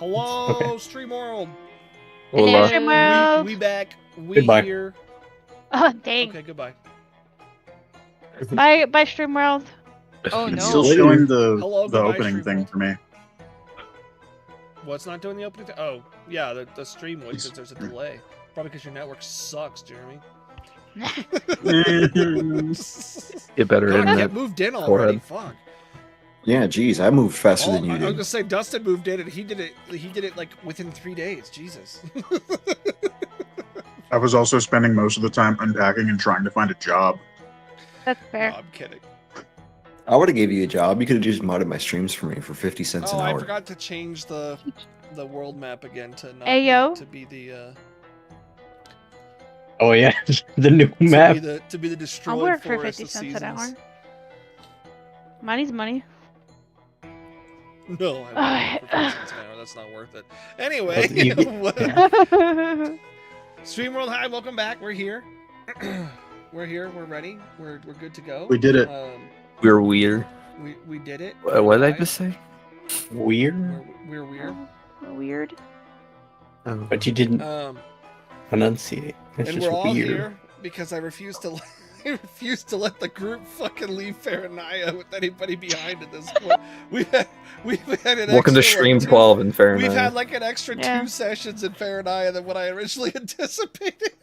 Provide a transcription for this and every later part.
Hello, Stream World. Hello, Hello. We back. We Goodbye. here. Oh, dang. Okay, goodbye. Bye, StreamWorld. Oh It's no. still showing the Hello, the goodbye, opening Stream thing World. for me. What's not doing the opening? Oh, yeah, the stream would because there's a delay. Probably because your network sucks, Jeremy. Get better God, internet. get moved in already. Forehead. Fuck. Yeah, geez, I moved faster than you I was did. gonna say Dustin moved in and he did it like within 3 days. Jesus. I was also spending most of the time unpacking and trying to find a job. That's No, fair. I'm kidding. I would have gave you a job. You could have just modded my streams for me for 50 cents Oh, an I hour. forgot to change the world map again to not Ayo. to be the Oh yeah, the new map. to be the I'll destroyed work for forest 50 of cents an hour. seasons. Money's money. No, I won't work for 50 cents an hour. That's not worth it. Anyway, StreamWorld, hi, welcome back. We're here. We're here. We're ready. We're good to go. We did it. We're weird. We did it. What did I just say? Weird, We're weird. Weird. Oh. but you didn't enunciate. It's And just we're all weird. here because I refuse to. I refuse to let the group fucking leave Faranaya with anybody behind at this point. We've had an Welcome to extra, Stream like, 12 in Fahrenheit. We've had like an extra Yeah. 2 sessions in Faranaya than what I originally anticipated.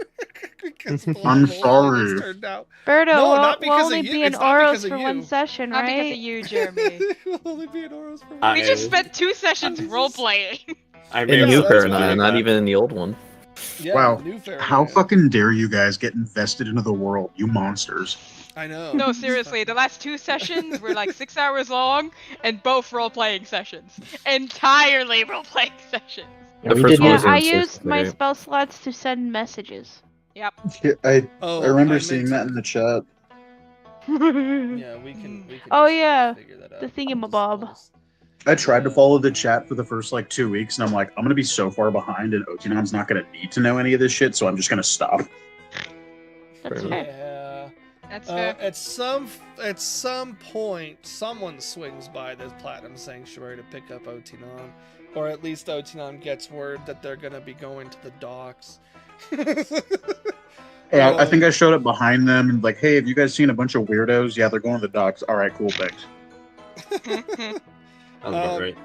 Because I'm of how sorry. this turned out. Birdo No, will not because only of you. be in It's not because Oros of for you. one session, Not right? because of you, Jeremy. It will only be in Oros for I- We just spent 2 sessions role playing. I in may new have that's Fahrenheit, fine. not even in the old one. Yeah, Wow. new Faranaya. How fucking dare you guys get invested into the world, you monsters? I know. No, seriously, the last 2 sessions were like 6 hours long, and both role-playing sessions. Entirely role-playing sessions. The we first did one Yeah, was not. I in used my Seafaring. spell slots to send messages. Yeah, I Oh, remember meant seeing to- that in the chat. Yeah, we can. Oh, just yeah, figure that out. the thingamabob. I tried to follow the chat for the first like 2 weeks, and I'm like, I'm gonna be so far behind, and Otinon's not gonna need to know any of this shit, so I'm just gonna stop. That's Fair fair. Yeah. That's fair. At some point, someone swings by this Platinum Sanctuary to pick up Otinon, or at least Otinon gets word that they're gonna be going to the docks. Yeah, I think I showed up behind them and like, hey, have you guys seen a bunch of weirdos? Yeah, they're going to the docks. All right, cool, thanks. Sounds about right.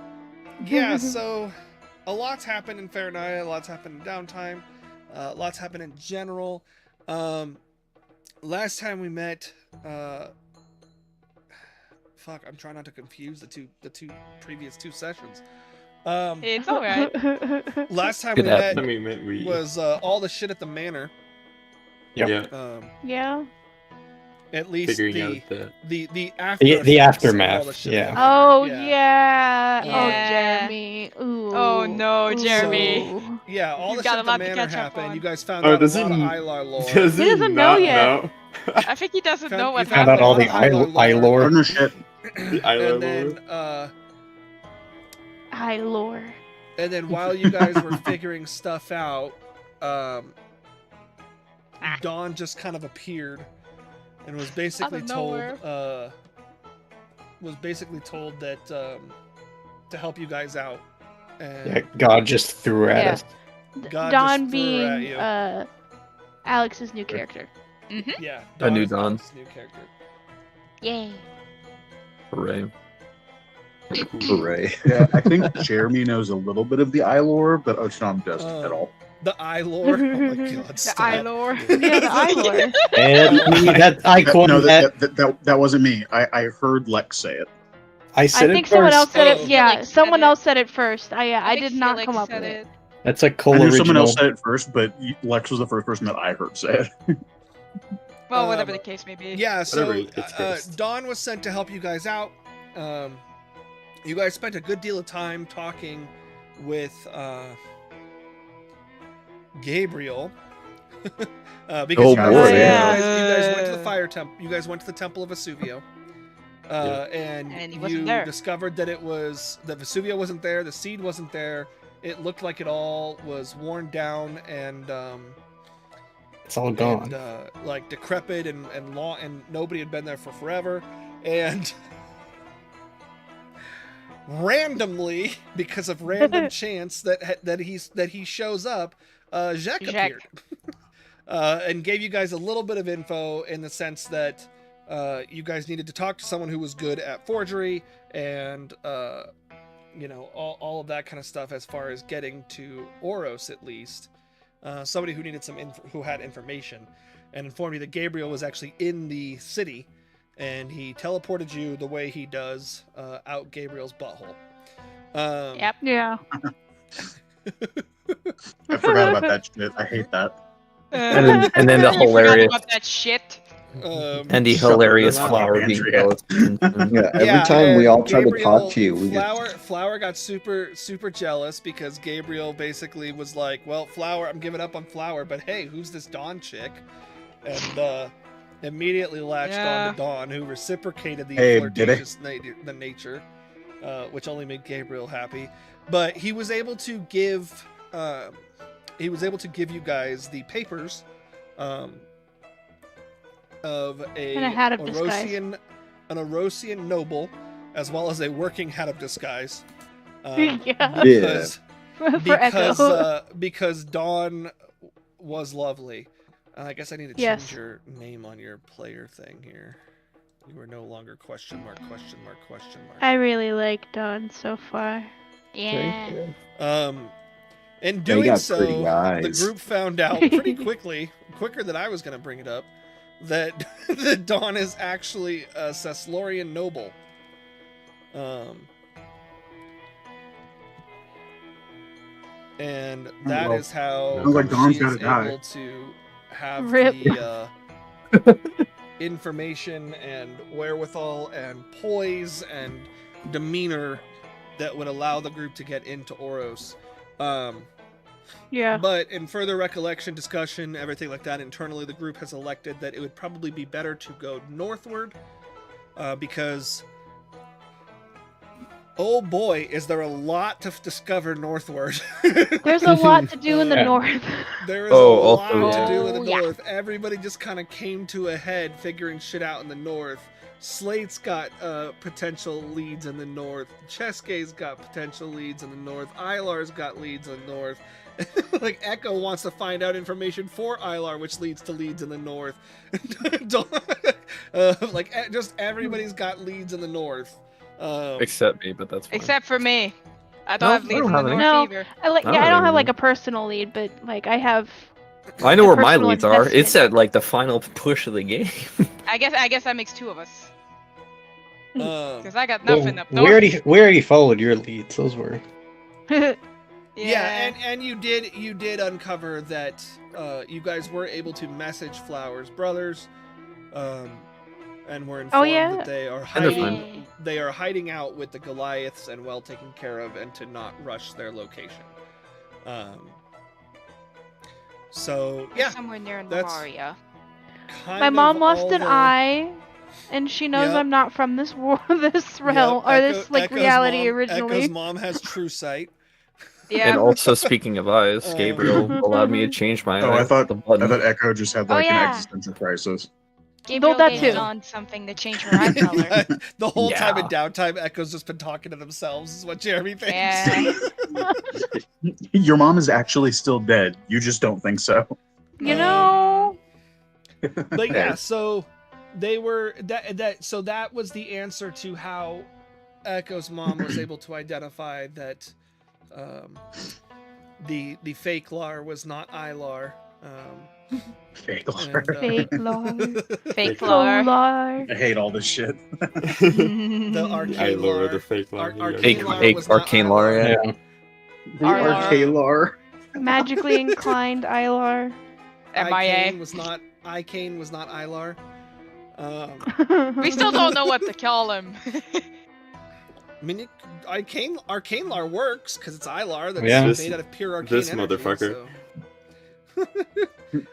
Yeah, so a lot's happened in Faranaya, a lot's happened in downtime, lots happened in general. Last time we met, fuck, I'm trying not to confuse the two previous 2 sessions. It's alright. Last time Could we happen. met I mean, we was all the shit at the manor. yeah, Yeah. At least figuring out the the after the effects of aftermath, all the shit yeah. at the manor. Oh, yeah. Oh, Yeah. Jeremy. Ooh. Oh, no, Jeremy. Ooh. Yeah, all You've the shit got a at the lot to manor catch up happened. on. You guys found Oh, out a does lot of he- Ilar lore. does He doesn't know not yet. know? I think he doesn't know what You Found found out a all lot the of Ilar eye lore. Partner shit. and then High lore. and then while you guys were figuring stuff out, Dawn just kind of appeared and was basically Out of told nowhere. that to help you guys out. And Yeah, God just threw at Yeah. us. God Dawn just threw at being you. Alex's new character. Yeah, A new is Dawn. Alex's new character. Yay. Hooray. Hooray. Yeah, I think Jeremy knows a little bit of the eye lore, but Otinon doesn't at all. The eye lore. Oh my god, The stop. eye lore. Yeah, the eye lore. And I coined No, that. that wasn't me. I heard Lex say it. I I said think it someone first. else said it. Oh. Yeah, Felix said someone it. else said it first. I think did not Felix come up said with it. That's a I cool knew original. someone else said it first, but Lex was the first person that I heard say it. Well, whatever the case may be. Yeah, so Whatever it's first. Dawn was sent to help you guys out. You guys spent a good deal of time talking with Gabriel. Because Oh, you, guys, boy. you Yeah. guys went to the fire temple. You guys went to the Temple of Vesuvio. And And he you wasn't there. discovered that that Vesuvio wasn't there, the seed wasn't there. It looked like it all was worn down and It's all gone. and like decrepit and long, and nobody had been there for forever. And randomly, because of random chance that he shows up, Jacques Jacques. appeared. And gave you guys a little bit of info in the sense that you guys needed to talk to someone who was good at forgery and all of that kind of stuff as far as getting to Oros, at least. Somebody who needed who had information, and informed you that Gabriel was actually in the city, and he teleported you the way he does out Gabriel's butthole. Yep. Yeah. I forgot about that shit. I hate that. And then the You forgot hilarious about that shit. and the Shut hilarious up, flower being Andrea. jealous. Yeah, every Yeah, time we and all try to Gabriel- talk to you, we just Flower got super jealous because Gabriel basically was like, well, Flower, I'm giving up on Flower, but hey, who's this Dawn chick? And immediately latched Yeah. on to Dawn, who reciprocated the Hey, did it? flirtatious nature, which only made Gabriel happy. But he was able to give you guys the papers of And a hat of disguise. an Orosian noble, as well as a working hat of disguise. Yeah. Because, For Echo. because Dawn was lovely. I guess I need to change Yes. your name on your player thing here. You are no longer question mark. I really like Dawn so far. Yeah. In They doing got so, pretty the eyes. group found out pretty quickly, quicker than I was going to bring it up, that that Dawn is actually a Ceslorian noble. And that well, is how sounds like Dawn's she is gotta die. able to have Rip. the information and wherewithal and poise and demeanor that would allow the group to get into Oros. Yeah. But in further recollection, discussion, everything like that, internally the group has elected that it would probably be better to go northward because, oh boy, is there a lot to discover northward. There's a lot to do in the Yeah. north. There is Oh, a also, lot yeah. to do in the Oh, yeah. north. Everybody just kind of came to a head figuring shit out in the north. Slate's got potential leads in the north. Cheskay's got potential leads in the north. Ilar's got leads in the north. Like Echo wants to find out information for Ilar, which leads to leads in the north. Just everybody's got leads in the north. Except me, but that's fine. Except for me. I No, don't have I leads don't in the have any. north No. either. I like. I Yeah, don't I don't really have like know. a personal lead, but like I have. I know a where my personal leads are. It's investment. at like the final push of the game. I guess that makes two of us. Um, Because I got Well, nothing up we north. already followed your leads. Those were. Yeah, and you did uncover that you guys were able to message Flower's brothers, and were informed yeah? that they are And they're hiding. They are hiding out with the Goliaths and well taken care of, and to not rush their location. So yeah, Somewhere near that's- Navaria. kind My of mom lost all an the- eye, and she knows Yep. I'm not from this world, this realm, Yep, or this like Echo's reality mom, originally. Echo's mom has true sight. Yeah. And also, speaking of eyes, Um, Gabriel allowed me to change my Oh, eye. I thought the button. Echo just had Oh, like yeah. an existential crisis. Gabriel that gave too. on something to change her eye color. The whole time in Yeah. downtime, Echo's just been talking to themselves, is what Jeremy thinks. Yeah. Your mom is actually still dead. You just don't think so. You know, But yeah, so they were so that was the answer to how Echo's mom was able to identify that the fake Lar was not Ilar. Fake And, Lar. fake lore, Fake so flower. lore. I hate all this shit. the arcane lure Lar. the fake Ar- line. arcane Lar Fake was not arcane Ilar. Lar, yeah. Yeah. The Arlar. Arcalar. Magically inclined Ilar. MIA. Icane was not Ilar. We still don't know what to call him. I mean, arcane Lar works because it's Ilar that's Yeah. made out of pure arcane This energy, motherfucker. so.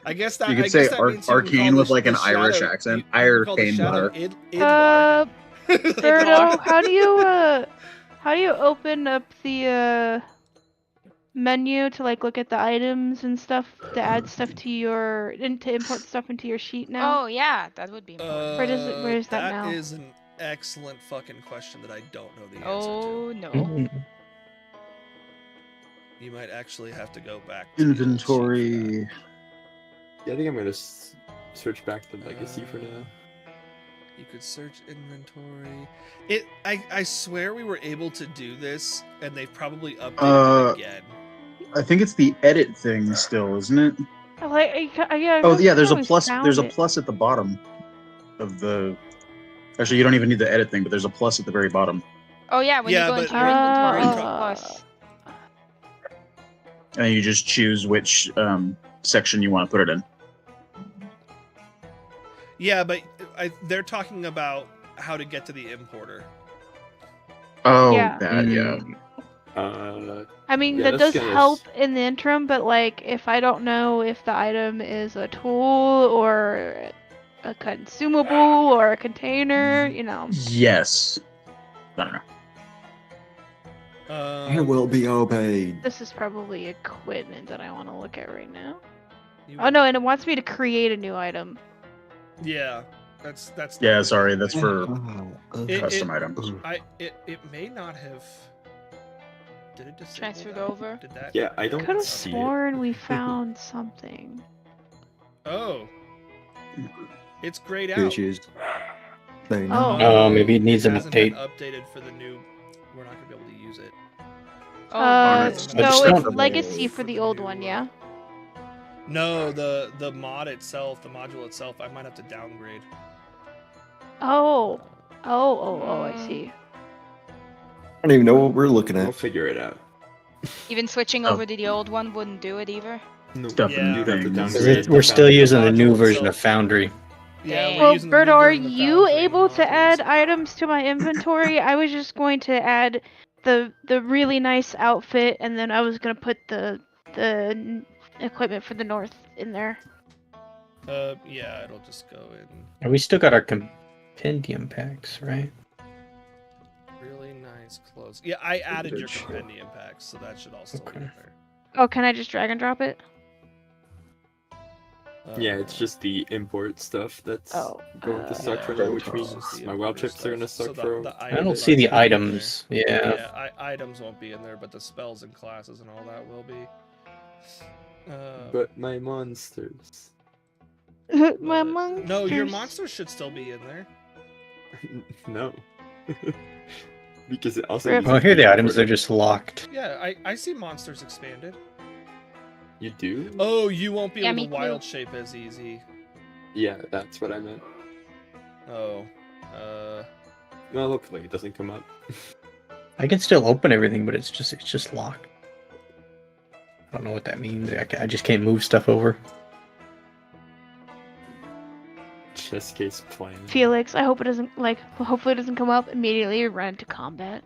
I guess that You could I say guess that means you can arcane call with, the- like, an the Irish shadow- accent. you can call the Arcane shadow Lar. Idlar. Birdo, how do you open up the menu to like look at the items and stuff to add stuff to your and to import stuff into your sheet now? Oh yeah, that would be important. Where is that now? That is an excellent fucking question that I don't know the answer Oh no. Mm. to. You might actually have to go back to the old sheet for Inventory. Yeah, I think I'm gonna switch back to legacy for now. that. You could search inventory. I swear we were able to do this, and they've probably updated it again. I think it's the edit thing still, isn't it? Yeah. Oh yeah, there's a always plus. found There's a it. plus at the bottom of the. Actually, you don't even need the edit thing, but there's a plus at the very bottom, Oh yeah, when Yeah, you go but- into your inventory, it's a Ah. plus. and you just choose which section you want to put it in. Yeah, but they're talking about how to get to the importer. Oh, Yeah. that yeah. I mean, Yeah, that that's does gonna help in the interim, but like, if I don't know if the item is a tool or a consumable or a container, you know. Yes. I don't know. I will be obeyed. This is probably equipment that I want to look at right now. You- Oh no, and it wants me to create a new item. Yeah, that's. Yeah, sorry, that's for It- custom items. It may not have. Did it disable Transferred that? over? Did that? Yeah, I don't Could have see it. sworn we found something. Oh. It's grayed out. Bitches. They know. Oh. Maybe it needs an hasn't been update. updated for the new. We're not gonna be able to use it. Oh, Alright, So I just it's don't- legacy for For the the old new, one, yeah. No, the mod itself, the module itself, I might have to downgrade. Oh, I see. I don't even know what we're looking We'll at. figure it out. even switching Oh. over to the old one wouldn't do it either. No, Stuff Yeah. you'd have to things. downgrade We're the still foundry. using the new module version of itself. Foundry. Yeah, Dang. we're Well, using the Bert, new are version of you Foundry able to modules. add items to my inventory? I was just going to add the really nice outfit, and then I was gonna put the equipment for the north in there. Yeah, it'll just go in. And we still got our compendium packs, right? Really nice clothes. Yeah, I added your Bitch. compendium packs, so that should all still be Okay. there. Oh, can I just drag and drop it? Yeah, it's just the import stuff that's Oh, going to suck for yeah, now, which it's means just the my wild importer chips are gonna stuff. suck So for. the I don't items see the won't be in items. there. Yeah. Yeah, items won't be in there, but the spells and classes and all that will be. But my monsters. my but- monsters. No, your monsters should still be in there. No. Because it also. Rip. uses Oh, here are the items. They're importer. just locked. Yeah, I see monsters expanded. You do? Oh, you won't be Yeah, able me to too. wild shape as easy. Yeah, that's what I meant. Oh. Well, hopefully it doesn't come up. I can still open everything, but it's just locked. I don't know what that means. I just can't move stuff over. Chess case plan. Felix, I hope it doesn't hopefully it doesn't come up immediately. Run to combat.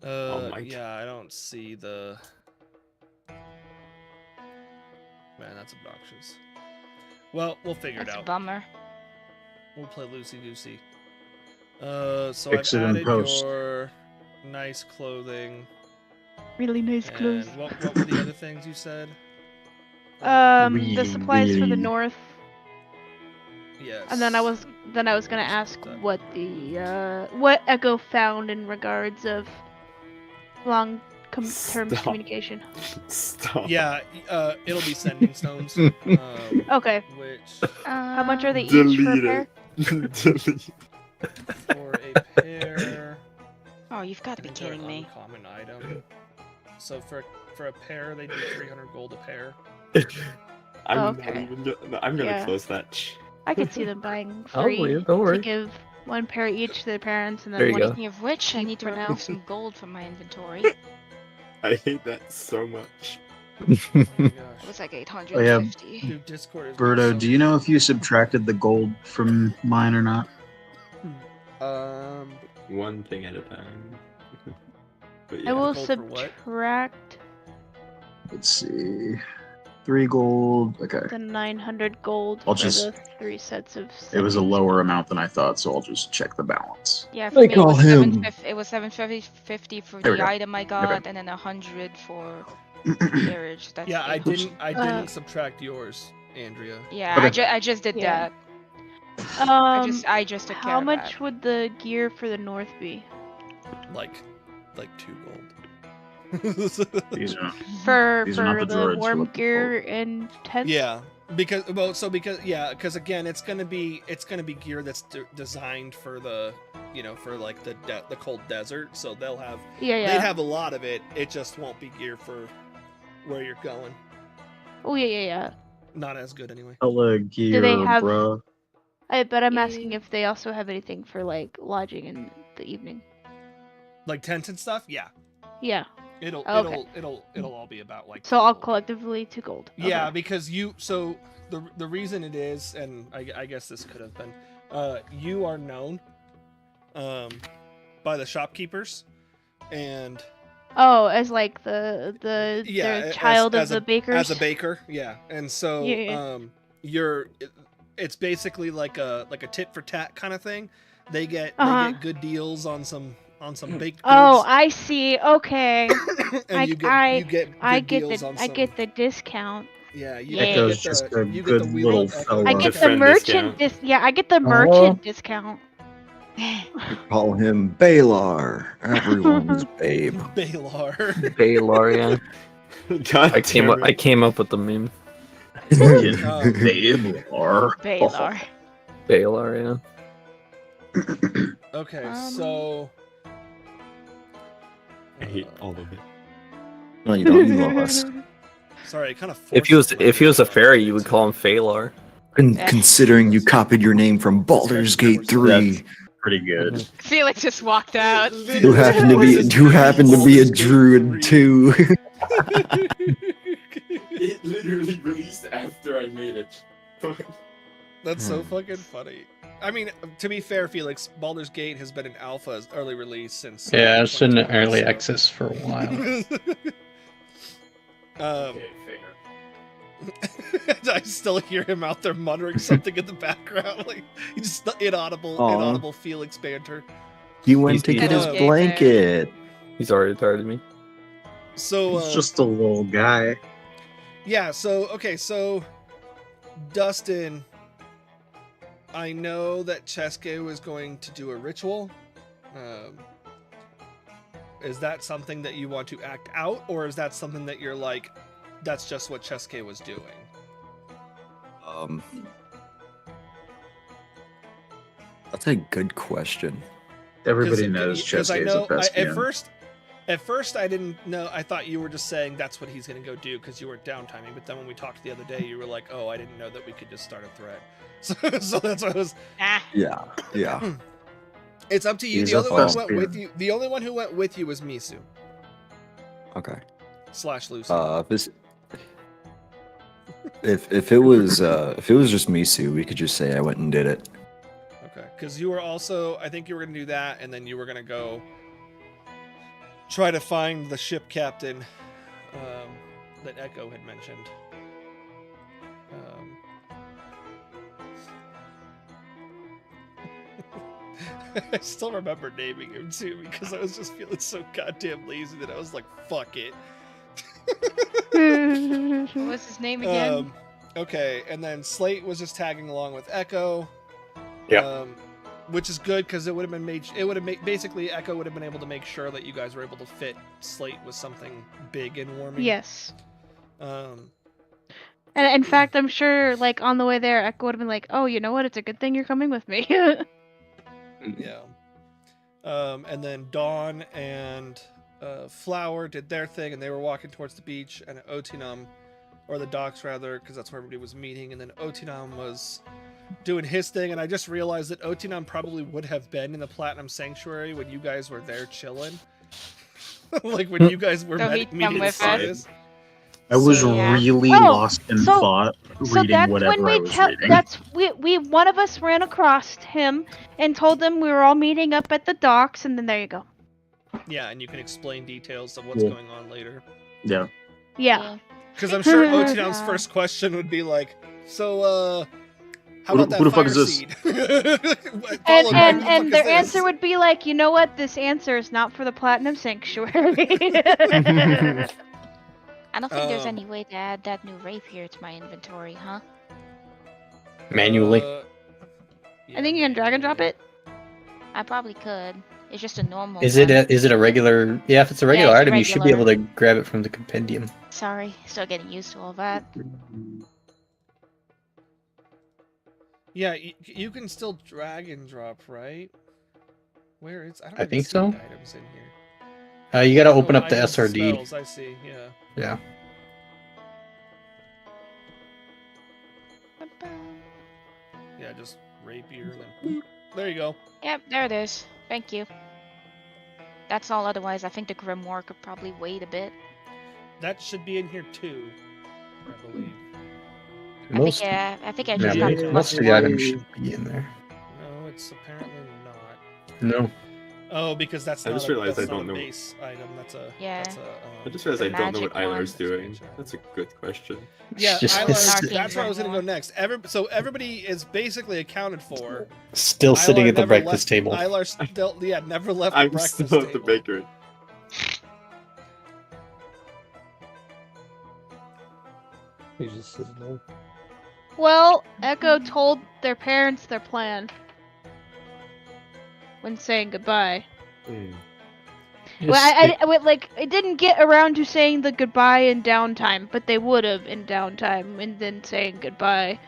Mike. Yeah, I don't see the. Man, that's obnoxious. Well, we'll figure That's it a out. bummer. We'll play loosey goosey. So Fix I've it in added post. your nice clothing. Really nice clothes. And what were the other things you said? The Really, supplies for the really- north, Yes. and then I was gonna ask what what Echo found in regards of term Stop. communication. Stop. Yeah, it'll be sending stones. Okay. Which How much are they each for a Delete pair? it. Delete. for a pair. Oh, you've got to I be think they're kidding an me. uncommon item. So for a pair, they do 300 gold a pair. I'm Okay. not even. No, I'm gonna Yeah. close that. I could see them buying Oh, three yeah, don't worry. to give one pair each to their parents, and then There you one. go. Speaking of which, I Keep need to for remove now. some gold from my inventory. I hate that so much. Oh my It gosh. was like Oh, 850. Dude, Discord is Berto, so do you know if you subtracted the gold from mine or not? One thing at a time. But I yeah. will gold for what? subtract Let's see. 3 gold. Okay. the 900 gold I'll for just- the 3 sets of. It was a 72. lower amount than I thought, so I'll just check the balance. Yeah, for They me call him- it was 750 for There we the go. item I got, and then 100 for carriage. That's Yeah, I it. didn't Uh, subtract yours Andrea. Yeah, Okay. I just did Yeah. that. I Um, just took care how of much that. would the gear for the north be? Like 2 gold. These are For These are not the the droids you're warm looking gear and tents? Yeah, because again, it's gonna be gear that's designed for the for like the cold desert. So they'll have Yeah, they'd yeah. have a lot of it. It just won't be gear for where you're going. Oh, yeah. Not as good anyway. hella gear, they have- bruh. But I'm asking Yeah. if they also have anything for like lodging in the evening. Like tents and stuff. Yeah, Yeah. it'll Okay. it'll all be about like. So 2 all gold. collectively 2 gold. Yeah, Okay. because the reason it is, and I guess this could have been, you are known, by the shopkeepers, and Oh, as like the child of the bakers. as a baker, yeah, and so Yeah. it's basically like a tit for tat kind of thing. They get good deals on some baked goods. Oh, I see. Okay. and you get good deals on some. I get the discount. Yeah, Yeah. Echo's just a you get good the Wheel little of Echo. fella. I get the Friend merchant discount. I get the merchant discount. Call him Balar, everyone's babe. Balar. Baylor, yeah. God I came damn up. I it. came up with the meme. Babe or Baylor. Baylor, yeah. Okay, so I hate all of it. No, you don't. You love us. sorry, I kind of. If he was a fairy, you would call him Phalar. Considering you copied your name from Baldur's Gate 3, pretty good. Felix just walked out. who happened to be a druid too. It literally released after I made it. That's so fucking funny. I mean, to be fair, Felix, Baldur's Gate has been an alpha early release since. Yeah, it's in 2020, early so- access for a while. Okay, fair. I still hear him out there muttering something in the background, like just the inaudible Aw. Felix banter. He went to He's- get his Oh. blanket. He's already tired of me. So He's just a little guy. yeah, so Dustin, I know that Cheske was going to do a ritual. Is that something that you want to act out, or is that something that you're like, that's just what Cheske was doing? That's a good question. Everybody knows Because I Cheske is a know thespian. at first I didn't know. I thought you were just saying that's what he's gonna go do because you were downtiming. But then when we talked the other day, you were like, "Oh, I didn't know that we could just start a thread." So that's what I was. Ah, Yeah. It's up to you. He's The a only one who went thespian. with you. The only one who went with you was Misu Okay. / Lucy. If it was just Misu, we could just say I went and did it. Okay, because you were also. I think you were gonna do that, and then you were gonna go try to find the ship captain that Echo had mentioned. I still remember naming him too because I was just feeling so goddamn lazy that I was like, "Fuck it." what was his name again? Okay, and then Slate was just tagging along with Echo. Yeah. Which is good because it would have been made. It would have made basically Echo would have been able to make sure that you guys were able to fit Slate with something big and warming. Yes. Um. And in fact, I'm sure, like, on the way there, Echo would have been like, oh, you know what? It's a good thing you're coming with me. Yeah. And then Dawn and Flower did their thing, and they were walking towards the beach, and Otinam, or the docks rather, because that's where everybody was meeting, and then Otinam was doing his thing, and I just realized that Otinam probably would have been in the Platinum Sanctuary when you guys were there chilling. Like when you guys were So he'd meeting come with us. Sias. I was Yeah. really Oh, lost in so- thought So reading that's whatever when we I was reading. that's we one of us ran across him and told them we were all meeting up at the docks, and then there you go. Yeah, and you can explain details of what's Yeah. going on later. Yeah. Yeah. Because I'm sure Otinam's first question would be like, so, how about that Who the fuck fire is this? seed? And Followed by, "Who the fuck and is their this?" answer would be like, you know what? This answer is not for the Platinum Sanctuary. I don't think there's Um, any way to add that new rapier to my inventory, huh? Manually. I think you can drag and drop it. I probably could. It's just a normal. Is one. it a regular? Yeah, if it's a regular it's a item, you should be able regular. to grab it from the compendium. Sorry, still getting used to all that. Yeah, you can still drag and drop, right? Where is? I don't I even think see so. the items in here. You gotta open Oh, up the items and SRD. Spells, I see. Yeah. Yeah. Yeah, just rapier and then. There you go. Yep, there it is. Thank you. That's all. Otherwise, I think the grimoire could probably wait a bit. That should be in here too, I believe. Most, I think I yeah, just got too most much of the one. items should be in there. No, it's apparently not. No. Oh, because that's I not just a, realized that's I not don't a know. base item. That's a. Yeah. That's a, I just realized The I don't know what magic Eiler's one. doing. That's a good question. Yeah, It's just- Eilar, it's- that's where I was gonna go Arcane next. So everybody is basically accounted for. Still sitting Eilar at the never breakfast left, table. Eilar still, never left the I'm breakfast still at the table. bakery. He just sitting there. Well, Echo told their parents their plan when saying goodbye. Hmm. Well, it didn't get around to saying the goodbye in downtime, but they would have in downtime and then saying goodbye.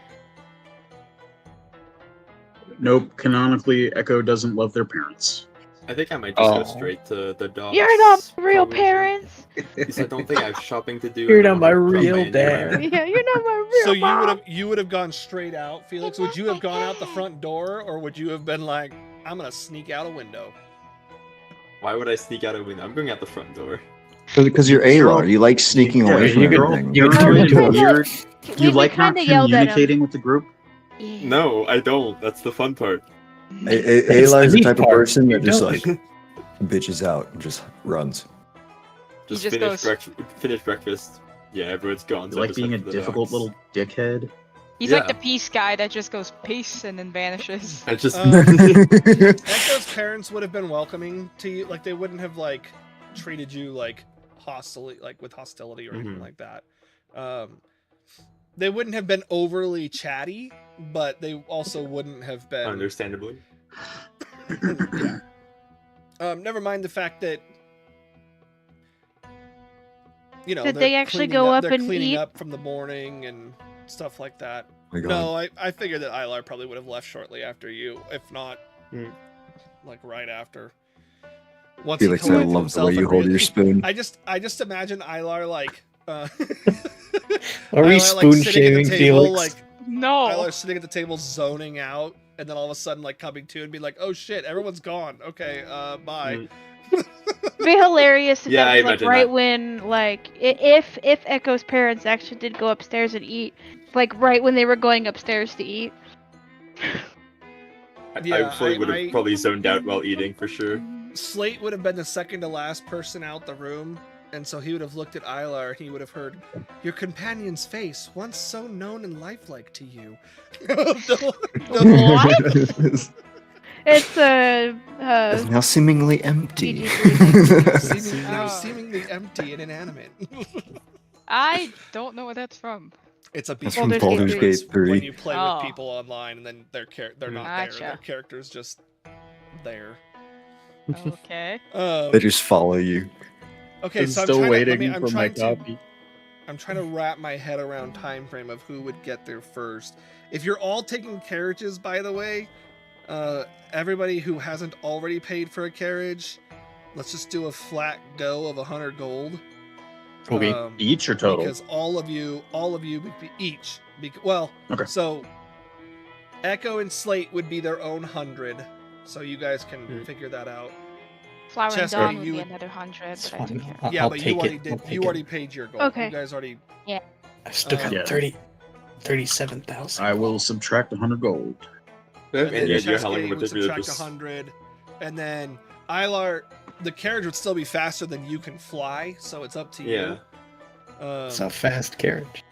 Nope. Canonically, Echo doesn't love their parents. I think I might just go Oh. straight to the dog. You're not real parents. Because I don't think I have shopping to do. You're and I not my wanna drop real underwear. dad. Yeah, you're not my real So mom. you would have gone straight out, Felix. Would you have gone out the front door, or would you have been like, I'm gonna sneak out a window? Why would I sneak out a window? I'm going out the front door. Because you're Alar. You like sneaking Yeah, away you from could- everything. you could No, turn we into a kinda- weird. we You like not kinda yelled at him. communicating with the group? Yeah. No, I don't. That's the fun part. Alar is the neat type of part. person that You just don't. like bitches out and just runs. Just, just finish, goes- finish breakfast. Yeah, everyone's gone. You so I like just being a head to the difficult docks. little dickhead? He's Yeah. like the peace guy that just goes peace and then vanishes. I just. Echo's parents would have been welcoming to you, like they wouldn't have like treated you like hostily, like with hostility or anything Mhm. like that. They wouldn't have been overly chatty, but they also wouldn't have been. Understandably. Yeah. Never mind the fact that Did they're they actually cleaning go up they're and cleaning eat? up from the morning and stuff like that. My God. No, I figured that Eilar probably would have left shortly after you, if not Hmm. like right after. Once Felix, he I collected love the himself way you and hold your really- spoon. I just imagine Eilar like Are Eilar, we like, spoon sitting at shaming the table, Felix? like No. Eilar sitting at the table zoning out, and then all of a sudden like coming to and be like, "Oh shit, everyone's gone. Okay, bye." Mm. It'd be hilarious if Yeah, that I was like imagine right that. when if Echo's parents actually did go upstairs and eat, like right when they were going upstairs to eat. I Yeah, probably would have I- probably zoned out while eating for sure. Slate would have been the second to last person out the room, and so he would have looked at Eilar and he would have heard, "Your companion's face, once so known and lifelike to you." What? It's It's now seemingly empty. Now Oh. seemingly empty and inanimate. I don't know where that's from. It's a That's beat from Baldur's Gate reference 3. when you play Oh. with people online and then they're not there. Gotcha. Their character's just there. Okay. They just follow you. Okay, I'm so still I'm trying waiting to, I'm for my trying to copy. I'm trying to wrap my head around time frame of who would get there first. If you're all taking carriages, by the way, everybody who hasn't already paid for a carriage, let's just do a flat go of 100 gold. Okay. Each or total? Because all of you each. Well, Okay. so Echo and Slate would be their own 100, so you guys can Hmm. figure that out. Flower and Chester, Dawn would you be would- another 100, It's but I don't fine. care. Yeah, I'll but take you already it. I'll did. take You it. already paid your gold. Okay. You guys already. I've still got Yeah. 37,000. I will subtract 100 gold. Yeah, And then you're Chester, howling you with would it, you're subtract just- 100, and then Eilar, the carriage would still be faster than you can fly, so it's up to you. Yeah. It's a fast carriage.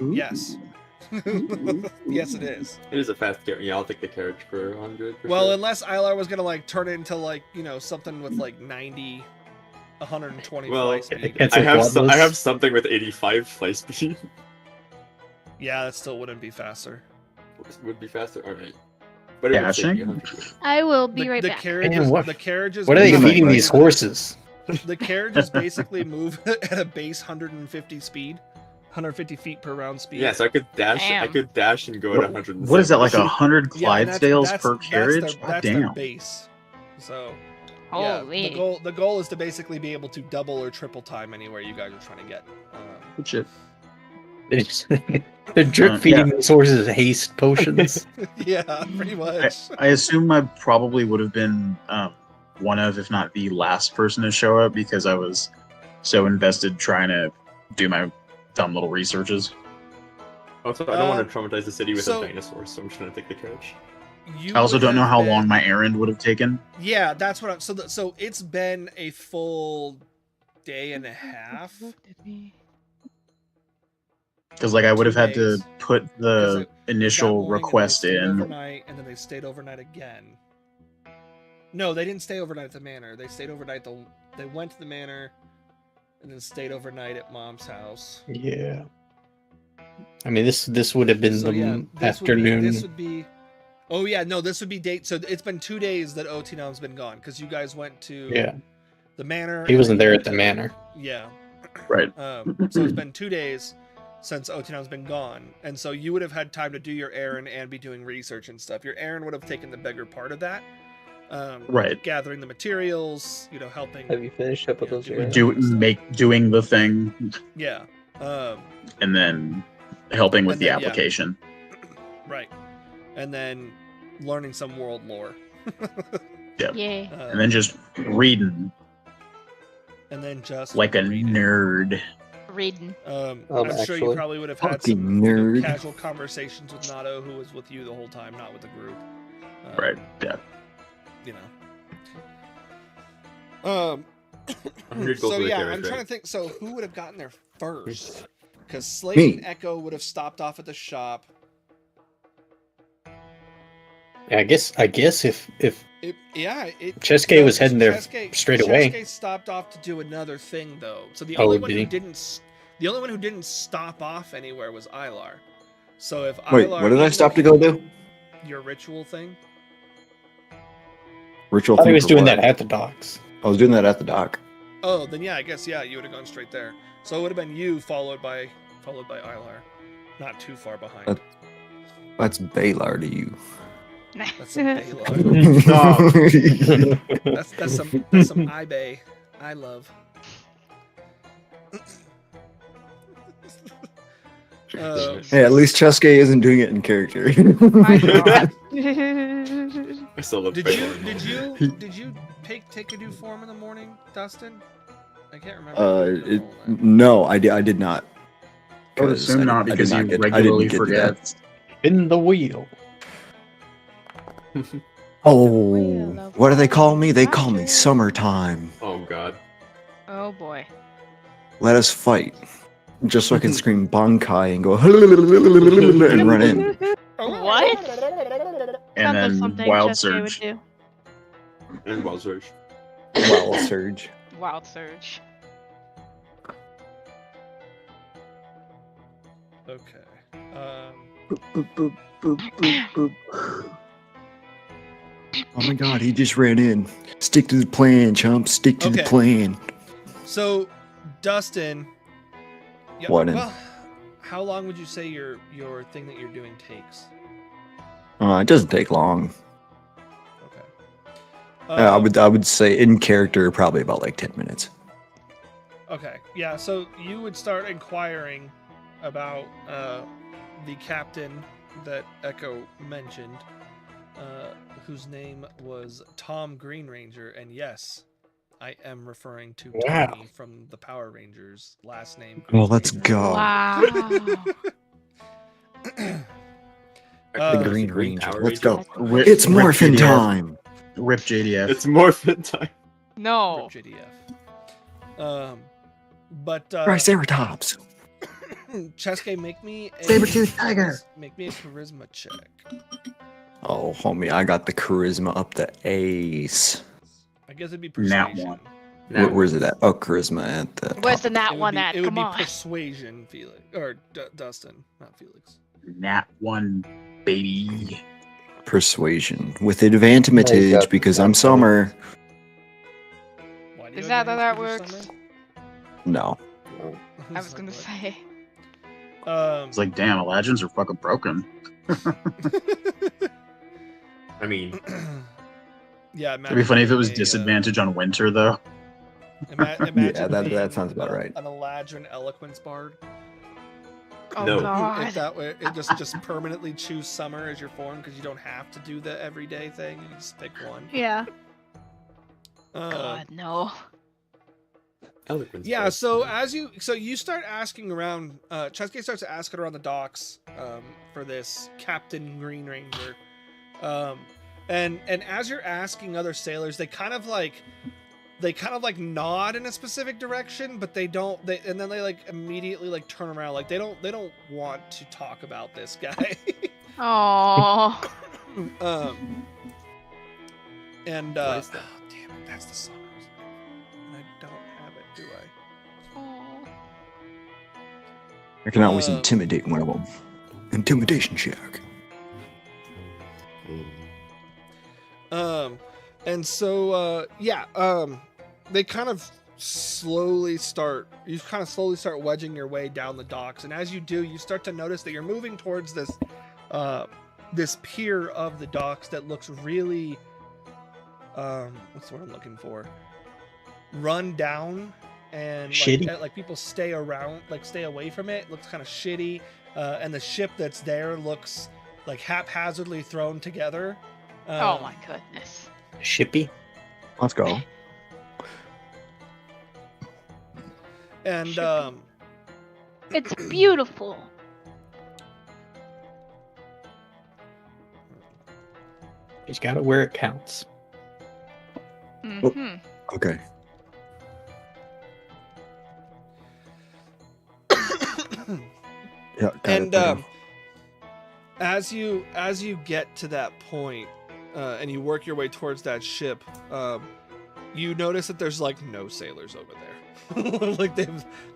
Yes. Yes, it is. It is a fast carriage. Yeah, I'll take the carriage for 100. For Well, sure. unless Eilar was gonna like turn it into like something with like 90, 120 Well, fly speed. It's I a have quadless. I have something with 85 fly speed. Yeah, that still wouldn't be faster. would be faster. All right. But it would take me Dashing? 100. I will be right the back. carriages, Man, what- the carriages. What are they Basically- feeding these horses? The carriages basically move at a base 150 speed, 150 feet per round speed. Yeah, so I could dash. I Damn. could dash and go at 100. What is that, like 100 Yeah, and Clydesdales per carriage? That's God their damn. base. So, Holy. yeah, the goal is to basically be able to double or triple time anywhere you guys are trying to get. Good shit. They're drip Yeah. feeding these horses haste potions. Yeah, pretty much. I assume I probably would have been one of, if not the last person to show up because I was so invested trying to do my dumb little researches. Also, I don't want to Um, traumatize the city with so- a dinosaur, so I'm just gonna take the carriage. You I also would don't know have how been- long my errand would have taken. Yeah, that's what I'm. So it's been a full day and a half. Because like I would have had to days. put Because the that initial morning, and they request stayed in. overnight, and then they stayed overnight again. No, they didn't stay overnight at the manor. They stayed overnight. They went to the manor, and then stayed overnight at Mom's house. Yeah. I mean, this would have been So the yeah, afternoon. This would be. Oh yeah, no, this would be date. So it's been 2 days that Otinam's been gone because you guys went to Yeah, the manor. he and wasn't then there you at the went manor. to- Yeah. Right. So it's been 2 days since Otinam's been gone, and so you would have had time to do your errand and be doing research and stuff. Your errand would have taken the bigger part of that. Right. Gathering the materials, helping. Have you finished up with those? doing errands? Doing the thing, Yeah. and then helping with And the then, yeah. application. Right. And then learning some world lore. Yeah. And then just reading and then just like a reading. nerd. Reading. I'm sure you Actually- probably would have had Fucking some nerd. casual conversations with Nato, who was with you the whole time, not with the group. Right. Yeah. You know. 100 gold So for the yeah, carriage, I'm trying to right? think. So who would have gotten there first? Because Slate Me. and Echo would have stopped off at the shop. Yeah, I guess if Chesuke was heading there straight away. Chesuke stopped off to do another thing though. So the Oh, only one did who he? didn't stop off anywhere was Ilar. So if Wait, Ilar, what did I even stop if to go you- do? Your ritual thing. Ritual. I thought he thing was for doing what? that at the docks. I was doing that at the dock. Oh, then yeah, I guess yeah, you would have gone straight there. So it would have been you followed by Ilar, not too far behind. That's Balar to you. That's some Baylor. That's some iBay. I love. Hey, at least Chesuke isn't doing it in character. I still love Did Baylor. you take a new form in the morning, Dustin? I can't remember. if you did or not. No, I did not. I would 'Cause assume not I did because you get- I didn't regularly get to forget. that. In the wheel. Oh, what do they call me? They call me Summertime. Oh god. Oh boy. Let us fight. Just so I can scream Bankai and go and run in. What? And Sounds like then something Wild Chesuke would Surge. do. And Wild Surge. Wild surge. Wild Surge. Okay. Oh my god, he just ran in. Stick to the plan, chump. Stick to the Okay. plan. So, Dustin. Yeah, What in? well, how long would you say your thing that you're doing takes? It doesn't take long. Okay. I would say in character probably about like 10 minutes. Okay. Yeah. So you would start inquiring about the captain that Echo mentioned, whose name was Tom Green Ranger, and yes, I am referring to Wow. Tommy from the Power Rangers. Last name. Well, Green let's Ranger. go. Wow. The Green Green Ranger. Power Let's Ranger. go. It's Rip morphin' JDF. time. Rip JDF. It's morphin time. No. Rip JDF. But Triceratops. Chesuke, make me a Saber-toothed tiger. Make me a charisma check. Oh, homie, I got the charisma up to ace. I guess it'd be Nat persuasion. one. Where's it at? Oh, charisma at the Where's top. the nat It would one be, at? It would Come be on. persuasion, Felix or Dustin, not Felix. Nat one. baby. Persuasion with advantage got because that I'm covered. Summer. Why do you Is that how that advantage for works? Summer? No. I was gonna say. It's like, damn, Eladrins are fucking broken. I mean, yeah, It'd be funny if it was being disadvantage on winter, though. Imagine Yeah, that being sounds about right. An Eladrin eloquence bard. Oh No. god. If that way, it just permanently choose summer as your form because you don't have to do the everyday thing. You just pick one. Yeah. God, no. eloquence. Yeah, bard. so you start asking around, Cheske starts asking around the docks for this Captain Green Ranger, and as you're asking other sailors, they kind of like nod in a specific direction, but and then they like immediately like turn around, like they don't want to talk about this guy. Oh. And What is that? oh, damn it, that's the song. And I don't have it, do I? I can always Um, intimidate one of them. Intimidation check. And so they kind of slowly start wedging your way down the docks, and as you do, you start to notice that you're moving towards this pier of the docks that looks really what's the word I'm looking for? Run down, and Shitty? like people stay away from it. It looks kind of shitty, and the ship that's there looks like haphazardly thrown together. Oh my goodness. Shippy? Let's go. And It's beautiful. He's got it where it counts. Mm-hmm. Okay. Yeah. and as you get to that point, and you work your way towards that ship, you notice that there's like no sailors over there.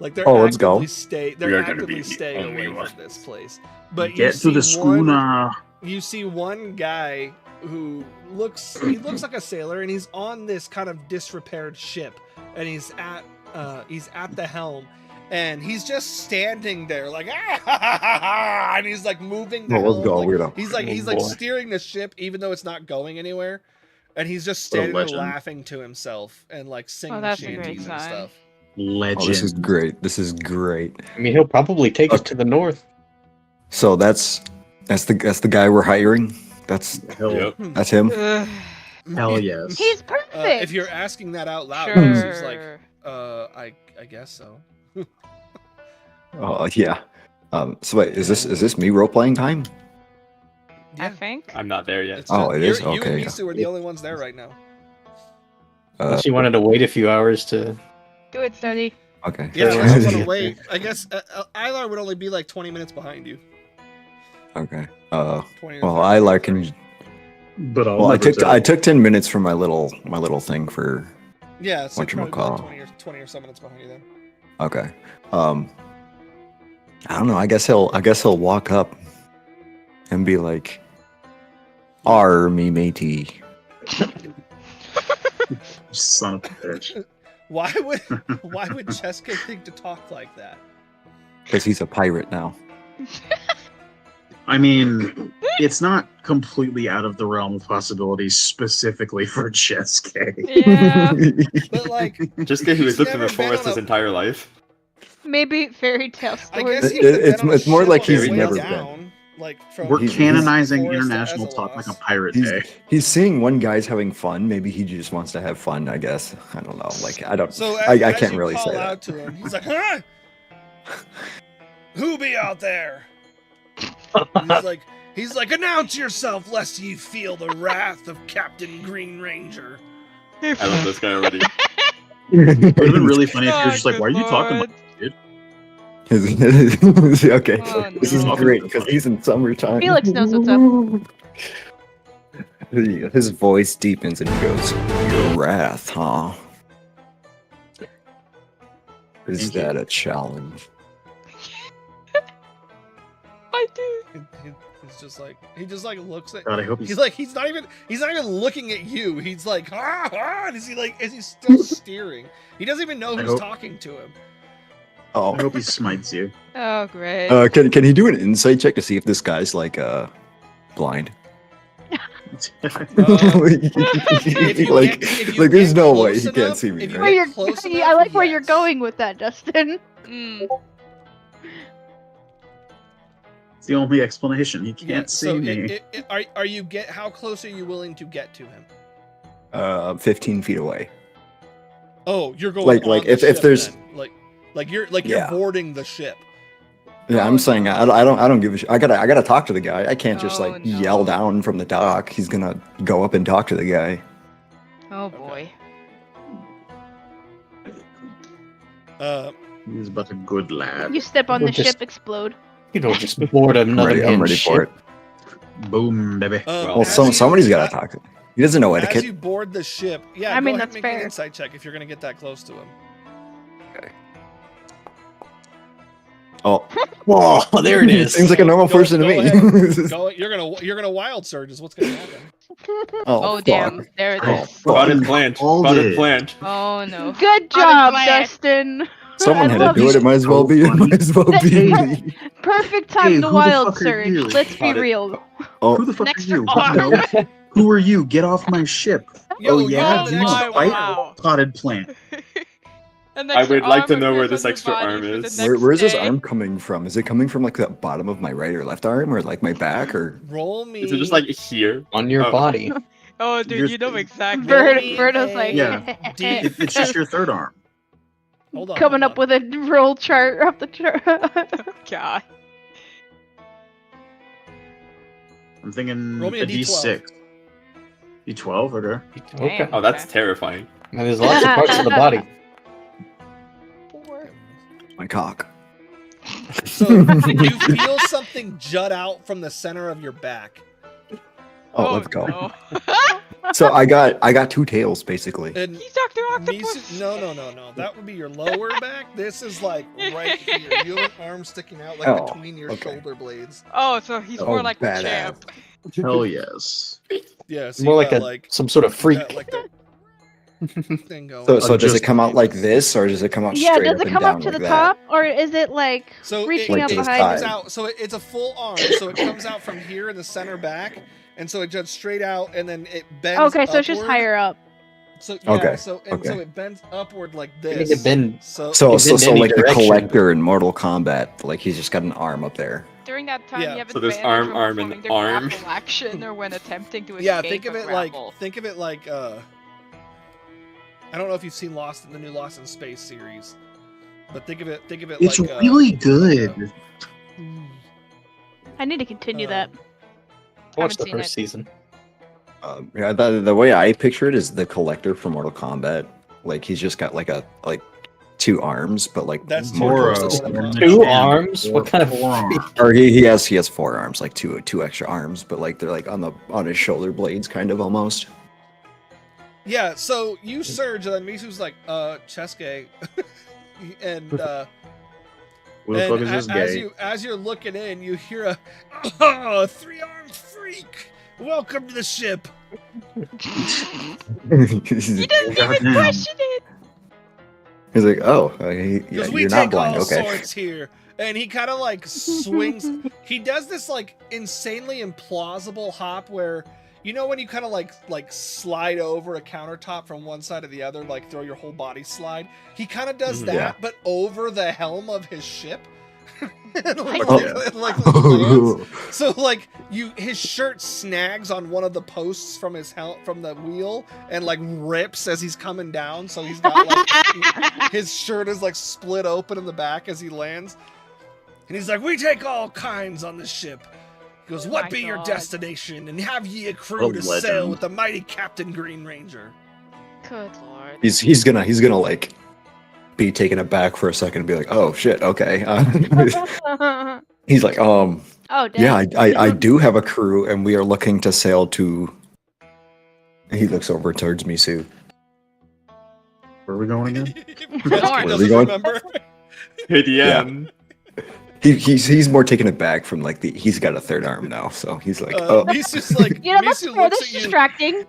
they're Oh, let's go. They're We are gonna actively be staying the only away ones. from this place. But Get to the schooner. You see one guy who looks like a sailor, and he's on this kind of disrepaired ship, and he's at the helm, and he's just standing there like and he's like moving the Oh, let's helm, go, like, weirdo. he's Oh, like boy. steering the ship even though it's not going anywhere, and he's just What a standing there legend. laughing to himself and like singing that's a great shanties and sign. stuff. Legend. Oh, this is great. This is great. I mean, he'll probably take us to the north. So that's the guy we're hiring. That's Yep. him. Ugh. Hell yes. He's perfect. If you're asking that out loud, Sure. he's like, I guess so. Oh yeah. So wait, is this me role playing time? I think. I'm not there yet. It's Oh, it is? You and Okay, yeah. Misu are the only ones there right now. Unless you wanted to wait a few hours to. Do it, Steady. Okay. Yeah, Sure. I want to wait. I guess Ilar would only be like 20 minutes behind you. Okay. 20 Well, or Ilar 30. can. But Well, I took 10 minutes for my little thing for. Yeah, so probably whatchamacall. like 20 or so minutes behind you then. Okay. I don't know. I guess he'll walk up and be like, "Arr, me matey." Son of a bitch. Why would Cheska think to talk like that? Because he's a pirate now. I mean, it's not completely out of the realm of possibilities specifically for Cheske. Yeah. But like, Just guy who has he's lived in the never been forest on his a- entire life. Maybe fairy tale I stories. guess he would have It's- been on a it's more ship like on the he's way never down, like from We're He's- canonizing Forest to international talk like a Ezelos. pirate He's day. he's seeing one guy's having fun. Maybe he just wants to have fun. I guess. I don't know. Like I don't. So I as can't you really call say out that. to him, he's like, "Huh? Who be out there?" He's like, "Announce yourself, lest ye feel the wrath of Captain Green Ranger." I love this guy already. It would have been really funny if Oh, you're just like, good why are you talking lord. about dude? Okay, Oh, this is no. great because he's in summertime. Felix knows what's up. His voice deepens and he goes, "Your wrath, huh? Is Thank you. that a challenge?" I do. His he's just like looks at. God, I hope He's not even looking at you. He's like, and is he still steering? He doesn't even know who's talking to him. Oh, I hope he smites you. Oh, great. can he do an insight check to see if this guy's like blind? Like there's no way he can't see me. Right? I like where you're going with that, Dustin. It's the only explanation. He can't see me. How close are you willing to get to him? 15 feet away. Oh, you're going like on if the ship there's then. you're boarding the ship. Yeah, I'm saying I don't give a shit. I gotta talk to the guy. I can't just yell down from the dock. He's gonna go up and talk to the guy. Oh boy. He's but a good lad. You step on the ship, explode. You don't just board another I'm ready for it. Boom, baby. Well, somebody's gotta talk to him. He doesn't know etiquette. As you board the ship, I mean, go ahead that's and make fair. an insight check if you're gonna get that close to him. Okay. Oh, there it is. Seems like a normal person to me. You're gonna wild surge is what's gonna happen. Oh damn! There it is. Spotted plant. Spotted plant. Oh no! Good job, Dustin. Someone had to do it. It might as well be. It might as well be. Perfect time to who the wild fuck are surge. you? Let's be real. Oh, Who the fuck Next are you? arm. No. Who are you? Get off my ship. Yo, oh yeah, yo, you wow, fight wow. potted plant. I would like to know where this extra arm is. where's this arm coming from? Is it coming from like the bottom of my right or left arm, or like my back, or? Roll me. Is it just like here? On your body. Oh, dude, you know exactly. Verto's like, Yeah. It's just your third arm. Hold on. coming up with a roll chart off the chart. God. I'm thinking Roll me a a D12. D6. D12, okay. Okay. Oh, that's terrifying. Now, there's lots of parts of the body. My cock. So you feel something jut out from the center of your back. Oh, let's go. No. So I got two tails basically. And He's Dr. Octopus. no. That would be your lower back. This is like right here. You have an arm sticking out like Oh, between your okay. shoulder blades. Oh, so he's more like the badass. champ. Hell yes. Yeah, so More you like got, a some sort of freak. got, like the thing going. So does it Just come out like this, or does it come out Yeah, straight does up it and come down up to like the that? top, or is it like So reaching Like up to the it behind? comes side. out. So it's a full arm. So it comes out from here in the center back, and so it juts straight out, and then it bends. Okay, so it's just upward. higher up. So yeah, Okay, so okay. it bends upward like You this. can bend. So So It's in any like direction. the collector in Mortal Kombat, like he's just got an arm up there. During that time, Yeah. you have So there's advantage when arm, performing and the arm. grapple action or when attempting to escape yeah, think of a it grapple. like I don't know if you've seen the new Lost in Space series, but think of it It's like really good. I need to continue that. Watch the seen first it. season. Yeah, the way I picture it is the collector from Mortal Kombat. Like he's just got like two arms, but like That's more Toro. towards the center. Two arms? What kind of Or he has four arms, like two extra arms, but like they're like on his shoulder blades, kind of almost. Yeah, so you surge, and then Misu's like, chest gay. and Who the and fuck is this gay? as you're looking in, you hear a three-armed freak. Welcome to the ship. He doesn't even Goddamn. question it. He's like, oh, Because we you're take not blind, all okay. sorts here. And he kind of like swings. He does this like insanely implausible hop where, you know, when you kind of like slide over a countertop from one side to the other, like throw your whole body slide. He kind of does that, Yeah. but over the helm of his ship. And, like, Oh. so like his shirt snags on one of the posts from from the wheel and like rips as he's coming down. So he's got like his shirt is like split open in the back as he lands. And he's like, "We take all kinds on the ship." He goes, Oh "What my be your God. destination? And have ye a crew What a to sail legend. with the mighty Captain Green Ranger?" Good lord. He's gonna like be taken aback for a second and be like, oh shit, okay. He's like, Oh, damn. yeah, I do have a crew, and we are looking to sail to. He looks over towards Misu. Where are we going again? Patrick Where are we doesn't going? remember. Hey, DM. He's more taken aback from like he's got a third arm now, so he's like, oh, Misu's like, You know, that's Misu fair. looks That's at you. distracting.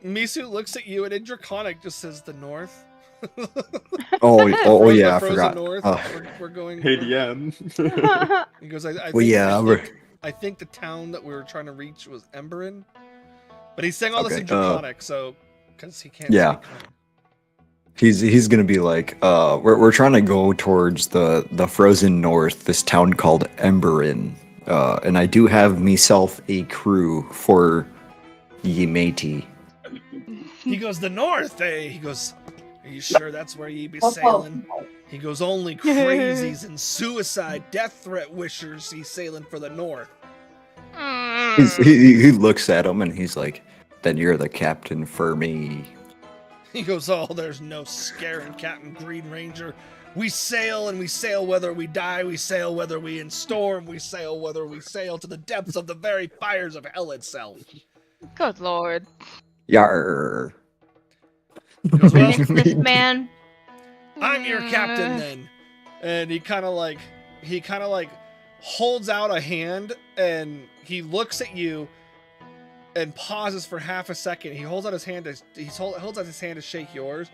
Misu looks at you, and in Draconic just says the North. oh yeah, I Frozen forgot. North. Oh. We're going. Hey DM. He goes, I Well, yeah, I think the town that we were trying to reach was Emberin, but he's saying all this Okay, in Draconic, so because he can't. yeah. speak Common. He's gonna be like, we're trying to go towards the frozen north, this town called Emberin, and I do have myself a crew for ye matey. He goes, the North, eh? He goes, are you sure that's where ye be sailing? He goes, only crazies and suicide, death threat wishers see sailing for the North. He looks at him and he's like, then you're the captain for me. He goes, oh, there's no scaring Captain Green Ranger. We sail and we sail whether we die, we sail whether we in storm, we sail whether we sail to the depths of the very fires of hell itself. Good lord. Yar. He goes, well, Miss this man. I'm your captain then. And he kind of like holds out a hand and he looks at you and pauses for half a second. He holds out his hand holds out his hand to shake yours.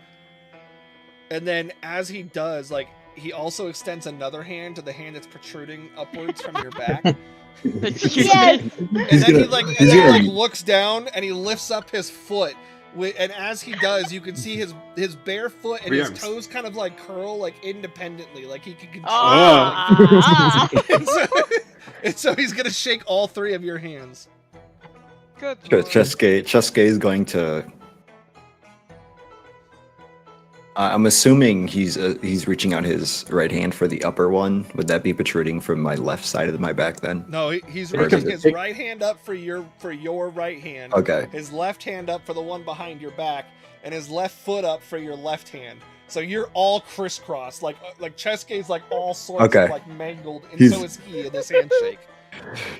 And then as he does, like, he also extends another hand to the hand that's protruding upwards from your back. Yes. And then he like looks down and he lifts up his foot. And as he does, you can see his bare foot and his toes kind of like curl like independently, like he can control. And so he's gonna shake all three of your hands. Good. Chesuke is going to. I'm assuming he's reaching out his right hand for the upper one. Would that be protruding from my left side of my back then? No, he's Or reaching does his right hand up for your right hand. Okay. His left hand up for the one behind your back, and his left foot up for your left hand. So you're all crisscrossed, like Chesuke's like all sorts of like mangled, and so is he in this handshake.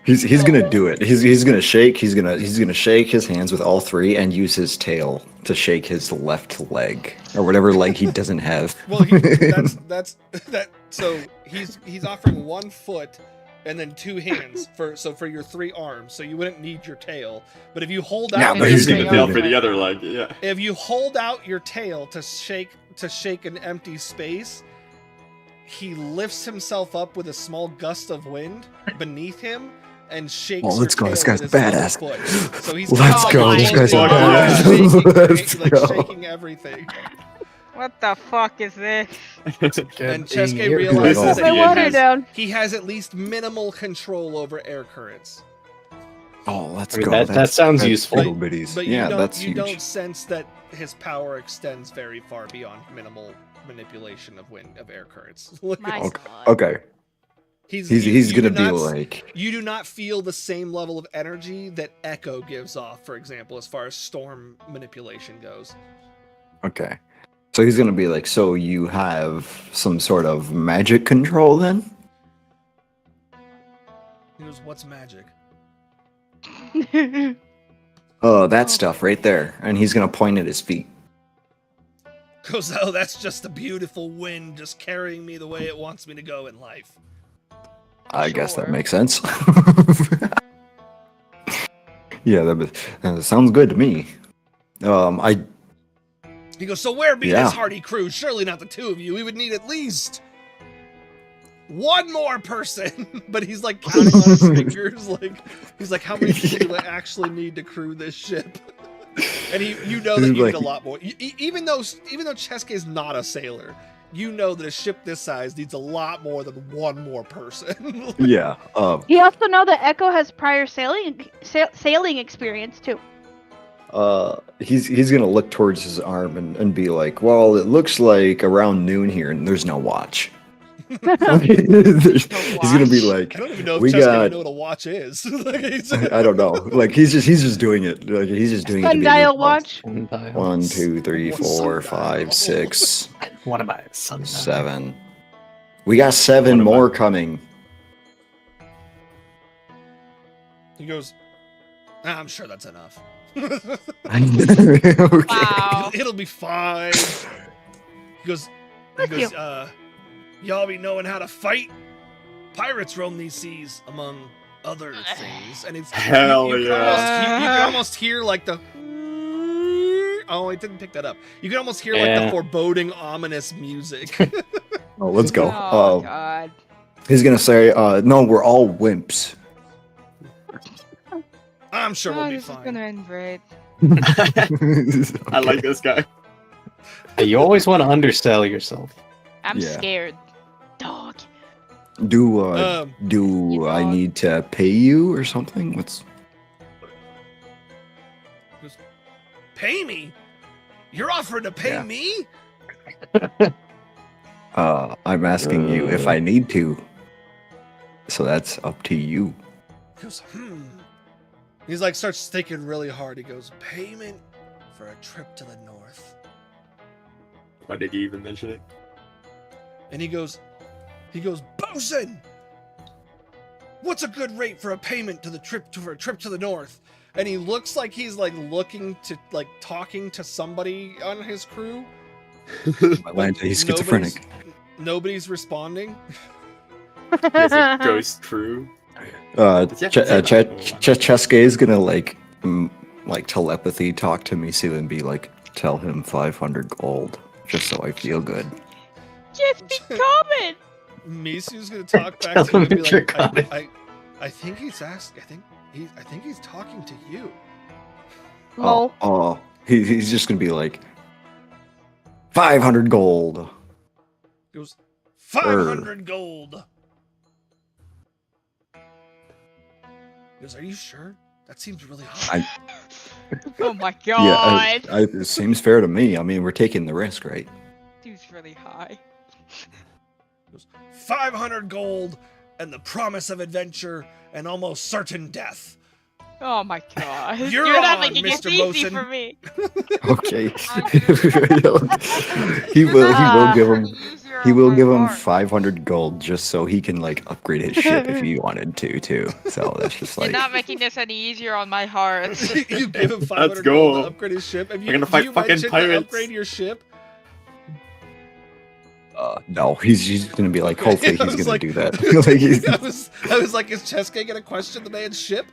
He's gonna do it. He's gonna shake. He's gonna shake his hands with all three and use his tail to shake his left leg or whatever leg he doesn't have. Well, that's. So he's offering one foot and then two hands for your three arms. So you wouldn't need your tail. But if you hold out, Yeah, but he's gonna tail do for it. the other leg. Yeah. If you hold out your tail to shake an empty space, he lifts himself up with a small gust of wind beneath him and shakes. Oh, let's your go! This tail guy's with his left badass. foot. So he's Let's kind of go! like This guy's shaking, badass. Let's go. shaking everything. What the fuck is this? And Chesuke Put realizes my water down. he has at least minimal control over air currents. Oh, let's I mean, go! that sounds that's useful. little bitties. But Yeah, you that's you huge. don't sense that his power extends very far beyond minimal manipulation of air currents. My Okay. God. Okay. He's He's you gonna do be not like. you do not feel the same level of energy that Echo gives off, for example, as far as storm manipulation goes. Okay. So he's gonna be like, so you have some sort of magic control then? He goes, "What's magic?" Oh, that stuff right there. And he's gonna point at his feet. Goes, "Oh, that's just the beautiful wind just carrying me the way it wants me to go in life." I guess that Sure. makes sense. Yeah, that sounds good to me. He goes, "So where be Yeah. this hardy crew? Surely not the two of you. We would need at least one more person." But he's like counting on his fingers, like he's like, "How many people do I actually need to crew this ship?" And you know that He's you like- need a lot more. Even though Chesuke is not a sailor, you know that a ship this size needs a lot more than one more person. Yeah. You also know that Echo has prior sailing experience too. He's gonna look towards his arm and be like, well, it looks like around noon here and there's no watch. He's gonna be like, I don't even know if we Chesuke got. even know what a watch is. Like, I don't know. Like he's just doing it. Like he's just doing it. to be Sundial like, watch. 1, 2, 3, What's 4, sundial? 5, 6, What am I? Sundial? 7. We got 7 more coming. He goes, "I'm sure that's enough. Okay. Wow. It'll be fine." He goes, Thank you. "Y'all be knowing how to fight?" pirates roam these seas, among other things. And it's Hell you yeah. can almost hear like the. Oh, it didn't pick that up. You can almost hear like the Yeah. foreboding, ominous music. Oh, let's go. Oh god. He's gonna say, "No, we're all wimps." I'm sure we'll be This is fine. gonna end great. I like this guy. Hey, you always want to undersell yourself. I'm Yeah. scared. Dog. Do You I know- need to pay you or something? What's Pay me? You're offering to pay Yeah. me? I'm asking you if I need to. So that's up to you. He goes, He's like, starts thinking really hard. He goes, payment for a trip to the north. Why did you even mention it? And he goes, Bosun! What's a good rate for a payment to the trip for a trip to the north? And he looks like he's like looking to like talking to somebody on his crew. My land, he's schizophrenic. Nobody's responding. Is it Ghost Crew? Cheske is gonna like telepathy talk to Misu and be like, tell him 500 gold, just so I feel good. Just be coming. Misu's gonna talk back to Tell him and him be to like, trick on it. I think he's asking. I think he's talking to you. Lol. Oh, he's just gonna be like, 500 gold. He goes, 500 gold. He goes, are you sure? That seems really high. Oh my Yeah, god. it seems fair to me. I mean, we're taking the risk, right? Seems really high. 500 gold and the promise of adventure and almost certain death. Oh my god. You're not on, making Mr. it easy Bosun. for me. Okay. he will give him. He will give him 500 gold just so he can like upgrade his ship if he wanted to too. So that's just You're like not making this any easier on my heart. You give him 500 Let's gold go. to upgrade his ship. Have you, We're gonna do fight you fucking mention to pirates. upgrade your ship? no, he's gonna be like, hopefully I he's was gonna like- do that. Like, he's, I was like, is Cheske gonna question the man's ship?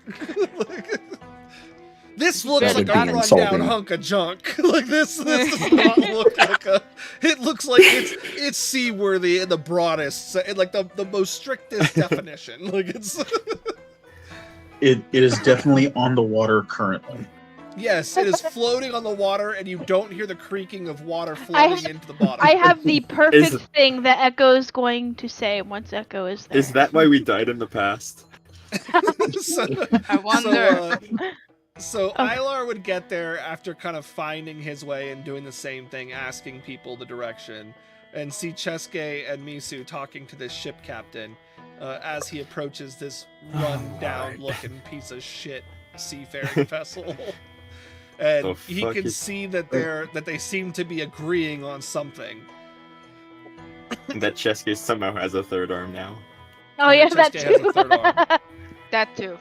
This looks That like would a be rundown insulting. hunk of junk. Like this does not look like a. It looks like it's seaworthy in the broadest, in like the most strictest definition. Like it's. It is definitely on the water currently. Yes, it is floating on the water, and you don't hear the creaking of water floating into the bottom. I have the perfect Is- thing that Echo's going to say once Echo is there. Is that why we died in the past? so, I wonder. So Okay. Ilar would get there after kind of finding his way and doing the same thing, asking people the direction, and see Cheske and Misu talking to this ship captain as he approaches this run-down-looking piece of shit seafaring vessel. And The he fuck can is- see that they seem to be agreeing on something. And that Cheske somehow has a third arm now. Oh yeah, Cheske that has a third arm. too. That too.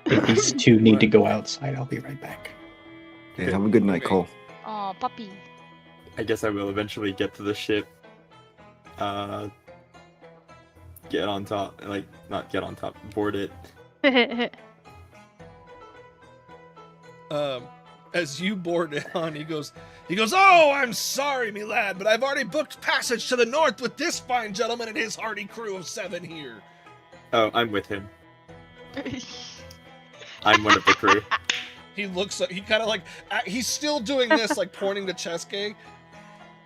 If these two need to go outside, I'll be right back. yeah, have a good night, Cole. Oh, puppy. I guess I will eventually get to the ship. Get on top, like not get on top, board it. As you board it on, he goes, oh, I'm sorry, me lad, but I've already booked passage to the north with this fine gentleman and his hardy crew of 7 here. Oh, I'm with him. I'm one of the crew. He kind of like, he's still doing this, like pointing to Cheske,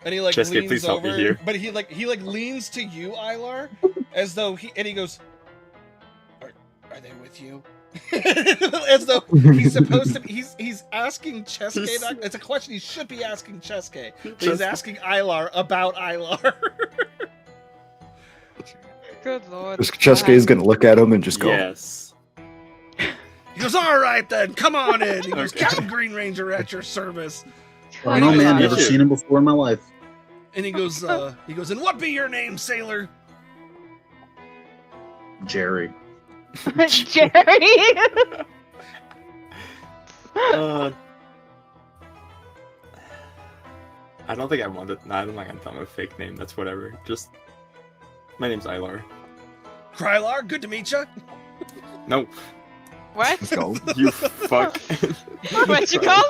and he like Cheske, leans please help me over, here. but he leans to you, Ilar, as though he goes, are they with you? As though he's supposed to be, he's asking Cheske that. It's a question he should be asking Cheske, but he's asking Ilar about Ilar. Good lord. Cheske is gonna look at him and just go, Yes. He goes, all right then, come on in. He goes, Okay. Captain Green Ranger at your service. I don't know, man. Yeah. Never seen him before in my life. And he goes, and what be your name, sailor? Jerry. Jerry. I don't think I want it. Nah, I'm not gonna tell him a fake name. That's whatever. Just my name's Ilar. Krylar, good to meet you. No, What? Let's go. you fuck. What you call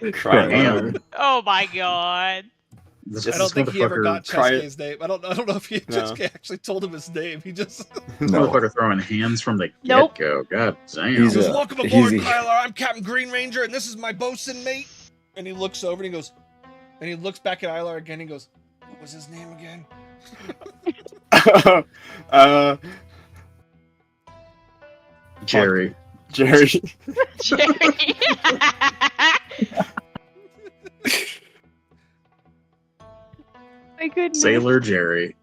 him? Crying Damn. out. Oh my god. This I don't think he ever motherfucker- got Cry- Chesuke's name. I don't know if he No. Chesuke actually told him his name. He just This No. motherfucker throwing hands from the Nope. get-go. God damn. He's goes, a- welcome he's aboard, a- Krylar. I'm Captain Green Ranger, and this is my bosun mate. And he looks over and he goes, and he looks back at Ilar again. And he goes, what was his name again? Jerry. Jerry. Jerry. My goodness. Sailor Jerry.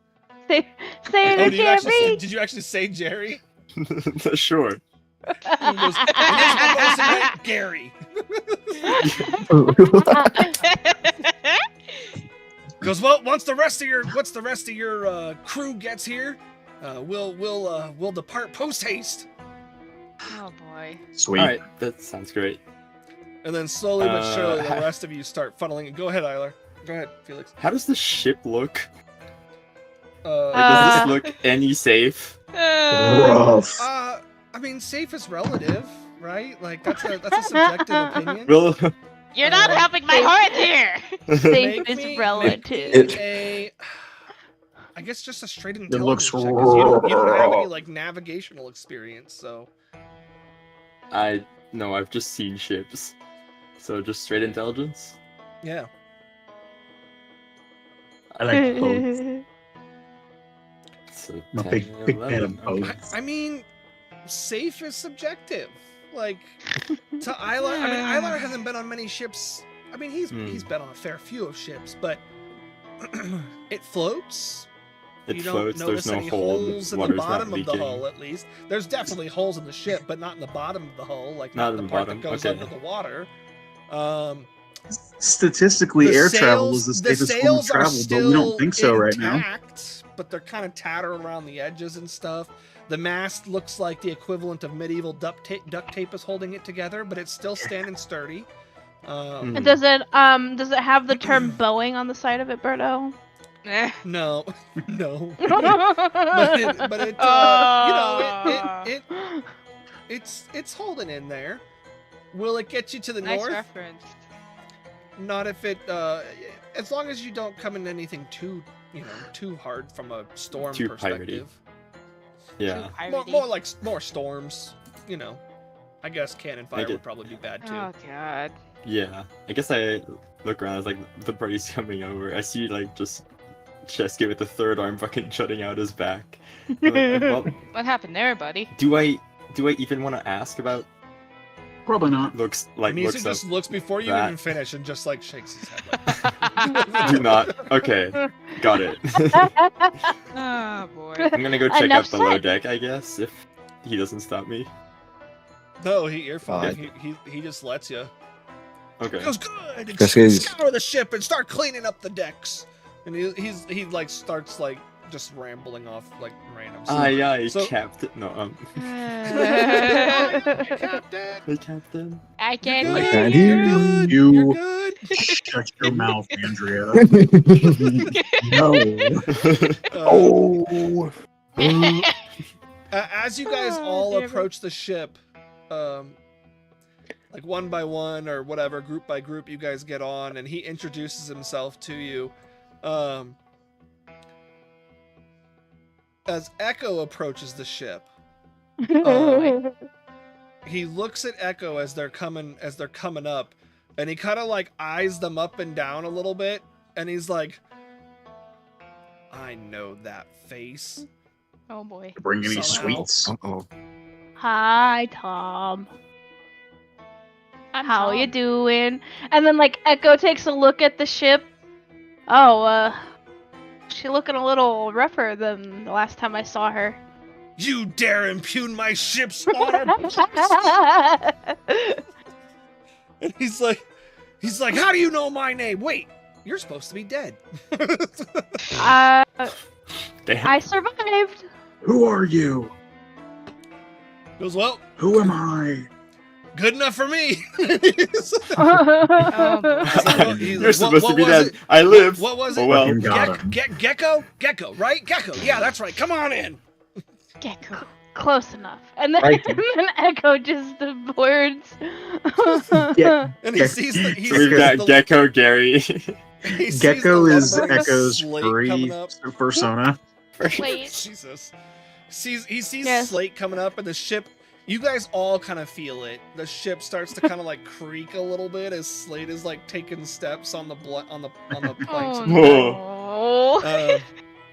Sailor Oh, Jerry. did you actually say Jerry? Sure. And he goes, and here's my bosun mate, Gary. Goes, well, once the rest of your crew gets here, we'll depart post haste. Oh boy. Sweet. All right, that sounds great. And then slowly but surely, the Uh, rest of you start funneling. Go ahead, Ilar. Go ahead, Felix. How does the ship look? Uh, Like, does this look any safe? Rough. I mean, safe is relative, right? Like that's a subjective opinion. Will You're not helping my heart here. Safe Make is me relative. a, I guess just a straight looks intelligence check, 'cause you don't have any like navigational experience, so No, I've just seen ships. So just straight intelligence? yeah. I like both. It's a I'm a 10, big fan of 11, both. okay. I mean, safe is subjective. Like to Ilar, I mean, Ilar hasn't been on many ships. I mean, he's been on a fair few of ships, but it floats. It You don't floats, notice there's no any hole, holes in the water's not bottom of the leaking. hull, at least. There's definitely holes in the ship, but not in the bottom of the hull, like Not not in the the part bottom, that goes okay. under the water. Statistically, The air travel sails- is the the safest form of sails are travel, but we don't still think so right now. intact, but they're kind of tattered around the edges and stuff. The mast looks like the equivalent of medieval duct tape is holding it together, but it's still standing sturdy. And does it have the term Boeing on the side of it, Berto? Eh. No, no. but it, it's holding in there. Will it get you to the Nice north? reference. Not if it, as long as you don't come into anything too hard from a storm Too perspective. Yeah. More storms. You know, I guess cannon fire Make it- would probably be bad too. Oh god. Yeah. I guess I look around, it's like the party's coming over. I see like just Chesuke with the third arm fucking jutting out his back. I'm like, well, What happened there, buddy? do I even want to ask about Probably not. looks Misa up? just looks before you that. even finish and just like shakes his head. Like, Do not. Okay, got it. Oh boy. I'm gonna go check Enough out below said. deck, I guess, if he doesn't stop me. no, you're fine. Fine. He just lets you. Okay. He goes good. And Chesuke's- scour the ship and start cleaning up the decks. And he like starts like just rambling off like random stuff. Aye, aye, So- Captain. No, Captain. hey, Captain. I You're can't good. can't You're hear good. you. You're good. Shut your mouth, Andrea. No. Oh. As you guys Oh, all damn it. approach the ship, like one by one or whatever, group by group, you guys get on, and he introduces himself to you. As Echo approaches the ship, he looks at Echo as they're coming up, and he kind of like eyes them up and down a little bit, and he's like, "I know that face." Oh boy. Bring any Somehow. sweets? Uh-oh. Hi, Tom. I'm How Tom. you doing? And then like Echo takes a look at the ship. Oh, she looking a little rougher than the last time I saw her. You dare impugn my ship's honor? And he's like, how do you know my name? Wait, you're supposed to be dead. I Damn. survived. Who are you? Goes, well, Who am I? good enough for me. Oh boy. He's You're like, supposed what to be was dead. it? I live. What was Oh it? well. Fucking got him. Gecko, right? Gecko, yeah, that's right. Come on in. Gecko. Close enough. And then, Right. and then Echo just the words. Yeah. And he sees the he So we've sees got the, Gecko Gary. he sees Gecko the is lumbering Echo's slate coming free up. persona. Wait. Jesus. He sees Yes. slate coming up, and the ship. You guys all kind of feel it. The ship starts to kind of like creak a little bit as Slate is like taking steps on the planks. Oh of the no. deck.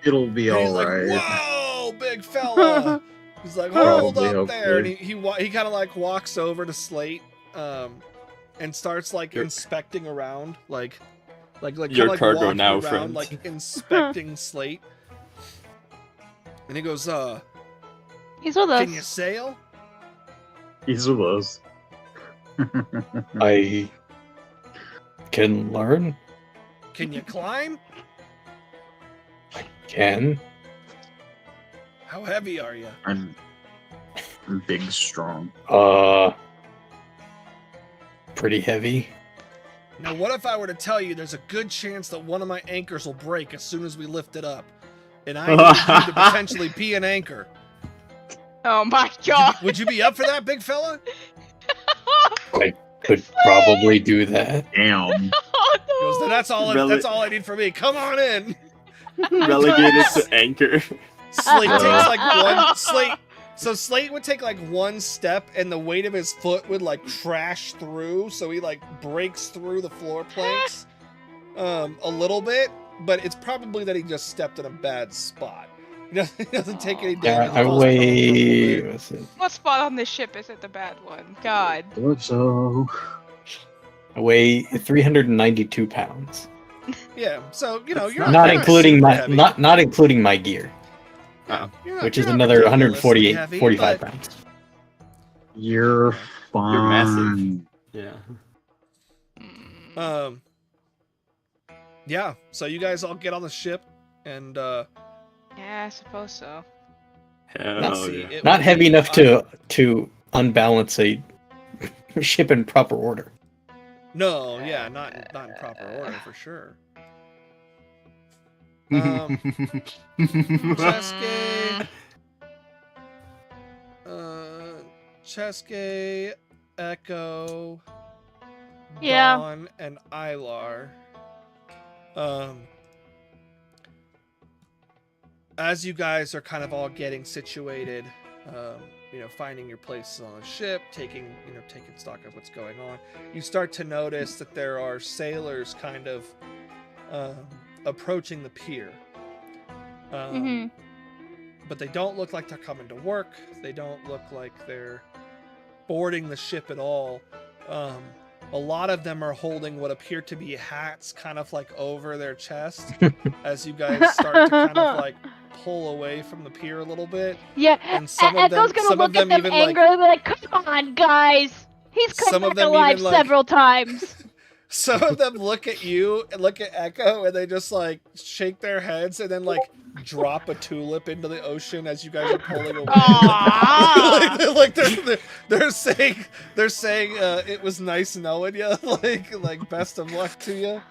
It'll be And he's all like, right. "Whoa, big fella!" He's like, "Hold Probably, up there!" And hopefully. he kind of like walks over to Slate, and starts like inspecting around, like Your like cargo walking now, around, friend. like inspecting Slate. And he goes, He's with us. "Can you sail? He's with us. I can learn. Can you climb? Can. How heavy are you?" I'm big, strong. Pretty heavy. Now, what if I were to tell you there's a good chance that one of my anchors will break as soon as we lift it up, and I need you to potentially be an anchor? Oh my Would god. would you be up for that, big fella? I could probably do that. Damn. Oh He goes, "Then that's all. Rele- That's all I need from me. Come on in." Relegated to anchor. Slate takes like one Slate. So Slate would take like one step, and the weight of his foot would like crash through. So he like breaks through the floor planks, a little bit. But it's probably that he just stepped in a bad spot. He doesn't take any Yeah, damage. I He falls weigh. comfortably. What's it? What spot on this ship is it the bad one? God. So I weigh 392 pounds. Yeah. So you're Not not including super my heavy. not including my gear, You're not- which you're is not another ridiculously 148, heavy, 45 but- pounds. you're fine. You're massive. Yeah. Yeah. So you guys all get on the ship, and Yeah, I suppose so. Hell Let's see, yeah. it Not would heavy be enough to unbalance a ship in proper order. No, yeah, not in proper order for sure. Cheske, Cheske, Echo, Yeah. Dawn, and Ilar. As you guys are kind of all getting situated, finding your places on the ship, taking stock of what's going on, you start to notice that there are sailors kind of approaching the pier. But they don't look like they're coming to work. They don't look like they're boarding the ship at all. A lot of them are holding what appear to be hats kind of like over their chest as you guys start to kind of like pull away from the pier a little bit. Yeah, And some of Echo's them, gonna look at them even angrily, like, "Come on, guys! He's come Some of back them alive even, like- several times." some of them look at you and look at Echo, and they just like shake their heads and then like drop a tulip into the ocean as you guys are pulling away. Aww. like they're saying it was nice knowing you. like best of luck to you.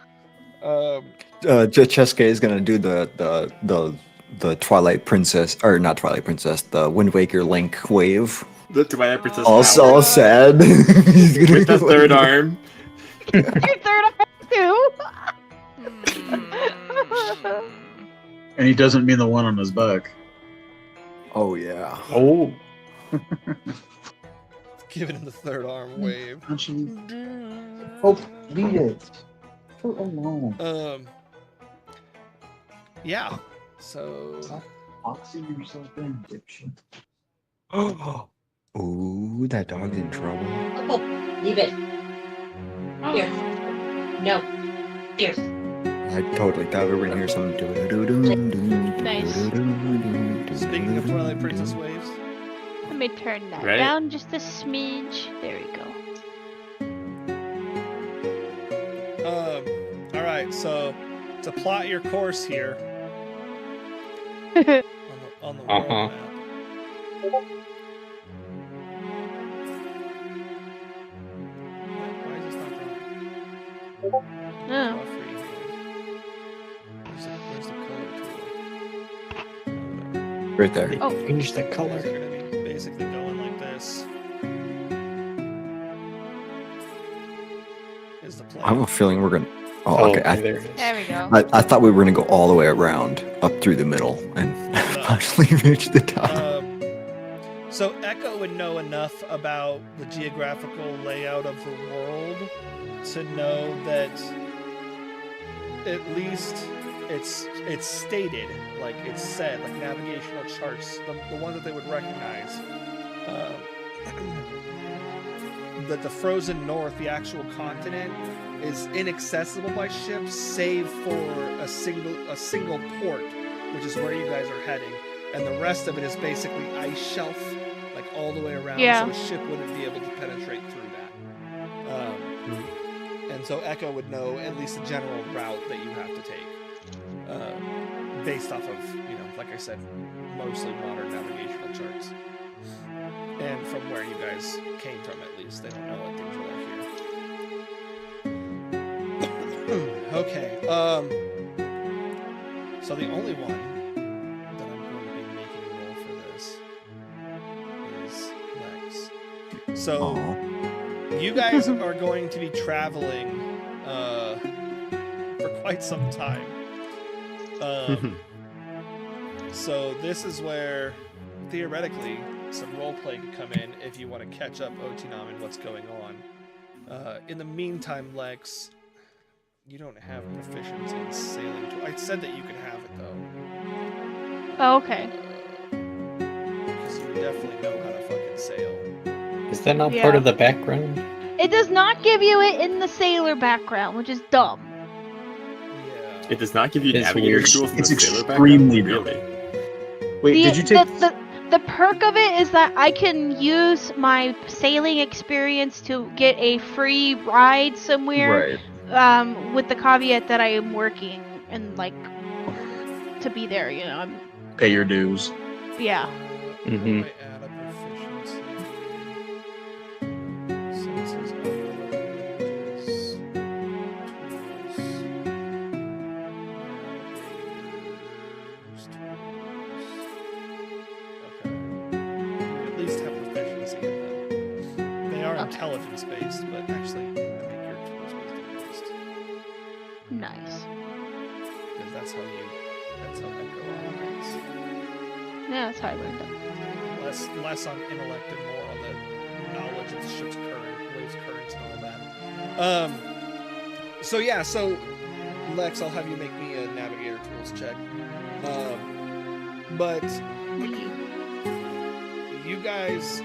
Cheske is gonna do the Twilight Princess, or not Twilight Princess, the Wind Waker Link wave. The Twilight Princess All power. sad. He's gonna With the go third like- arm. Your third arm too. And he doesn't mean the one on his back. Oh yeah. Oh, Giving him the third arm wave. Oh, beat it. For alone. Yeah. So Boxing yourself in, dipshit. Ooh, that dog's in trouble. Okay, leave it. Here. No. Here. I totally thought we were gonna hear some. Nice. speaking of Twilight Princess waves, Let me turn that Right. down just a smidge. There we go. all right. So to plot your course here on the world Uh-huh. map. Why is this not drawing? Oh. Draw freehand. Where's the color tool? Right there. They Oh. changed the You guys color. are gonna be basically going like this. Is the plan. I have a feeling we're gonna. Oh, Oh, okay. there it is. There we go. I thought we were gonna go all the way around up through the middle and finally reach the top. So Echo would know enough about the geographical layout of the world to know that at least it's stated, like it's said, like navigational charts, the one that they would recognize, that the frozen north, the actual continent, is inaccessible by ships save for a single port, which is where you guys are heading, and the rest of it is basically ice shelf, like all the way around, Yeah. so a ship wouldn't be able to penetrate through that. And so Echo would know at least the general route that you have to take, based off of, like I said, mostly modern navigational charts. And from where you guys came from, at least. They don't know what things are like here. Okay, so the only one that I'm going to be making a roll for this is Lex. So... Aw. You guys are going to be traveling for quite some time. So this is where, theoretically, some roleplay could come in if you want to catch up Otinam and what's going on. In the meantime, Lex, you don't have proficiency in sailing. I said that you could have it, though. Oh, okay. Because you definitely know how to fucking sail. Is that not Yeah. part of the background? It does not give you it in the sailor background, which is dumb. Yeah. It does not give you It's navigator weird. tools in It's the sailor extremely background? dumb. Really? Wait, did you take? The perk of it is that I can use my sailing experience to get a free ride somewhere. Right. With the caveat that I am working and like to be there. Pay your dues. Yeah. How do Mhm. I add a proficiency? Senses, other languages, tools, navigators, tools. Okay. You at least have proficiency in them. They are Okay. intelligence based, but actually, I make your tools wisdom based. Nice. Because that's how Echo operates. Yeah, that's how I learned it. Less on intellect and more on the knowledge of the ship's waves, currents, and all that. So yeah, so Lex, I'll have you make me a navigator tools check. But you guys,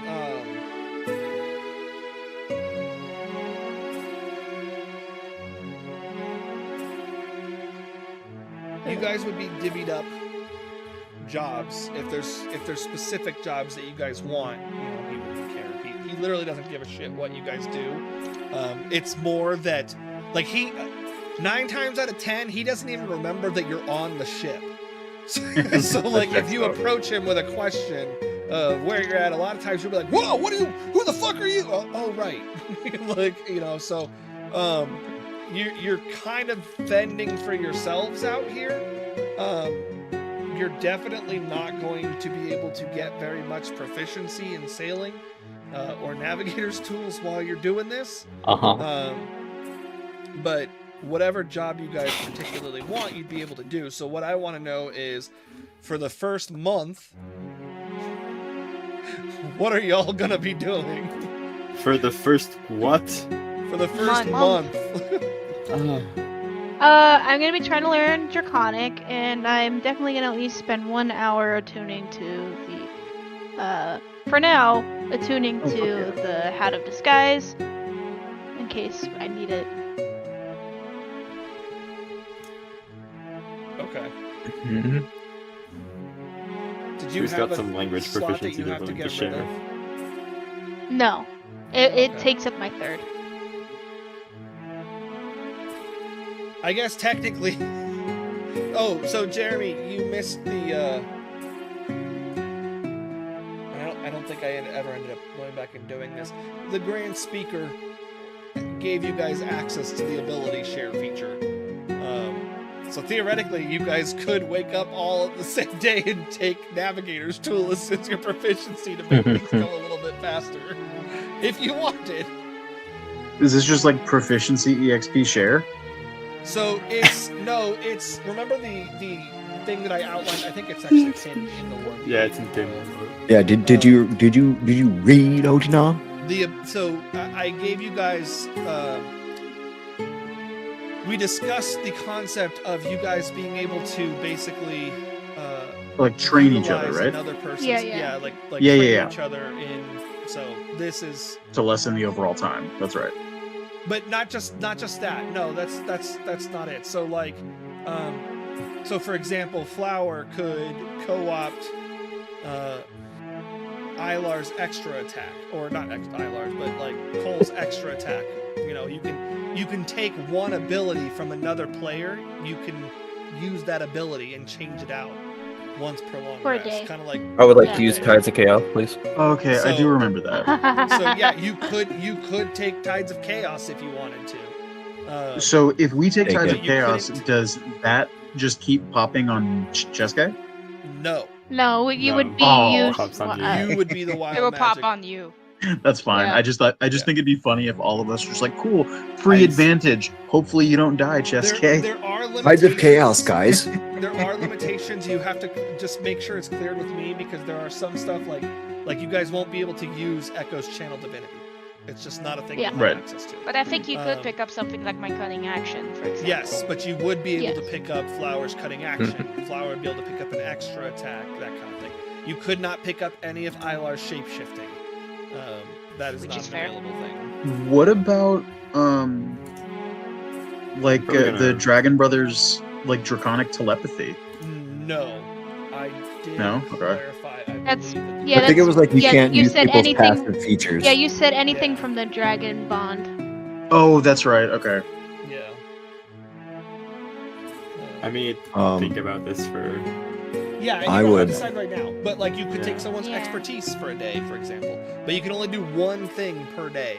would be divvied up jobs if there's specific jobs that you guys want. He wouldn't care. He literally doesn't give a shit what you guys do. It's more that, like, 9 times out of 10 he doesn't even remember that you're on the ship. So like, if you approach him with a question of where you're at, a lot of times you'll be like, whoa, who the fuck are you? Oh right. Like, so you're kind of fending for yourselves out here. You're definitely not going to be able to get very much proficiency in sailing or navigator's tools while you're doing this. But whatever job you guys particularly want, you'd be able to do. So what I want to know is, for the first month, what are y'all gonna be doing? For the first what? For the first Month. I'm gonna be trying to learn Draconic, and I'm definitely gonna at least spend 1 hour attuning to for now, attuning to the Hat of Disguise, in case I need it. Okay. Mhm. Did you Who's have got a some language slot that proficiency you they're have to willing to get rid share? of? No, it Okay. takes up my third. I guess technically. Oh, so Jeremy, you missed the. I don't think I ever ended up going back and doing this. The Grand Speaker gave you guys access to the ability share feature. So theoretically, you guys could wake up all the same day and take Navigator's tool as your proficiency to make things go a little bit faster, if you wanted. Is this just like proficiency EXP share? So it's remember the thing that I outlined. I think it's actually pinned in the one. Yeah, it's in Tim. Yeah, did you read Otinam? So I gave you guys. We discussed the concept of you guys being able to basically Like train each other, utilize right? Another person's, Yeah. like Yeah, train yeah. each other in. So this is, To lessen the overall time. That's right. but not just that. No, that's not it. So like, so for example, Flower could co-opt Ilar's extra attack, or not Ilar's, but like Cole's extra attack. You know, you can take one ability from another player. You can use that ability and change it out once per long For a rest. day. Kind of like. I would like Yeah. to use Tides of Chaos, please. Okay, I do So- remember that. So yeah, you could take Tides of Chaos if you wanted to. So if we take Take Tides it. of You Chaos, couldn't- does that just keep popping on Cheska? No, No, you would be Oh, used. pops on you would be the wild It will magic. pop on you. That's fine. Yeah. I just Yeah. think it'd be funny if all of us were just like, cool, free I- advantage. Hopefully you don't die, Cheska. There are limitations. Tides of Chaos, guys. There are limitations. You have to just make sure it's cleared with me, because there are some stuff like you guys won't be able to use Echo's channel divinity. It's just not a thing Yeah. you have Right. access to. But I think you could Um, pick up something like my cunning action, for example. Yes, but you would be able to Yes. pick up Flower's cutting action. Flower would be able to pick up an extra attack, that kind of thing. You could not pick up any of Ilar's shapeshifting. That is Which not is an fair. available thing. What about like Probably gonna- the Dragon Brothers like draconic telepathy? No, I did No? Okay. clarify. I That's- believe that- Yeah, I think it was like you yeah, can't you use said people's anything- passive features. Yeah, you said anything Yeah. from the Dragon Bond. Oh, that's right. Okay. Yeah. I mean, Um, think about this for. Yeah, and you I don't have would- to decide right now. But like, you could take Yeah. someone's Yeah. expertise for a day, for example. But you can only do one thing per day.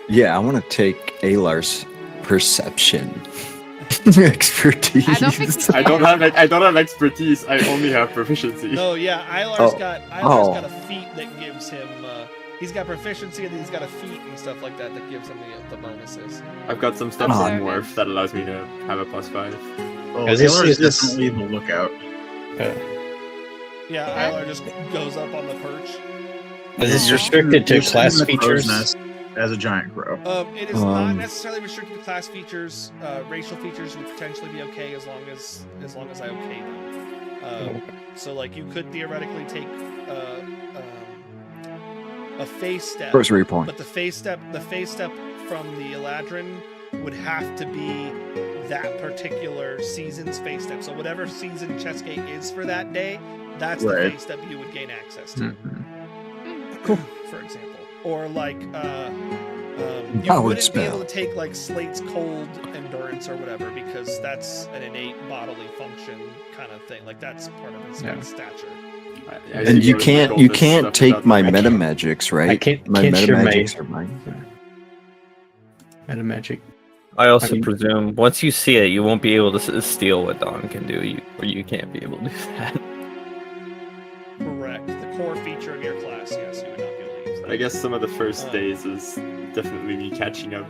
Yeah, I want to take Alar's perception expertise. I don't think I don't have expertise. I only have proficiency. No, yeah, Ilar's Oh. got Oh. got a feat that gives him. He's got proficiency, and he's got a feat and stuff like that that gives him the bonuses. I've got some stuff Oh. on Morph that allows me to have a +5. Oh, Is this- Taylor is is this- definitely the lookout. Yeah, Okay. Ilar just goes up on the perch. Is this You're restricted to sitting class in the crow's features? nest as a giant crow. It is not Um, necessarily restricted to class features. Racial features would potentially be okay as long as I okay them. So like, you could theoretically take a face step, Rosary point. but the face step from the Eladrin would have to be that particular season's face step. So whatever season Chessgate is for that day, that's the Right. face step you would gain access to. Mhm. For example, or like you Powered wouldn't be spell. able to take like Slate's cold endurance or whatever, because that's an innate bodily function kind of thing. Like, that's part of his Yeah. stature. And you can't take my meta magics, right? I can't my share meta my magics are mine. meta magic. I also I mean- presume once you see it, you won't be able to steal what Dawn can do, or you can't be able to do that. Correct. The core feature of your class, yes, you would not be able to use that. I guess some of the first Uh. days is definitely me catching up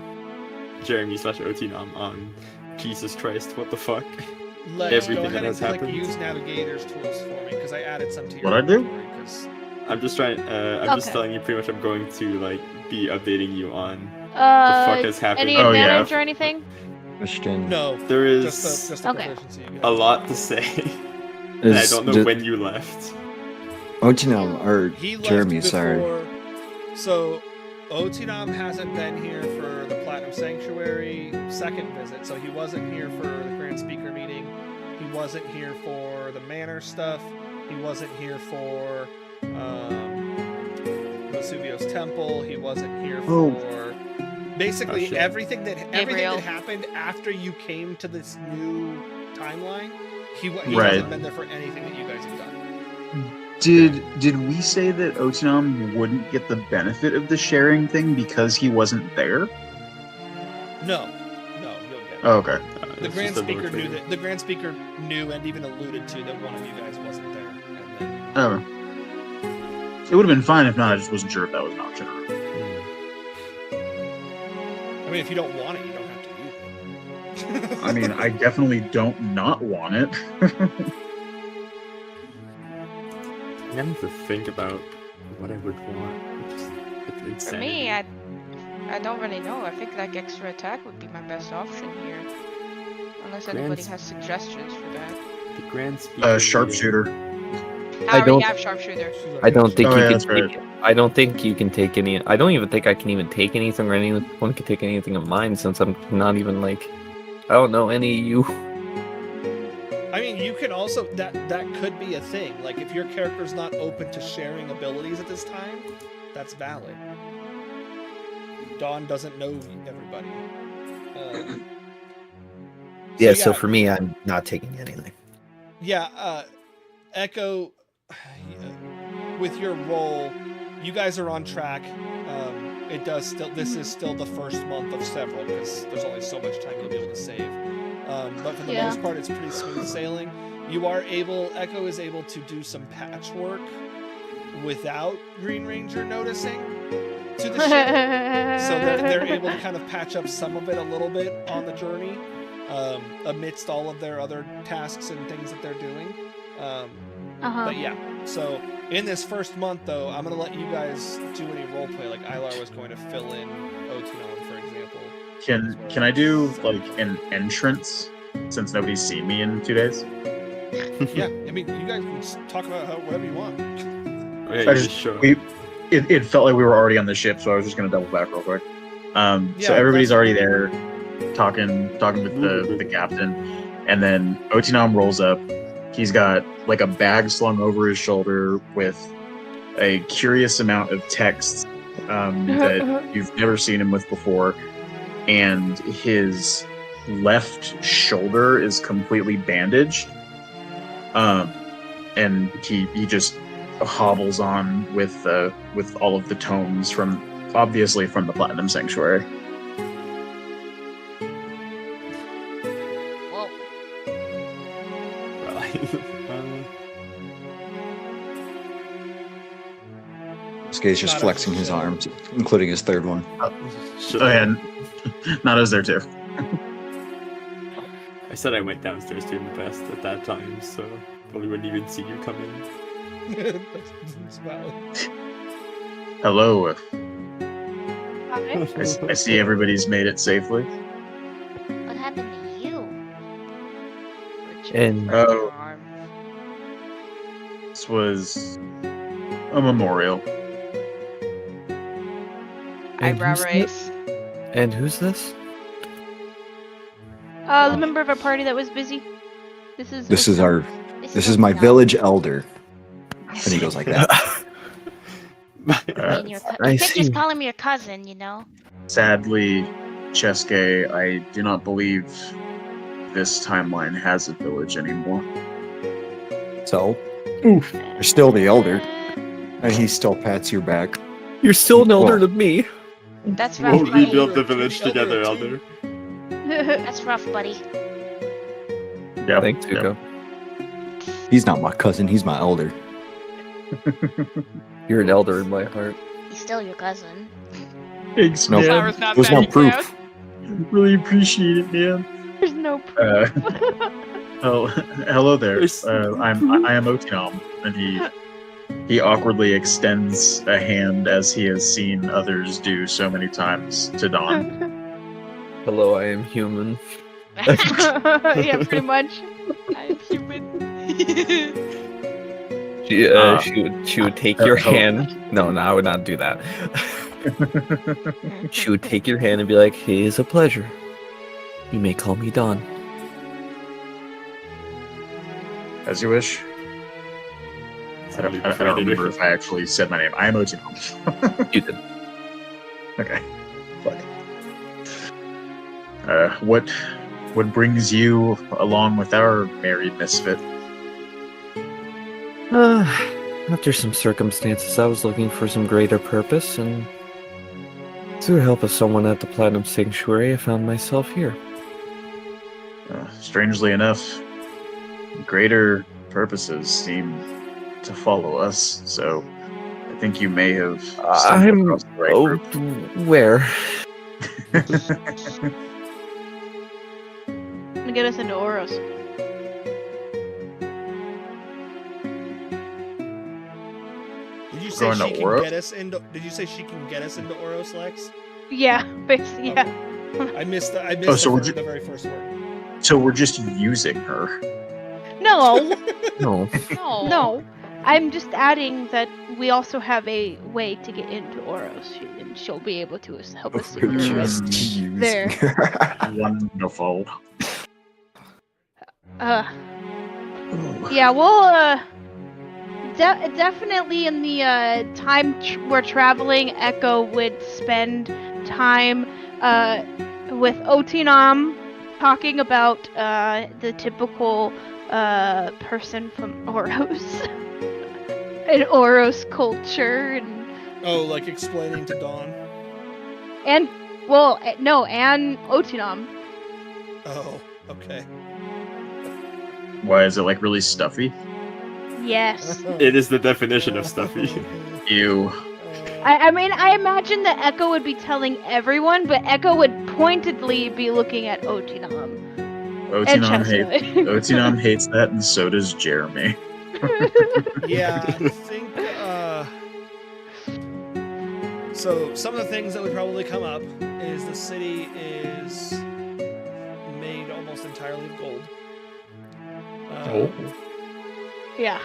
Jeremy/Otinam on Jesus Christ, what the fuck? Lex, everything go that ahead and has click happened. use navigator's tools for me, because I added some to your What'd I do? inventory, 'cause- I'm just trying. I'm just Okay. telling you pretty much. I'm going to like be updating you on the Uh, fuck has happened. any Oh, yeah. advantage or anything? Question. No, There is just the Okay. proficiency. You a have. lot to say, and I Is don't know when you left. Otinam or He left Jeremy, before, sorry. So, Otinam hasn't been here for the Platinum Sanctuary second visit, so he wasn't here for the Grand Speaker meeting. He wasn't here for the Manor stuff. He wasn't here for Vesuvio's Temple. He wasn't here Oh. for basically Oh, shit. everything that Gabriel. happened after you came to this new timeline. He Right. hasn't been there for anything that you guys have done. Did we say that Otinam wouldn't get the benefit of the sharing thing because he wasn't there? No, you'll get it. Oh, okay. The It's Grand just a little Speaker knew trigger. that. The Grand Speaker knew and even alluded to that one of you guys wasn't there. And then, Oh. It would have been fine if not. I just wasn't sure if that was an option. I mean, if you don't want it, you don't have to use it. I mean, I definitely don't not want it. I have to think about what I would want. It's For insanity. me, I don't really know. I think like extra attack would be my best option here. Unless anybody Grand- has suggestions for that. The Grand Speaker. Sharpshooter. I already don't- have sharpshooter. I don't think Oh, you yeah, can that's right. take. I don't think you can take any. I don't even think I can even take anything, or anyone can take anything of mine, since I'm not even like. I don't know any of you. I mean, you can also that could be a thing. Like if your character's not open to sharing abilities at this time, that's valid. Dawn doesn't know everybody. Yeah. So for me, I'm not taking anything. Yeah, Echo, with your role, you guys are on track. It does still. This is still the first month of several because there's only so much time you'll be able to save. But for the Yeah. most part, it's pretty smooth sailing. You are able. Echo is able to do some patchwork without Green Ranger noticing to the ship. So they're able to kind of patch up some of it a little bit on the journey, amidst all of their other tasks and things that they're doing. But yeah, so in this first month, though, I'm gonna let you guys do any role play. Like Ilar was going to fill in Otinon, for example. Can I do like an entrance since nobody's seen me in 2 days? Yeah, I mean, you guys can just talk about whatever you want. Okay, I you just- sure. It felt like we were already on the ship, so I was just gonna double back real quick. Yeah, So everybody's that's- already there, talking with the captain, and then Otinom rolls up. He's got like a bag slung over his shoulder with a curious amount of text that you've never seen him with before, and his left shoulder is completely bandaged. And he just hobbles on with all of the tomes from obviously from the Platinum Sanctuary. Whoa. This guy's just Not flexing as- his arms, including his third one. Oh, and Nada's there too. I said I went downstairs to invest at that time, so probably wouldn't even see you come in. That's valid. Hello. Hi. I see everybody's made it safely. What happened to you? And- Oh. This was a memorial. And Eyebrow who's raise. And who's this? The member of our party that was busy. This is This is my village elder. And he goes like that. You I could see. just call him your cousin, you know? Sadly, Cheske, I do not believe this timeline has a village anymore. So, you're still the elder. And he still pats your back. You're still an elder Well- to me. That's We'll rough, buddy. rebuild the village together, Elder. That's rough, buddy. Yeah. Thanks, Tuco. He's not my cousin, he's my elder. You're an elder in my heart. He's still your cousin. Thanks, No, man. Flower's not there's no backing proof. down. Really appreciate it, man. There's no proof. Oh, hello there. There's I am Otinom, and he awkwardly extends a hand as he has seen others do so many times to Dawn. Hello, I am human. Yeah, pretty much. I'm human. She would take your oh. hand. No, I would not do that. She would take your hand and be like, "It is a pleasure. You may call me Don." As you wish. I don't remember if I actually said my name. I am Otinom. You did. Okay. Fuck. What brings you along with our merry misfit? After some circumstances, I was looking for some greater purpose, and through the help of someone at the Platinum Sanctuary, I found myself here. Strangely enough, greater purposes seem to follow us, so I think you may have stumbled across the right group. Where? To get us into Oros. Did you say Going to she can Oros? get us into? Did you say she can get us into Oros, Lex? Yeah, basically, yeah. I missed the the very first word. So we're just using her. No, No. No. no. I'm just adding that we also have a way to get into Oros, and she'll be able to help us We're secure just it. using There. her. Wonderful. Yeah, we'll, definitely in the, time we're traveling, Echo would spend time, with Otinam, talking about, the typical, person from Oros. And Oros culture, and like explaining to Dawn. and Otinam. Oh, okay. Why is it like really stuffy? Yes. It is the definition of stuffy. Ew. I mean, I imagine that Echo would be telling everyone, but Echo would pointedly be looking at Otinam. And Otinam hates that, and so does Jeremy. Yeah, I think. So some of the things that would probably come up is the city is made almost entirely of gold. Yeah.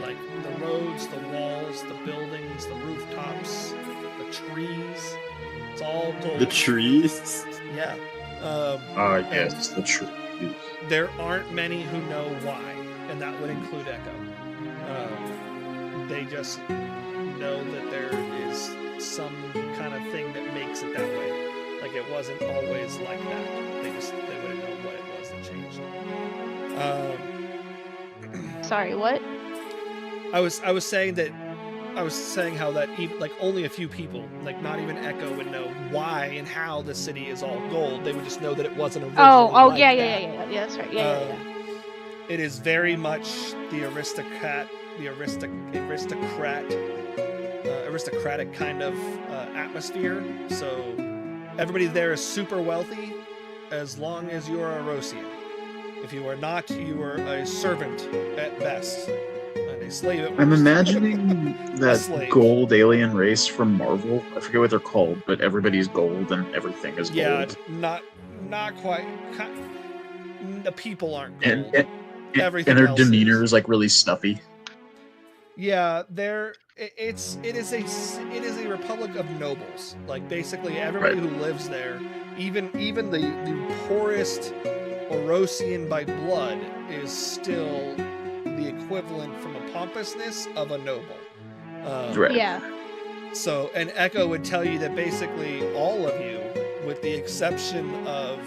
Like the roads, the walls, the buildings, the rooftops, the trees. It's all gold. The trees? Yeah. Yes, the trees. There aren't many who know why, and that would include Echo. They just know that there is some kind of thing that makes it that way. Like it wasn't always like that. They wouldn't know what it was that changed. Sorry, what? I was saying how that even like only a few people, like not even Echo, would know why and how the city is all gold. They would just know that it wasn't originally like yeah, that. yeah, that's right. Yeah. It is very much the aristocratic kind of atmosphere. So everybody there is super wealthy as long as you are a Rosian. If you are not, you are a servant at best. And a slave at worst. I'm imagining that slave. gold alien race from Marvel. I forget what they're called, but everybody's gold and everything is gold. Yeah, not quite. The people aren't gold. And Everything their else demeanor is. is like really stuffy. Yeah, it is a republic of nobles. Like basically everybody who lives there, even the poorest Orosian by blood, is still the equivalent from a pompousness of a noble. Right. Yeah. So, and Echo would tell you that basically all of you, with the exception of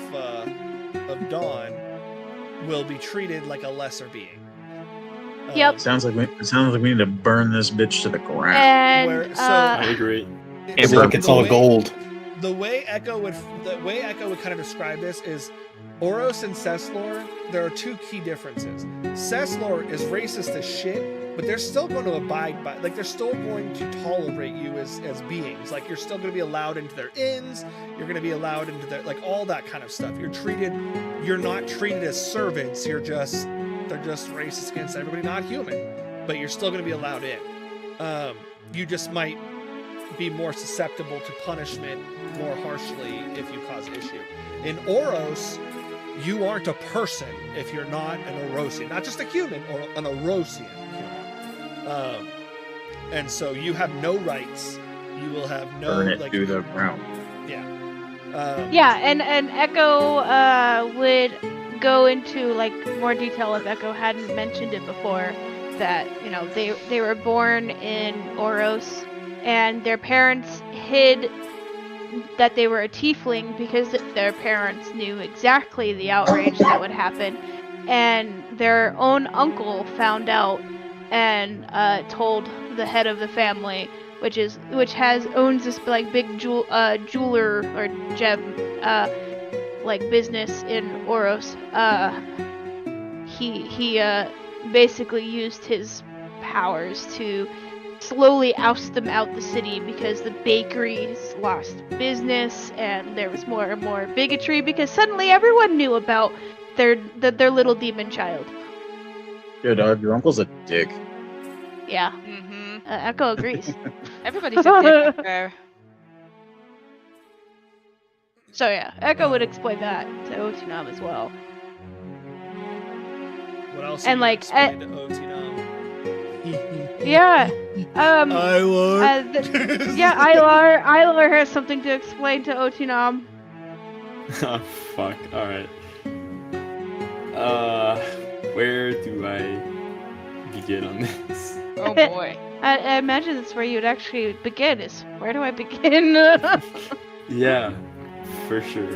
Dawn, will be treated like a lesser being. Yep. Sounds like we need to burn this bitch to the ground. And I agree. It's like it's all gold. The way Echo would kind of describe this is Oros and Ceslor, there are two key differences. Ceslor is racist as shit, but they're still going to abide by, like, they're still going to tolerate you as beings. Like, you're still going to be allowed into their inns, you're going to be allowed into their, like, all that kind of stuff. You're not treated as servants, they're just racist against everybody, not human, but you're still going to be allowed in. You just might be more susceptible to punishment more harshly if you cause an issue. In Oros, you aren't a person if you're not an Orosian. Not just a human, or an Orosian human. And so you have no rights. You will have no... Burn it to the ground. Yeah. And Echo would go into like more detail if Echo hadn't mentioned it before, that, you know, they were born in Oros and their parents hid that they were a tiefling because their parents knew exactly the outrage that would happen, and their own uncle found out and told the head of the family, which owns this like big jeweler or gem like business in Oros. He basically used his powers to slowly oust them out the city because the bakeries lost business and there was more and more bigotry because suddenly everyone knew about their little demon child. Yo, dog, your uncle's a dick. Yeah, Mm-hmm. Echo agrees. Everybody's a dick up there. So yeah, Echo would explain that to Otinam as well. What else? And, you like, explain to Otinam? Yeah. Ilar. Ilar has something to explain to Otinam. Oh, fuck. Alright. Where do I begin on this? Oh boy. I imagine that's where you'd actually begin. Is where do I begin? Yeah, for sure.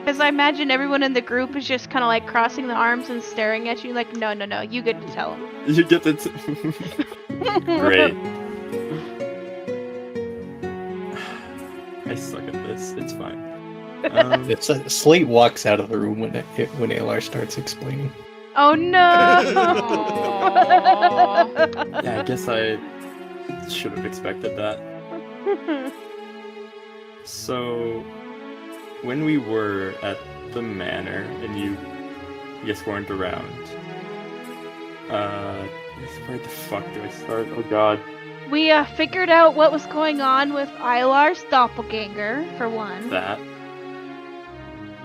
Because I imagine everyone in the group is just kind of like crossing the arms and staring at you, like, no, you get to tell him. You get the Great. I suck at this. It's fine. Slate walks out of the room when Alar starts explaining. Oh no! Yeah, I guess I should have expected that. So, when we were at the manor and you, I guess, weren't around, where the fuck do I start? Oh god. We figured out what was going on with Ilar's doppelganger, for one. That.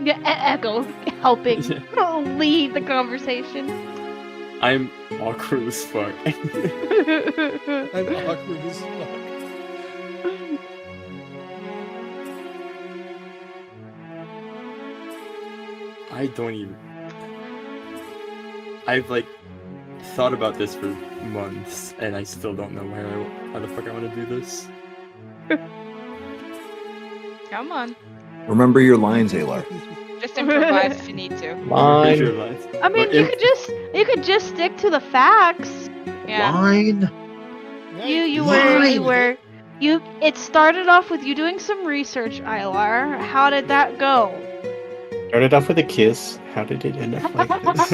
Yeah, Echo helping lead the conversation. I'm awkward as fuck. I'm awkward as fuck. I don't even. I've like thought about this for months, and I still don't know how the fuck I want to do this. Come on. Remember your lines, Alar. Just improvise if you need to. Line. I mean, you could just stick to the facts. Yeah. Line. It started off with you doing some research, Ilar. How did that go? Started off with a kiss. How did it end up like this?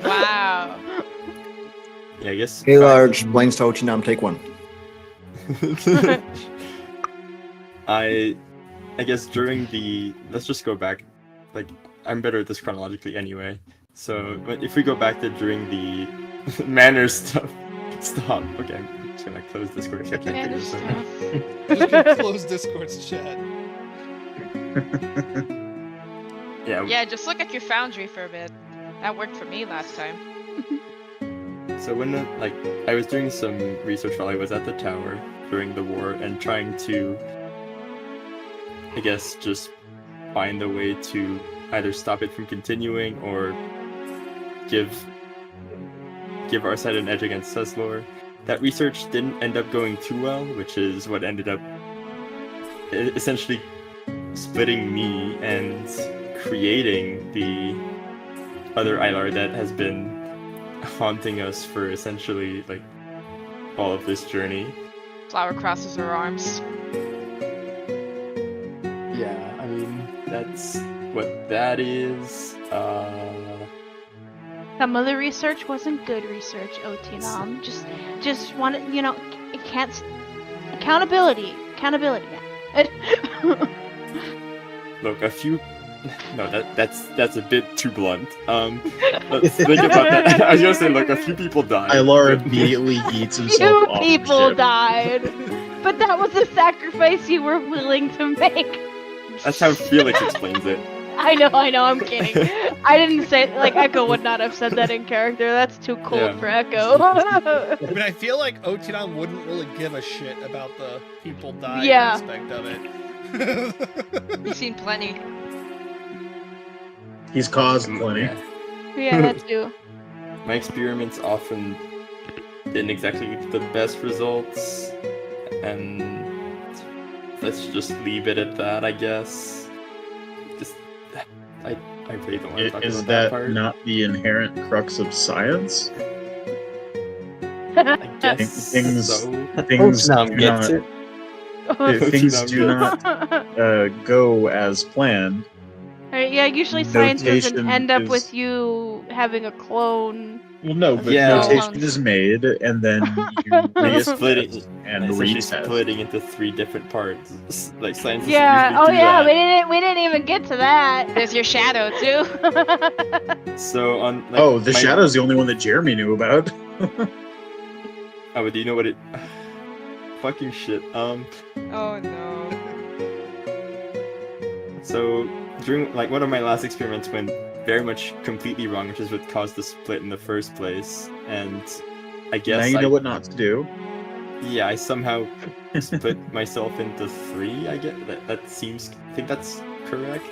Wow. Yeah, I guess. Alar explains to Otinam, take one. I guess during the. Let's just go back. Like, I'm better at this chronologically anyway. So, but if we go back to during the manner stuff. Stop. Okay, I'm just gonna close Discord. I can't do this anymore. I'm just gonna close Discord's chat. Yeah. Just look at your foundry for a bit. That worked for me last time. So when I was doing some research while I was at the tower during the war and trying to, I guess, just find a way to either stop it from continuing or give our side an edge against Seslor. That research didn't end up going too well, which is what ended up essentially splitting me and creating the other Ilar that has been haunting us for essentially like all of this journey. Flower crosses her arms. Yeah, I mean that's what that is. Some of the research wasn't good research, Otinam. Just wanted, it can't. Accountability. Look, a few. No, that's a bit too blunt. Let's think about that. I was gonna say, look, a few people died. Ilar immediately yeets himself off the People ship. died, but that was a sacrifice you were willing to make. That's how Felix explains it. I know, I'm kidding. I didn't say Echo would not have said that in character. That's too cold for Echo. I mean, I feel like Otinam wouldn't really give a shit about the people dying aspect of it. You've seen plenty. He's caused plenty. Yeah, that too. My experiments often didn't exactly get the best results, and let's just leave it at that, I guess. I really don't want to talk Is about that part. not the inherent crux of science? I guess Things so. things Otinam do gets not, it. If things do not go as planned, Yeah, usually science doesn't notation end up is- with you having a clone. well, no, but Yeah. notation is made, and then you Splitting reassess and essentially reset. splitting into 3 different parts. Like science doesn't Yeah. usually Oh do yeah. that. We didn't even get to that. There's your shadow too. So on like Oh, the my- shadow's the only one that Jeremy knew about. Oh, but do you know what it? Fucking shit. Oh no. So during like one of my last experiments went very much completely wrong, which is what caused the split in the first place. And I guess Now you I, know what not to do. yeah, I somehow split myself into 3. I get that seems. I think that's correct.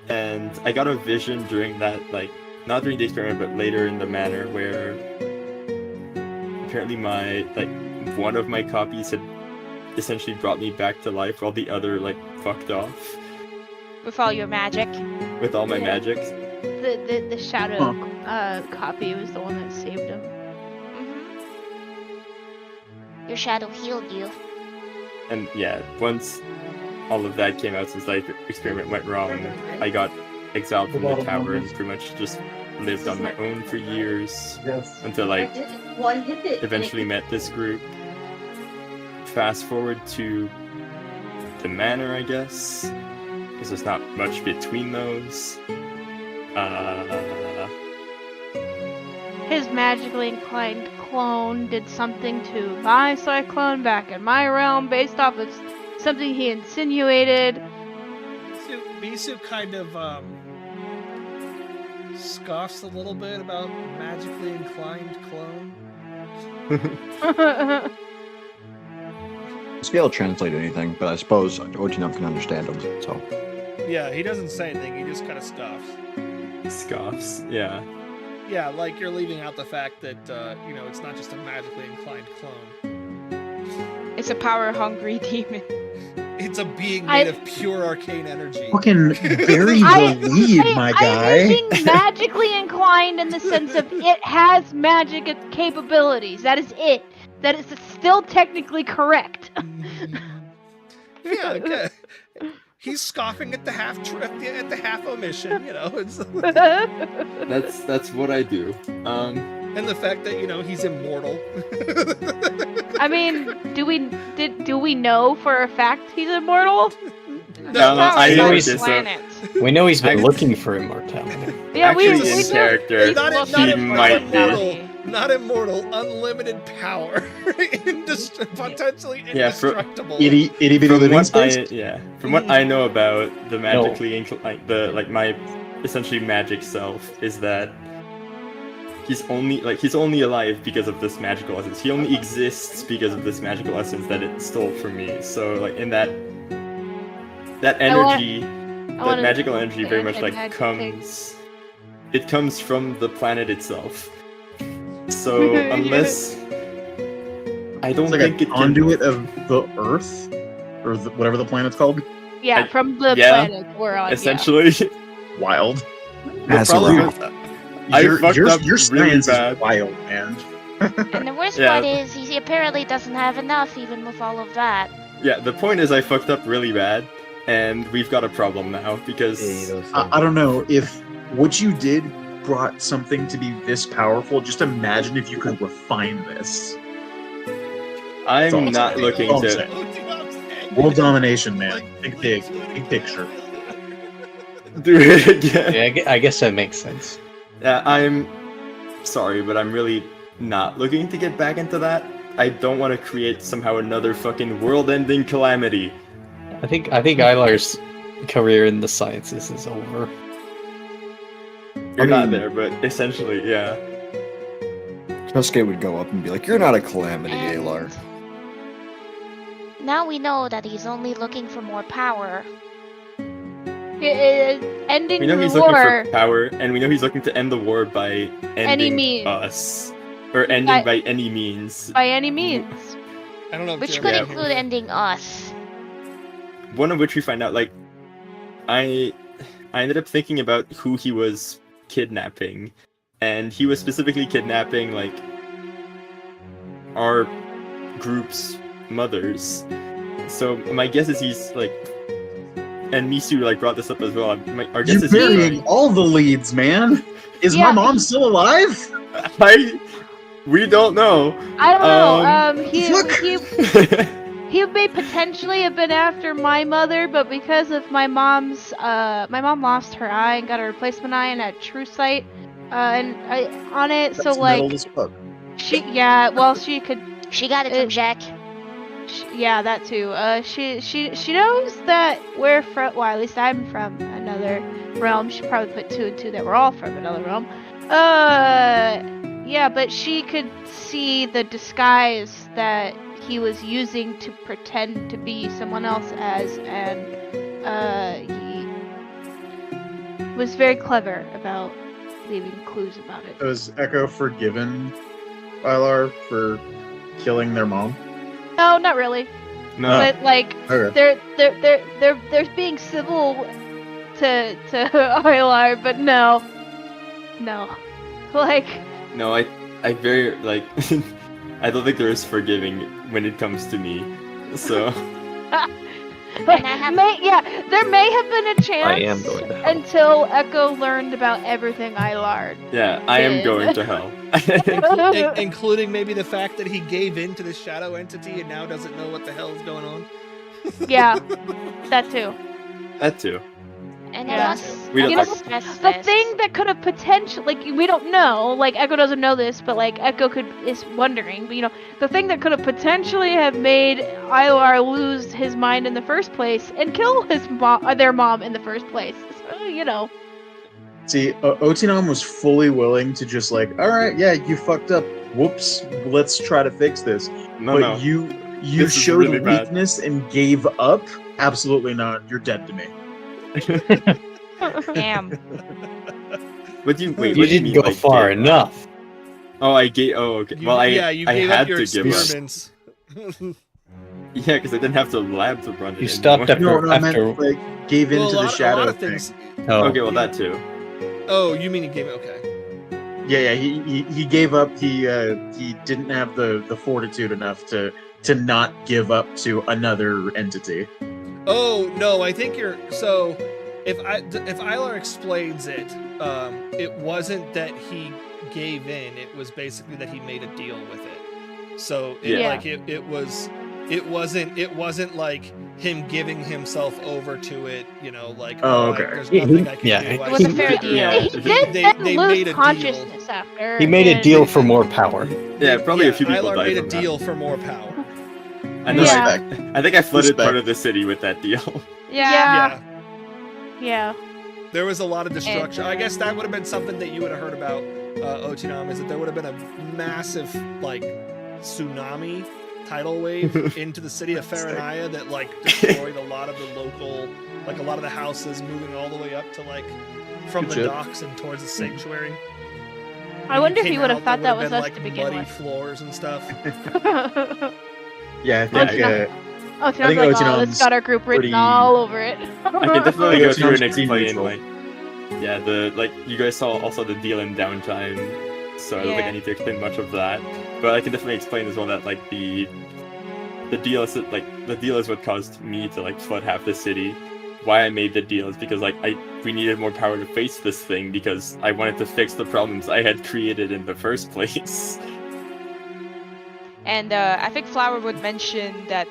And I got a vision during that, like not during the experiment, but later in the manor where apparently one of my copies had essentially brought me back to life while the other like fucked off With all your magic. with all my magic. The shadow copy was the one that saved him. Your shadow healed you. And yeah, once all of that came out, since the experiment went wrong, I got exiled from the tower and pretty much just lived on my own for years until I eventually met this group. Fast forward to the manor, I guess, because there's not much between those. His magically inclined clone did something to my cyclone back in my realm based off of something he insinuated. Misu kind of scoffs a little bit about magically inclined clone. Scale translate anything, but I suppose Otinov can understand him. So Yeah, he doesn't say anything. He just kind of scoffs. Scoffs, yeah. Yeah, like you're leaving out the fact that it's not just a magically inclined clone. It's a power-hungry demon. It's a being made of pure arcane energy. Fucking bury the lead, my guy. I'm using magically inclined in the sense of it has magic capabilities. That is it. That is still technically correct. Yeah, okay. He's scoffing at the half at the half omission, It's That's what I do. and the fact that he's immortal. I mean, do we know for a fact he's immortal? No, I know know he's- this. We know he's been looking for immortality. Yeah, Actually, in we character, Not he might be. immortal. Not immortal. Unlimited power. Potentially indestructible. Itty bitty From living what space. from what I know about the magically inclined, my essentially magic self is that he's only alive because of this magical essence. He only exists because of this magical essence that it stole from me. So like in that energy, that magical energy very much like comes. It comes from the planet itself. So unless I don't It's like think a it can conduit of the Earth, or whatever the planet's called. Yeah, from the yeah, planet we're on. essentially. Wild. The problem is, I fucked up your really science bad. is wild, man. And the worst Yeah. part is, he apparently doesn't have enough even with all of that. Yeah, the point is I fucked up really bad, and we've got a problem now because I don't know if what you did brought something to be this powerful. Just imagine if you could refine this. I'm not looking all I'm to. saying. World domination, man. Think big picture. Do it again. Yeah, I guess that makes sense. Yeah, I'm sorry, but I'm really not looking to get back into that. I don't want to create somehow another fucking world-ending calamity. I think Ilar's career in the sciences is over. You're not there, but essentially, yeah. Kesuke would go up and be like, "You're not a calamity, And Alar." now we know that he's only looking for more power. Ending We know the he's war. looking for power, and we know he's looking to end the war by ending means. us. Or ending by any means. By any means. I don't know. If Which Jeremy- could include ending us. One of which we find out, like, I ended up thinking about who he was kidnapping, and he was specifically kidnapping, like, our group's mothers, So my guess is he's like, and Misu like brought this up as well. Our guess You're is he's burying all the leads, man. Is my Yeah, mom still alive? we don't know. I don't know. Fuck. He may potentially have been after my mother, but because of my mom lost her eye and got a replacement eye and had true sight, on it. That's So like, metal as fuck. she could. She got it from Jack. Yeah, that too. She knows that we're from. Well, at least I'm from another realm. She probably put 2 and 2 that we're all from another realm. Yeah, but she could see the disguise that he was using to pretend to be someone else and he was very clever about leaving clues about it. Was Echo forgiven Ilar for killing their mom? No, not really. No. But like, Okay. they're being civil to Ilar, but no, like. No, I very like. I don't think there is forgiving when it comes to me. So. There may have been a chance I am going to hell. until Echo learned about everything Ilar. Yeah, I am going to hell. Including maybe the fact that he gave in to the shadow entity and now doesn't know what the hell is going on. Yeah, that too. That too. And Yeah. We don't You know, like- the thing that could have potentially, like, we don't know, like, Echo doesn't know this, but, like, Echo is wondering, but, you know, the thing that could have potentially have made Ilar lose his mind in the first place and kill their mom in the first place. So, you know. See, Otinom was fully willing to just like, all right, yeah, you fucked up. Whoops, let's try to fix this. No, but no. you This is showed really bad. weakness and gave up. Absolutely not. You're dead to me. Damn. What do you wait? You what do you didn't mean, go like, far gave up? enough. Oh, I gave. Oh, okay. You, Well, I you I gave had up your to give up. experiments. Yeah, because I didn't have the lab to run it. You stopped anymore. after. No, I meant like gave Well, into a the lot shadow of thing. things. Oh. Okay, well that too. Oh, you mean he gave it? Okay. Yeah, he gave up. He didn't have the fortitude enough to not give up to another entity. Oh no, I think you're so. If Ilar explains it, it wasn't that he gave in. It was basically that he made a deal with it. So it wasn't like him giving himself over to it. You know, like okay. there's nothing I can Yeah, do. it I was a can fair figure it deal. out. He did They then made lose a deal. consciousness after. He made a and- deal for more power. Yeah, probably a few people Ilar died made a from that. deal for more power. I know. Yeah. I think I flooded Respect. part of the city with that deal. Yeah. Yeah. There was a lot of destruction. I guess that would have been something that you would have heard about, Otinam, is that there would have been a massive, like, tsunami tidal wave into the city of Faranaya that, like, destroyed a lot of the local, like, a lot of the houses, moving all the way up to, like, from Good the shit. docks and towards the sanctuary. I wonder if Came he would have out, thought there that would was have us been, to like, begin muddy with. floors and stuff. Yeah, I think. Oh, so I think was like, oh, Otinam's it's got our group written pretty- all over it. I can definitely go through and Otinam's pretty explain, neutral. like, yeah, you guys saw also the deal in downtime, so I don't think I Yeah. need to explain much of that. But I can definitely explain as well that like the deal is what caused me to like flood half the city. Why I made the deal is because like we needed more power to face this thing because I wanted to fix the problems I had created in the first place. And I think Flower would mention that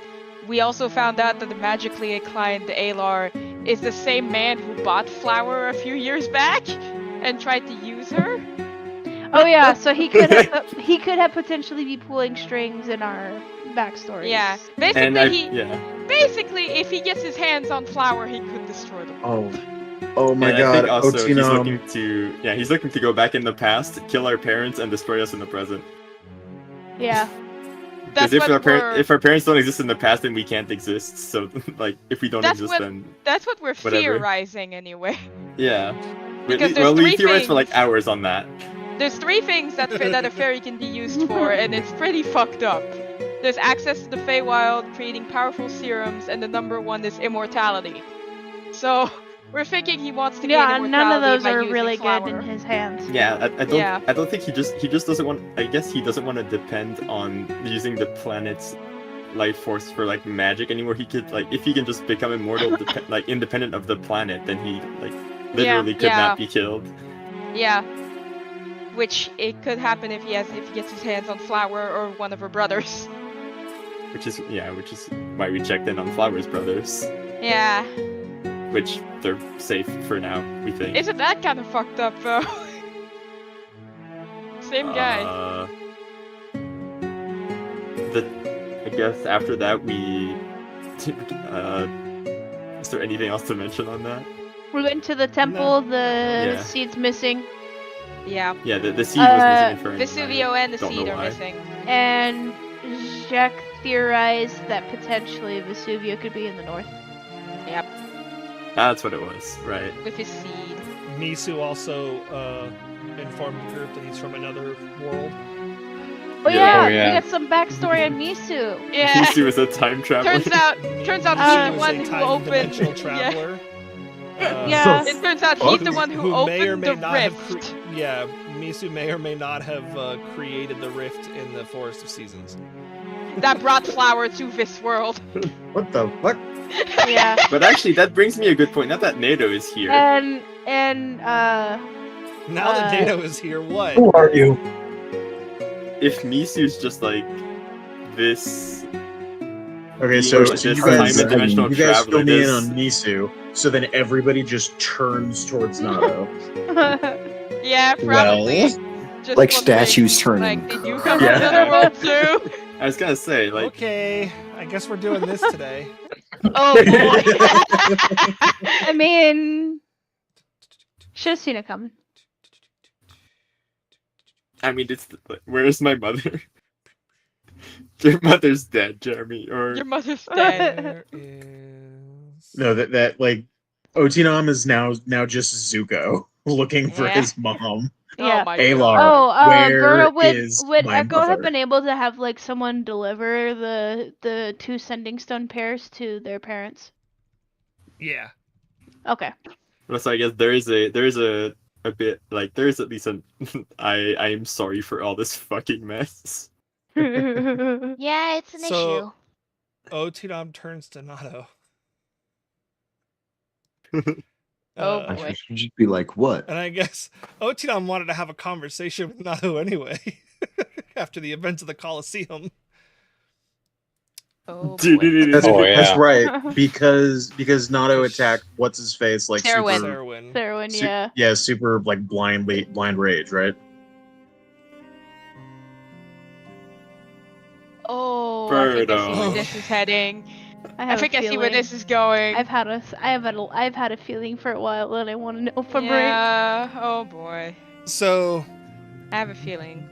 we also found out that the magically inclined Alar is the same man who bought Flower a few years back and tried to use her. Oh yeah, so he could have potentially be pulling strings in our backstory. Yeah, And basically, if he gets his hands on Flower, he could destroy the world. Oh my and god, I think also he's Otinam. looking to go back in the past, kill our parents, and destroy us in the present. Yeah. Because That's if our parents don't exist in the past, then we can't exist. So like, if we don't That's exist, what- then That's what we're Whatever. theorizing anyway. yeah. Because we there's three theorized for like things. hours on that. There's 3 things that a fairy can be used for, and it's pretty fucked up. There's access to the Feywild, creating powerful serums, and the number 1 is immortality. So we're thinking he wants to gain Yeah, immortality none of those by are using really Flower. good in his hands. Yeah, Yeah. I don't think he just doesn't want. I guess he doesn't want to depend on using the planet's life force for like magic anymore. He could like if he can just become immortal, like independent of the planet, then he like literally could yeah. not be killed. Yeah. Which it could happen if he gets his hands on Flower or one of her brothers. Which is why we checked in on Flowers Brothers, Yeah. which they're safe for now. We think. Isn't that kind of fucked up though? Same guy. I guess after that we. Is there anything else to mention on that? We went to the temple. The Yeah. seed's missing, Yeah. Yeah, the seed was missing for Vesuvio and the don't seed know are why. missing. and Jacques theorized that potentially Vesuvio could be in the north. Yep. That's what it was, right? With his seed. Misu also informed the group that he's from another world. Oh Yeah. yeah, Oh, yeah. we got some backstory on Misu. Yeah. Misu was a time traveler. Turns out Misu he's the was one a who time opened. dimensional Yeah. traveler. Yeah. It turns out he's the one who may or opened may the not rift. have yeah, Misu may or may not have created the rift in the Forest of Seasons. That brought Flower to this world. What the fuck? Yeah. But actually, that brings me a good point. Not that NATO is here. And Now that NATO is here, what? Who are you? If Misu's just like this, Okay, Being so this you guys, time-dimensional you guys traveler, fill me in this- on Misu, so then everybody just turns towards Nato. Yeah, probably. Just Like wondering, statues turning. Like, did you come Yeah. to the world too? I was gonna say, like, Okay, I guess we're doing this today. oh boy. I mean, should have seen it coming. I mean, it's where's my mother? Your mother's dead, Jeremy. Or Your mother's dead. There is. No, that like Otinam is now just Zuko looking for Yeah. his mom. Yeah. Oh my Alar, Oh, where Berta, is would my Echo have mother? been able to have like someone deliver the two sending stone pairs to their parents? Yeah. Okay. so I guess there is a bit like there is at least an I am sorry for all this fucking mess. Yeah, it's an So- issue. Otinam turns to Nato. Oh, Uh, boy. Should just be like, what? And I guess Otinam wanted to have a conversation with Nato anyway, after the events of the Colosseum. Oh, Dude, boy. That's, Oh, yeah. that's right, because Nato attacked what's his face like Serwin. super, Serwin. Therwin, yeah. super like blind rage, right? Oh, I think I see Birdo. where this is heading. I have think a I see where feeling. this is going. I've had a feeling for a while that I want to know from Ray. Yeah. Oh boy. So I have a feeling.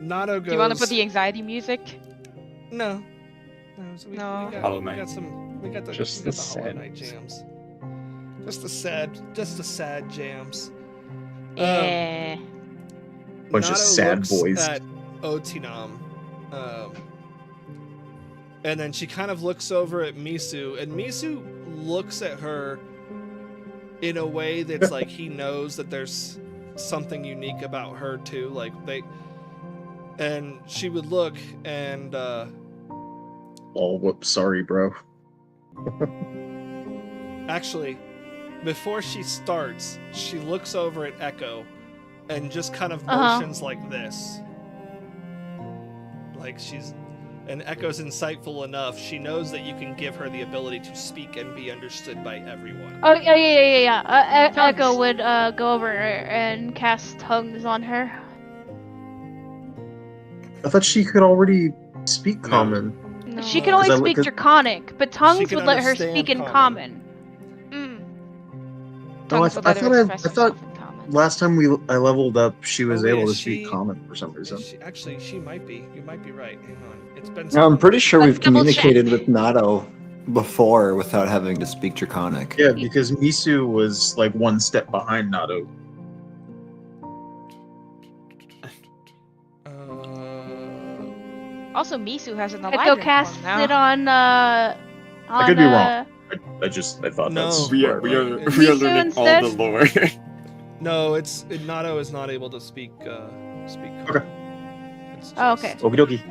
Nato goes. Do you want to put the anxiety music? No. So we No. got, Hollow we Knight. got some. We got the Just we the got the Hollow Knight sadness. jams. Just the sad jams. Yeah. Bunch of Nato sad looks boys. At Otinam, and then she kind of looks over at Misu, and Misu looks at her in a way that's like he knows that there's something unique about her too. Like and she would look and Oh, whoops, sorry, bro. actually, before she starts, she looks over at Echo and just kind of motions like this. Like and Echo's insightful enough. She knows that you can give her the ability to speak and be understood by everyone. Oh yeah. Tongues. Echo would go over and cast tongues on her. I thought she could already speak No. common. No. She can only Cause I- speak cause- Draconic, but tongues can would let her understand speak in common. common. No, I Tongues would let her express I thought herself in common. last time I leveled up, she was Oh, wait, able to is speak she- common for some reason. Actually, she might be. You might be right. Hang on. It's been. No, I'm pretty sure Let's we've double communicated check. with Nato before without having to speak Draconic. Yeah, because Misu was like one step behind Nato. Also, Misu has an Echo alignment casts form now. it on. I could be wrong. I thought No. that's We are right. Misu learning all instead? the lore. No, Nato is not able to speak. Speak. Okay. It's Oh, okay. Okie dokie.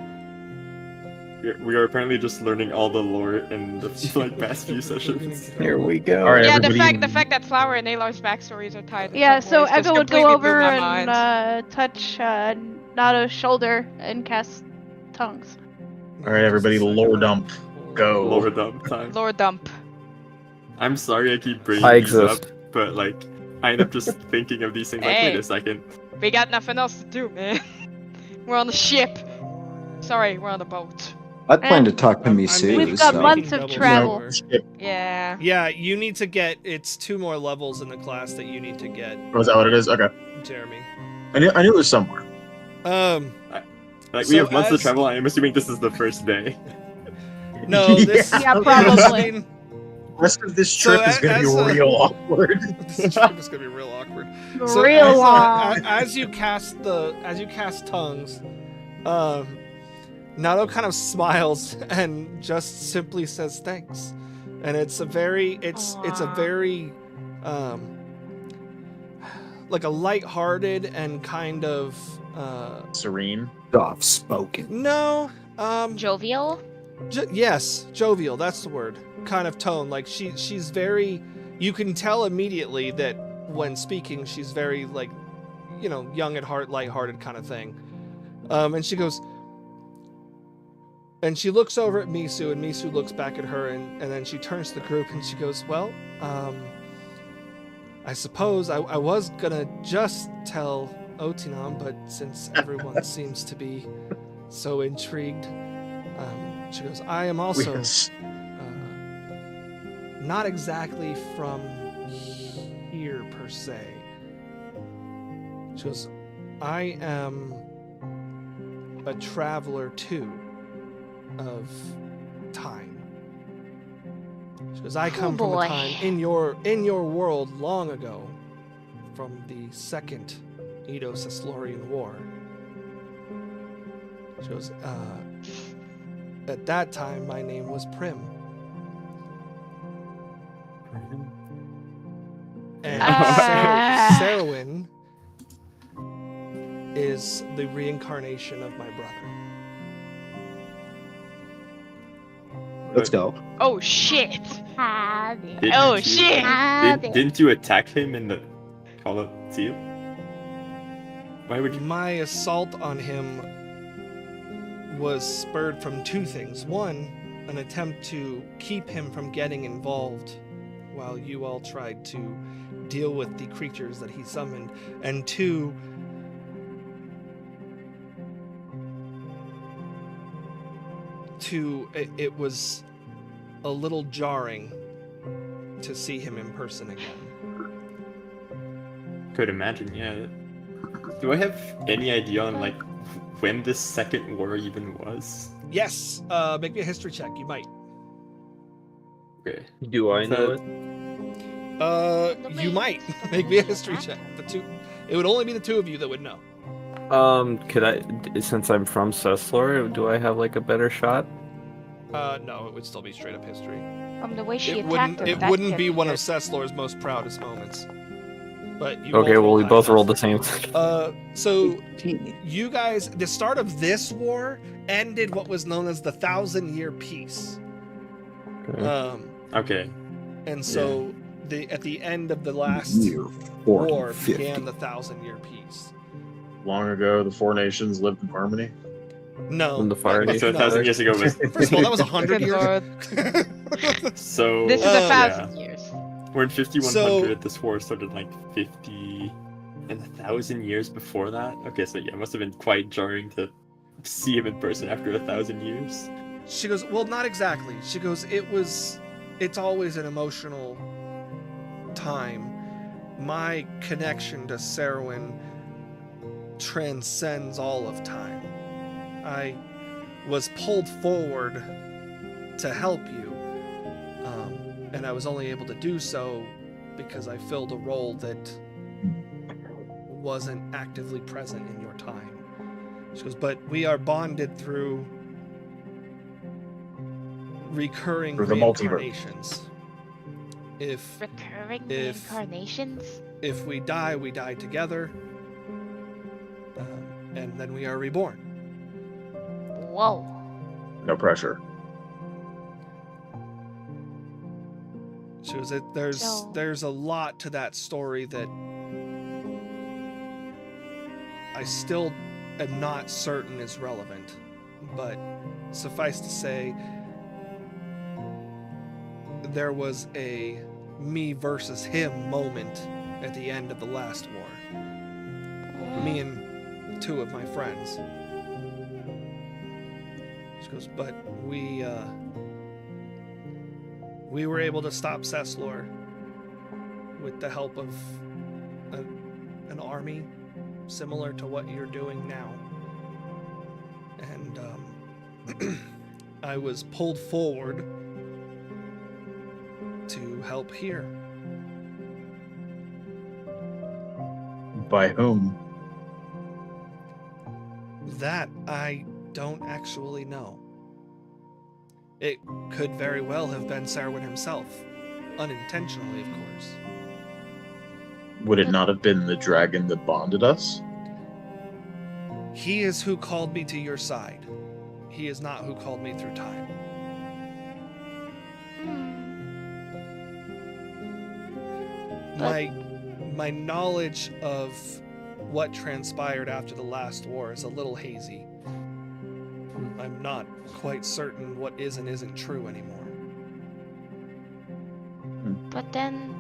we are apparently just learning all the lore in the like past few sessions. Here we go. All right, Yeah, everybody. the fact that Flower and Alar's backstories are tied. In Yeah, some so ways just Echo would go completely blew over my and mind. touch Nato's shoulder and cast tongues. All right, everybody, lore dump. Go. Lore dump time. Lore dump. I'm sorry I keep bringing I these up, exist. but like I end up just thinking of these things. Like, Hey. wait a second. We got nothing else to do, man. We're on the ship. Sorry, we're on the boat. I plan to And talk to I'm Misu. We've got so- months of double travel. sure. Yeah. Yeah, you need to get. It's 2 more levels in the class that you need to get, Oh, is that what it is? Okay. Jeremy. I knew it was somewhere. Like So we have months to as- travel. I am assuming this is the first day. No, this. Yeah, I probably. mean, The rest of this So trip is going to as be a- real awkward. this trip is gonna be real awkward. So Real as, long. as you cast tongues, Nato kind of smiles and just simply says thanks, and it's a very like a lighthearted and kind of Serene. Soft spoken. no Jovial? yes, jovial, that's the word, kind of tone. Like she's very, you can tell immediately that when speaking she's very like, you know, young at heart, lighthearted kind of thing. And she goes, and she looks over at Misu, and Misu looks back at her, and then she turns to the group and she goes, well, I suppose I was gonna just tell Otinom, but since everyone seems to be so intrigued, she goes, I am also not exactly from here per se. She goes, I am a traveler too of time. She goes, I come from boy. a time in your world long ago, from the second Edo-Ceslorian War. She goes, at that time my name was Prim. And Serwin is the reincarnation of my brother. Let's go. Oh shit. Didn't Oh you- shit. Didn't you attack him in the Colosseum? Why would you? My assault on him was spurred from 2 things. One, an attempt to keep him from getting involved while you all tried to deal with the creatures that he summoned. And 2, it was a little jarring to see him in person again. Could imagine, yeah. Do I have any idea on like when this second war even was? Yes, make me a history check. You might. Okay. Do I know it? You might make me a history check. It would only be the 2 of you that would know. Could I, since I'm from Ceslor, do I have like a better shot? No, it would still be straight up history. From the way she It attacked wouldn't. him, It that wouldn't can't be one of good. Ceslor's most proudest moments. But you Okay, well we high both enough. rolled the same. So you guys, the start of this war ended what was known as the 1,000-year peace. Okay. And so at the end of the last Year war 40, began 50. the 1,000-year peace. Long ago, the 4 nations lived in harmony. No. When the Fire no, So Nation- 1,000 years ago was. First of all, that was 100 Good years. lord. So This is Oh, 1,000 years. we're in 5100. So- This war started like 50 and 1,000 years before that. Okay, so yeah, it must have been quite jarring to see him in person after 1,000 years. She goes, well, not exactly. She goes, it's always an emotional time. My connection to Serwin transcends all of time. I was pulled forward to help you, and I was only able to do so because I filled a role that wasn't actively present in your time. She goes, but we are bonded through recurring Through the multiverse. reincarnations. Recurring if- reincarnations? If we die together, and then we are reborn. Whoa. No pressure. She goes, So- there's a lot to that story that I still am not certain is relevant, but suffice to say, there was a me versus him moment at the end of the last war. Me and two of my friends. She goes, but we were able to stop Ceslor with the help of an army similar to what you're doing now. And I was pulled forward to help here. By whom? That I don't actually know. It could very well have been Sarwin himself. Unintentionally, of course. Would it not have been the dragon that bonded us? He is who called me to your side. He is not who called me through time. My knowledge of what transpired after the last war is a little hazy. I'm not quite certain what is and isn't true anymore. But then,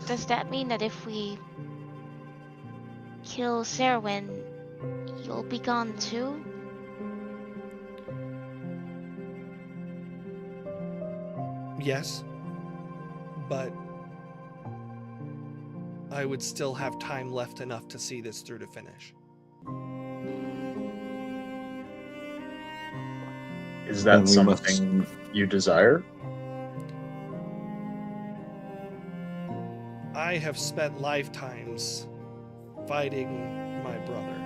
does that mean that if we kill Serwin, you'll be gone too? Yes, but I would still have time left enough to see this through to finish. Is that Then we must- something you desire? I have spent lifetimes fighting my brother.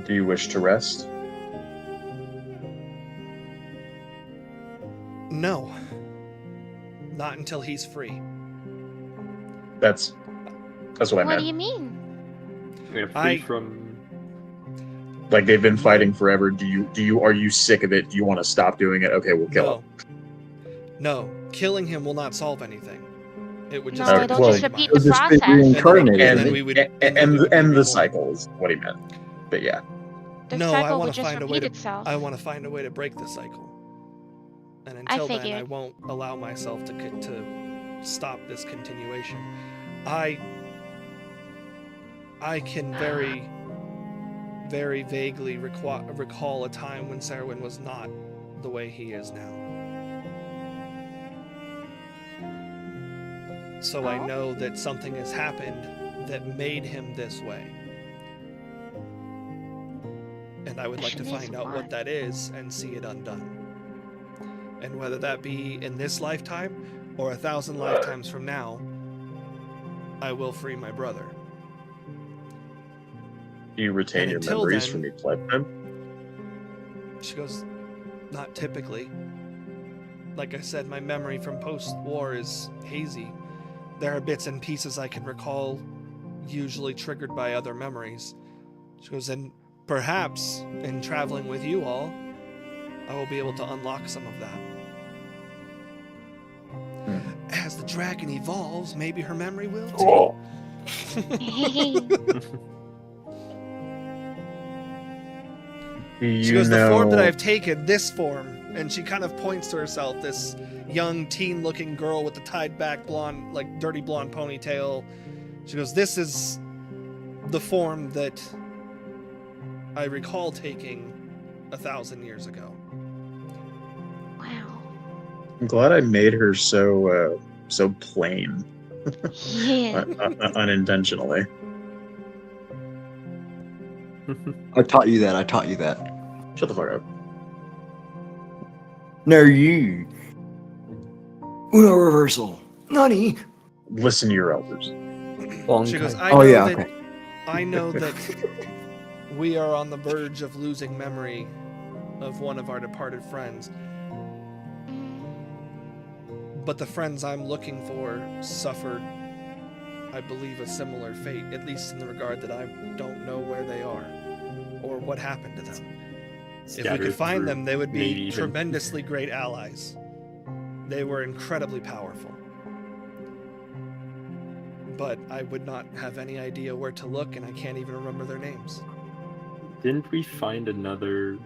Do you wish to rest? No. Not until he's free. That's what I What meant. do you mean? We're free I- from. Like they've been fighting forever. Are you sick of it? Do you want to stop doing it? Okay, we'll kill him. No. Killing him will not solve anything. It would No, just Okay, it'll well, just repeat It'll the just be process. reincarnated. And then we would- And and then we would be the reborn. cycle is what he meant. But yeah. The No, I cycle wanna would just find a way repeat to- itself. I want to find a way to break the cycle. And until then, I figured. won't allow myself to stop this continuation. I can very, very vaguely recall a time when Sarwin was not the way he is now. So I Oh? know that something has happened that made him this way. And I would like to Question is find out why? what that is and see it undone. And whether that be in this lifetime or 1,000 lifetimes from now, I will free my brother. Do you retain And your until memories then- from each lifetime? She goes, not typically. Like I said, my memory from post-war is hazy. There are bits and pieces I can recall, usually triggered by other memories. She goes, and perhaps in traveling with you all, I will be able to unlock some of that. As the dragon evolves, maybe her memory will too. Do you She goes, know... the form that I've taken, this form, and she kind of points to herself, this young teen-looking girl with the tied-back blonde, like dirty blonde ponytail. She goes, this is the form that I recall taking 1,000 years ago. Wow. I'm glad I made her so plain, Yeah. unintentionally. I taught you that. Shut the fuck up. No, you. Uno reversal. Nani? Listen to your elders. Long She goes, time. I Oh know yeah, that okay. I know that we are on the verge of losing memory of one of our departed friends. But the friends I'm looking for suffered, I believe, a similar fate, at least in the regard that I don't know where they are or what happened to them. If we scattered could find through them, they would maybe be even- tremendously great allies. They were incredibly powerful. But I would not have any idea where to look, and I can't even remember their names. Didn't we find another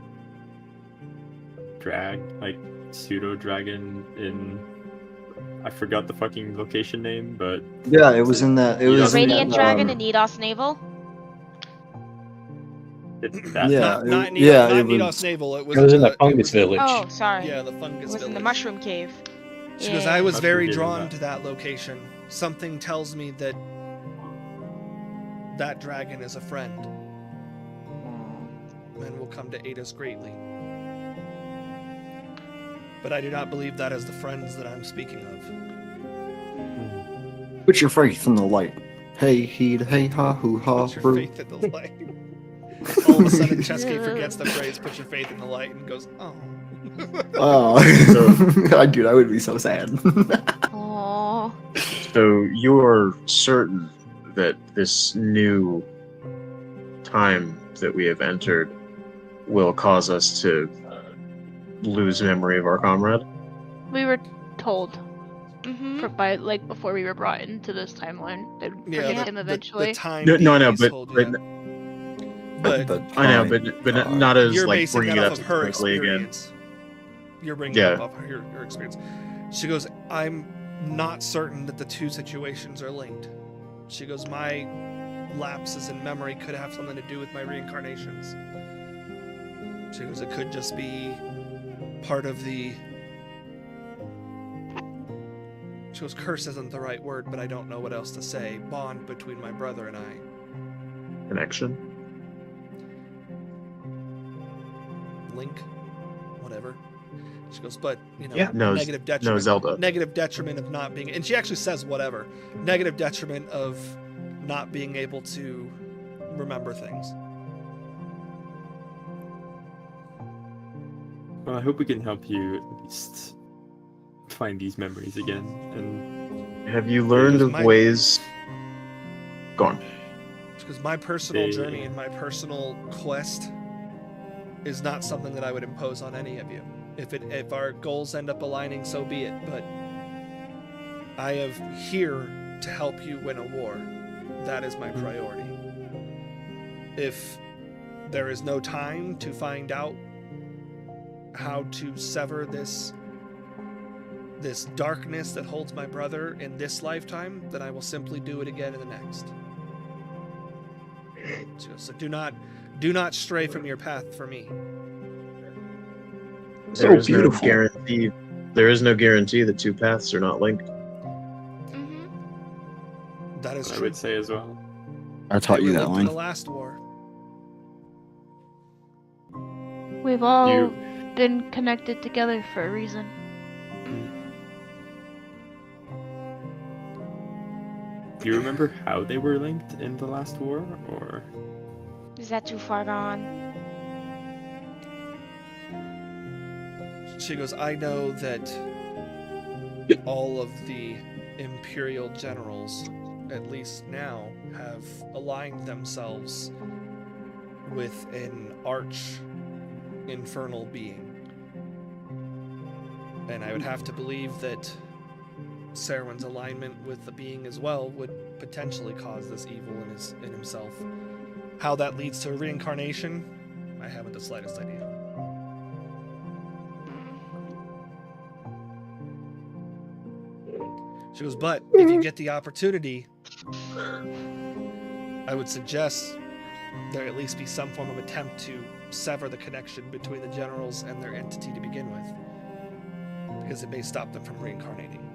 pseudo dragon in? I forgot the fucking location name, but Yeah, it was in that. It The The was in Radiant that, Dragon in Nidos Naval? it's that. Yeah, not not, it- Nidos, yeah, not it was- Nidos Naval. It was, It was in the it fungus was- village. Oh, sorry. Yeah, the It fungus was in the village. mushroom cave. She goes, Yeah. I was Must very be given drawn that. to that location. Something tells me that that dragon is a friend and will come to aid us greatly. But I do not believe that is the friends that I'm speaking of. Put your faith in the light. Hey, heed, hey, ha, hoo, ha, Put your brew. faith in the light. All of a sudden, Chesky forgets the phrase, put your faith in the light, and goes, oh. Oh, dude, I would be so sad. Aww. So you're certain that this new time that we have entered will cause us to lose memory of our comrade? We were told Mm-hmm. before we were brought into this timeline, they'd Yeah, forget the, him the, eventually. the time No, no, I know, deities but, told you but that. But I know, but not as you're like basing bringing that it off up of her specifically again. experience. You're bringing Yeah. it up off of her experience. She goes, I'm not certain that the two situations are linked. She goes, my lapses in memory could have something to do with my reincarnations. She goes, it could just be part of the... She goes, curse isn't the right word, but I don't know what else to say. Bond between my brother and I. Connection. Link, whatever. She goes, but Yeah. No, negative detriment. no, Zelda. Negative detriment of not being, and she actually says whatever. Negative detriment of not being able to remember things. Well, I hope we can help you at least find these memories again. And Have you learned Because of my- ways? Go on. Because my personal They- journey and my personal quest is not something that I would impose on any of you. If our goals end up aligning, so be it. But I am here to help you win a war. That is my priority. If there is no time to find out how to sever this darkness that holds my brother in this lifetime, then I will simply do it again in the next. So do not stray from your path for me. So There is beautiful. no guarantee. There is no guarantee the two paths are not linked. Mm-hmm. That is I true. would say as well. I taught They you were that linked in line. the last war. We've all You- been connected together for a reason. Do you remember how they were linked in the last war, or? Is that too far gone? She goes, I know that all of the Imperial generals, at least now, have aligned themselves with an infernal being. And I would have to believe that Serwin's alignment with the being as well would potentially cause this evil in himself. How that leads to a reincarnation, I haven't the slightest idea. She goes, but if you get the opportunity, I would suggest there at least be some form of attempt to sever the connection between the generals and their entity to begin with, because it may stop them from reincarnating.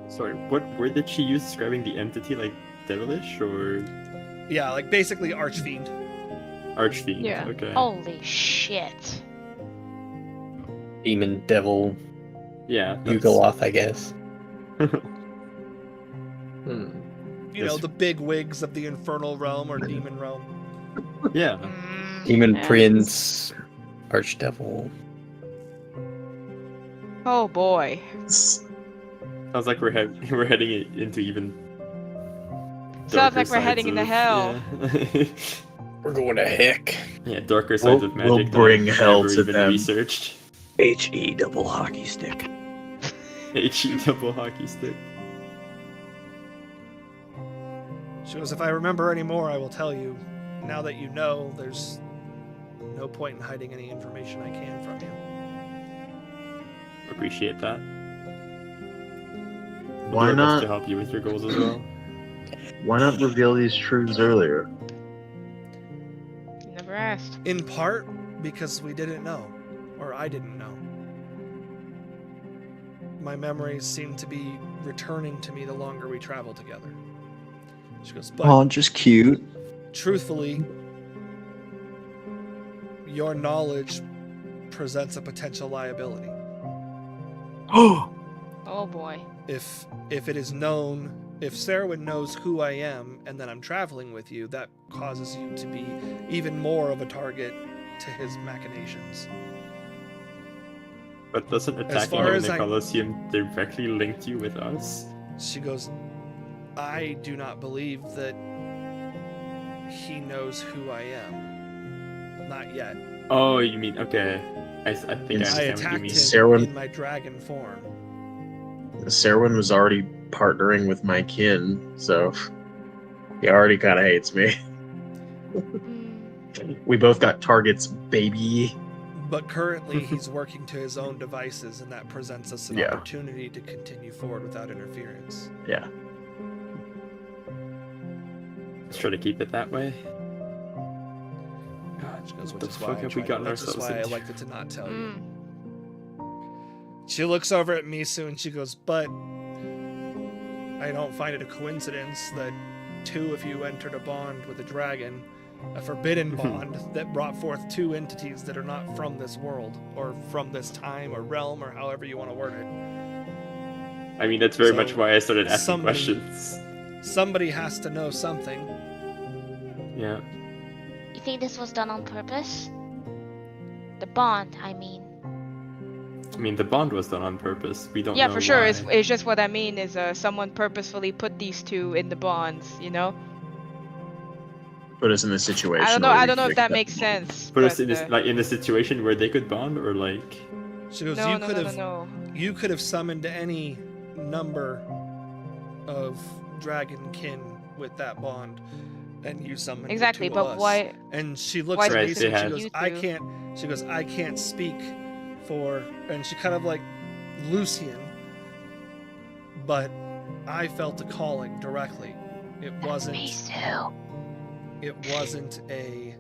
Sorry, what word did she use describing the entity? Like devilish or Yeah, like basically archfiend. archfiend? Yeah. Okay. Holy shit. Demon, devil, Yeah. Yugoloth, I guess. You know, the big wigs of the infernal realm or demon realm. Yeah. Demon Yeah. Prince, Archdevil. Oh boy. Sounds like we're heading into even. Sounds like darker we're heading sides into of- hell. Yeah. We're going to heck. Yeah, darker sides of We'll magic bring that I've hell never to even them. researched. HE double hockey stick. HE double hockey stick. She goes, if I remember any more, I will tell you. Now that you know, there's no point in hiding any information I can from you. Appreciate that. We'll Why do our best not? to help you with your goals as well. Why not reveal these truths earlier? Never asked. In part because we didn't know, or I didn't know. My memories seem to be returning to me the longer we travel together. She goes, but Oh, just cute. truthfully, your knowledge presents a potential liability. Oh, Oh boy. If it is known, if Sarwin knows who I am and that I'm traveling with you, that causes you to be even more of a target to his machinations. But doesn't attacking far him in as the I- Colosseum directly link you with us? She goes, I do not believe that he knows who I am. Not yet. Oh, you mean, okay. I think I Yes. I understand what you attacked mean. him Sarwin- in my dragon form. Serwin was already partnering with my kin, so he already kind of hates me. We both got targets, baby. But currently he's working to his own devices, and that presents us an Yeah. opportunity to continue forward without interference. Yeah. Let's try to keep it that way. She goes, What the which is why fuck I have we tried- gotten which is ourselves why I into? liked it to not tell you. Mm. She looks over at Misu and she goes, but I don't find it a coincidence that two of you entered a bond with a dragon, a forbidden bond that brought forth two entities that are not from this world, or from this time, or realm, or however you want to word it. I mean, that's very So, much why I started asking somebody- questions. Somebody has to know something. Yeah. You think this was done on purpose? The bond, I mean. I mean, the bond was done on purpose. We don't Yeah, know for sure. why. It's just what I mean is someone purposefully put these two in the bonds, you know? Put us in this situation. I don't know. where I we don't know could if that accept makes them. sense. Put us but, in this, like, in a situation where they could bond, or like... She goes, no, you no, could no, have no, no. you could have summoned any number of dragon kin with that bond, and you summoned Exactly, the two of but us. why? And she looks why at Right, me they and she had- goes, you I two? can't. She goes, I can't speak for, and she kind of like Lucian, but I felt a calling directly. It wasn't. Misu. It wasn't a.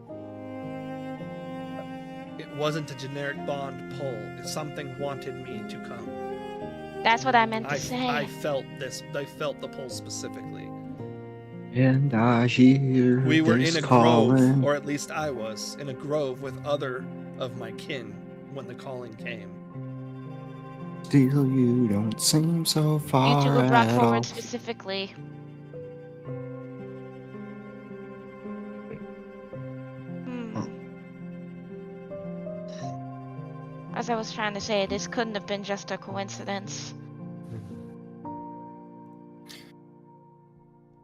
It wasn't a generic bond pull. Something wanted me to come. That's what I meant to I say. felt this. I felt the pull specifically. and I hear We were this in a calling. grove, or at least I was, in a grove with other of my kin when the calling came. Still, you don't seem so You far two were brought at forward all. specifically. Hmm. As I was trying to say, this couldn't have been just a coincidence.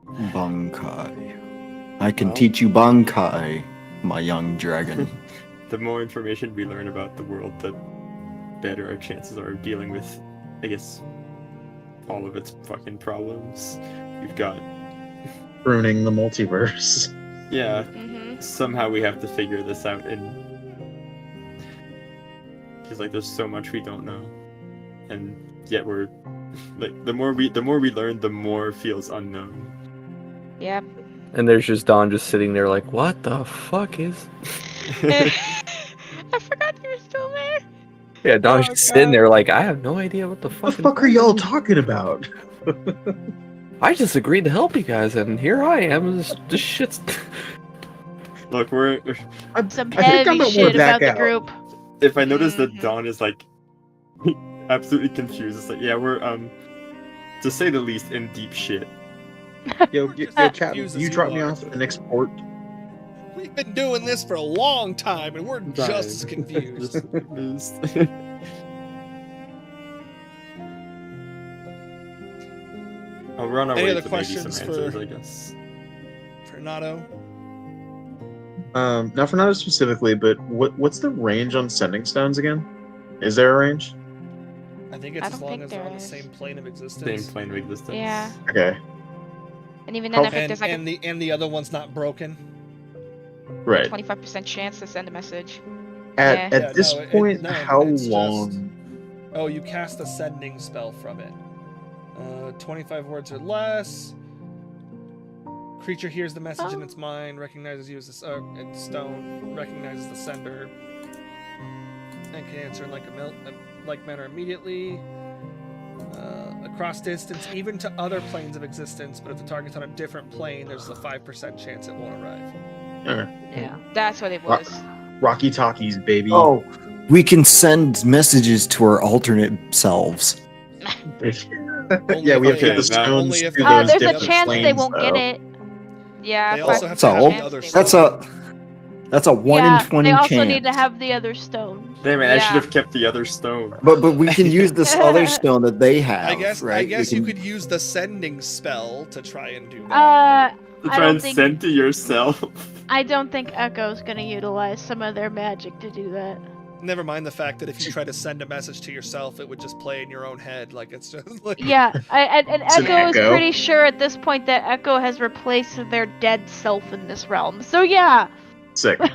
Bankai. I can Well. teach you Bankai, my young dragon. The more information we learn about the world, the better our chances are of dealing with, I guess, all of its fucking problems. We've got... Ruining the multiverse. Yeah, Mm-hmm. somehow we have to figure this out, and... Because, like, there's so much we don't know. And yet we're... Like, the more we learn, the more feels unknown. Yep. And there's just Don just sitting there like, what the fuck is... I forgot you were still there. Yeah, Don's Oh, just sitting God. there like, I have no idea what the What fuck. the fuck are y'all talking about? I just agreed to help you guys, and here I am. This shit's... Look, we're... Some I think I'm heavy gonna shit back about the out. group. If I notice that Mhm. Dawn is, like, absolutely confused, it's like, yeah, we're, to say the least, in deep shit. Yo, We're just Captain, confused as you you drop me are. off at the next port. We've been doing this for a long time, and we're just as confused. Just confused. Oh, we're on our Any way other to maybe some questions answers, for- I guess. For Nato, Not for Nada specifically, but what's the range on sending stones again? Is there a range? I think it's I as don't long think as they're there on the is. same plane of Same existence. plane of existence. Yeah. Okay. And even then, I think And, there's like and the other one's not broken. a Right. 25% chance to send a message. At Yeah, this no, point, no, how it's just- long? Oh, you cast a sending spell from it. 25 words or less. Creature hears the message in its mind, recognizes you as its stone, recognizes the sender, and can answer in like manner immediately. Across distance, even to other planes of existence, but if the target's on a different plane, there's a 5% chance it won't arrive. Okay. Yeah, that's what it was. Rocky Talkies, baby. Oh, we can send messages to our alternate selves. Yeah, we have to Okay, get the now- stones only if to they- those There's a different chance they planes, won't get though. it. Yeah, They also 5% have to have So, the other chance stone. That's a 1 Yeah, in 20 they also chance. need to have the other stone. Damn it! I should Yeah. have kept the other stone. But we can use this other stone that they have, I guess right? you could use the sending spell to try and do that. To I try don't and think send to yourself. I don't think Echo's gonna utilize some of their magic to do that. Never mind the fact that if you try to send a message to yourself, it would just play in your own head. Like it's just like Yeah, and It's an Echo is echo. pretty sure at this point that Echo has replaced their dead self in this realm. So yeah, Sick. I'm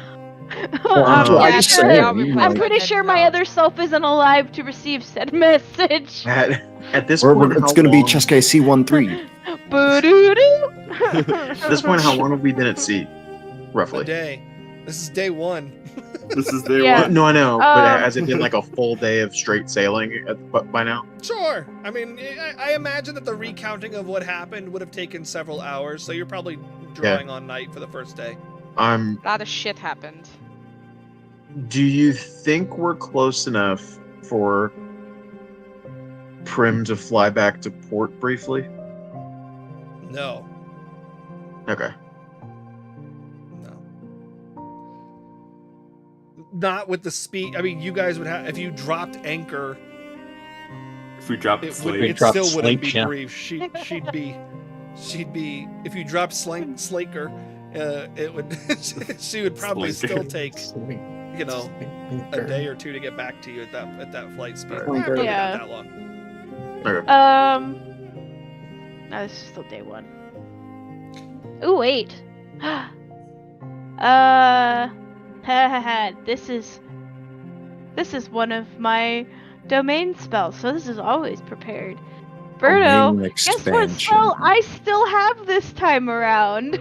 Yeah, just sure, saying, I'll be you I'm know, pretty dead sure my self. other self isn't alive to receive said message. At this we're- point, it's how going to be long- Cheske C13. Boo-doo-doo. At this point, how long have we been at sea? a Roughly. day. This is day one. This is day Yeah. one. No, I know, but Um, has it been like a full day of straight sailing by now? Sure. I mean, I imagine that the recounting of what happened would have taken several hours, so you're probably drawing on night for the first day. A lot of shit happened. Do you think we're close enough for Prim to fly back to port briefly? No. Okay. No. Not with the speed. I mean, you guys would have if you dropped anchor. If we drop It, Slate, would, it dropped still wouldn't be Slink, yeah. brief. She'd be if you dropped Slaker, it would she would probably Slinker. still take you know a day or two to get back to you at that flight speed. Slinker. Probably Yeah. not that long. Okay. No, this is still day one. Ooh, wait. This is one of my domain spells, so this is always prepared. Birdo, Domain guess what spell I still have this time around?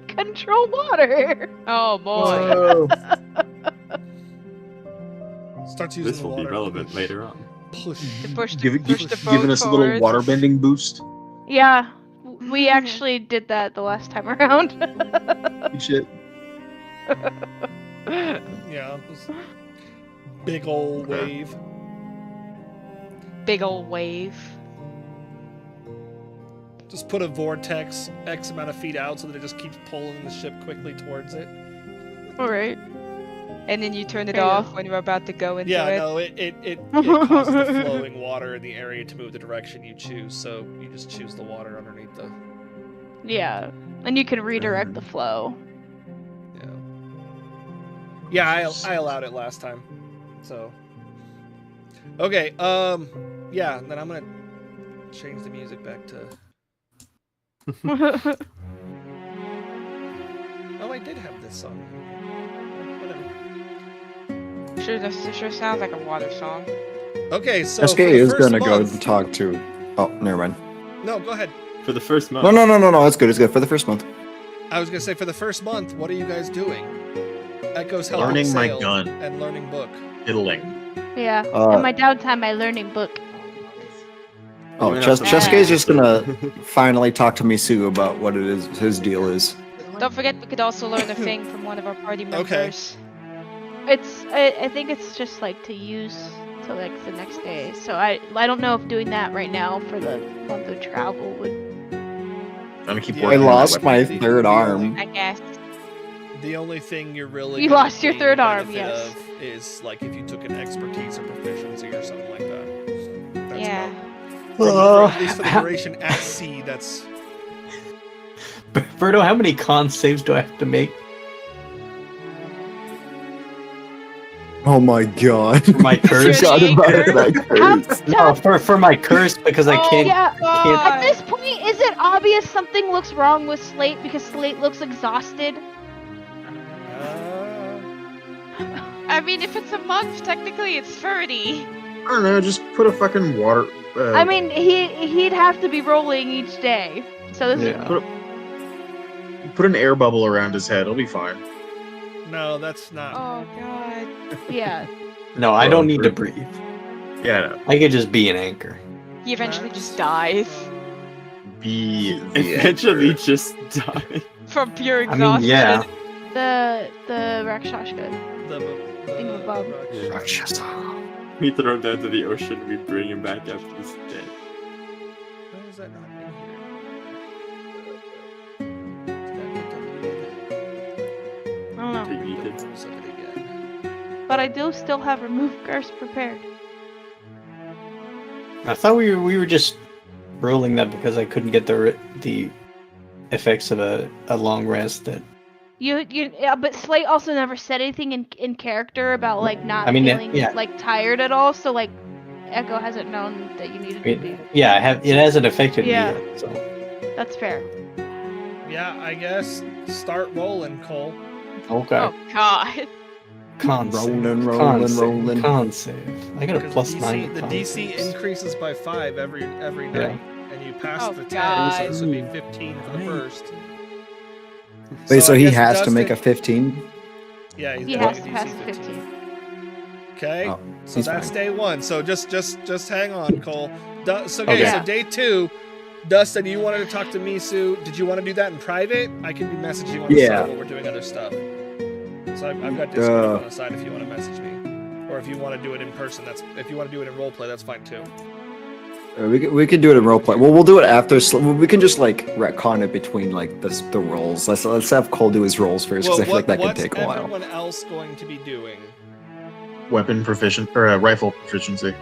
Control water. Oh boy. Whoa. Starts using this the will be water. relevant later on. Push. To push the, Giving push the boat giving us a little forward. waterbending boost. Yeah, we actually did that the last time around. Shit. Yeah. This big old wave. Big ol' wave. Just put a vortex X amount of feet out so that it just keeps pulling the ship quickly towards it. Alright. And then you turn it There you off go. when you're about to go into Yeah, it. no, it causes the flowing water in the area to move the direction you choose, so you just choose the water underneath the. Yeah, and you can redirect the flow. Yeah, I allowed it last time, so. Okay, yeah, then I'm gonna change the music back to. Oh, I did have this song. Whatever. Sure sounds like a water song. Okay, so. Cheske for the is first going to go month- and talk to. Oh, never mind. No, go ahead. For the first month. No, it's good. It's good for the first month. I was gonna say for the first month, what are you guys doing? Echo's helping Learning my sail gun. and learning book. Diddling. Yeah, Uh, in my downtime, I learning book. Oh, I'm gonna have Cheske to- is just going to finally talk to Misu about what it is his deal is. Don't forget, we could also learn a thing from one of our party members. I think it's just like to use till like the next day. So I don't know if doing that right now for the month of travel would. I'm gonna keep Yeah. working. I on that lost weapon. my The- third the arm. I guess. The only thing you're really You gonna lost your gain third arm, benefit yes. of is like if you took an expertise or proficiency or something like that. That's Yeah. about- at least for the duration at sea. That's Birdo, how many con saves do I have to make? Oh my god. For my curse. Forgot Your about anchor? that curse. No, for my curse because I Oh, can't. Yeah. God. At this point, is it obvious something looks wrong with Slate because Slate looks exhausted? I mean, if it's a month, technically it's 30. I don't know. Just put a fucking water. I mean, he'd have to be rolling each day. So this Yeah. Put an air bubble around his head. He'll be fine. No, that's not. Oh, God. yeah. No, I don't need to breathe. Yeah, no. I could just be an anchor. He eventually just dies Be the Eventually just die. from pure I exhaustion. mean, yeah. The Rakshashka. Thingamabob. Rakshasa. We throw him down to the ocean, we bring him back after he's dead. Why is that not in here? Did that get deleted? I don't know. Deleted. Don't lose it again. But I do still have remove curse prepared. I thought we were just rolling that because I couldn't get the effects of a long rest. That Yeah, but Slate also never said anything in character about like not I mean, feeling yeah. like tired at all. So like, Echo hasn't known that you needed to be. yeah, it hasn't affected Yeah. me yet. So That's fair. Yeah, I guess start rolling, Cole. okay. Oh, God. Con save. Rolling, rolling, Con save. rolling. Con save. I got a Because plus DC 9. to the con DC saves. increases by 5 every night, and you pass Oh, the 10, God. so this would be 15 for the first. Wait, so I he guess has to Dustin- make a 15? Yeah, he's He got has a to DC pass 15. 15. Okay, Oh, so he's that's fine. day 1. So just hang on, Cole. So Okay. so day 2, Dustin, you wanted to talk to Misu. Did you want to do that in private? I can be messaging you on the Yeah. side while we're doing other stuff. So I've got Discord up on the side if you want to message me, or if you want to do it in person. If you want to do it in roleplay, that's fine too. We could do it in roleplay. Well, we'll do it after. We can just like retcon it between like the rolls. Let's have Cole do his rolls first because I feel like that could what's take a while. everyone else going to be doing? weapon proficient or rifle proficiency.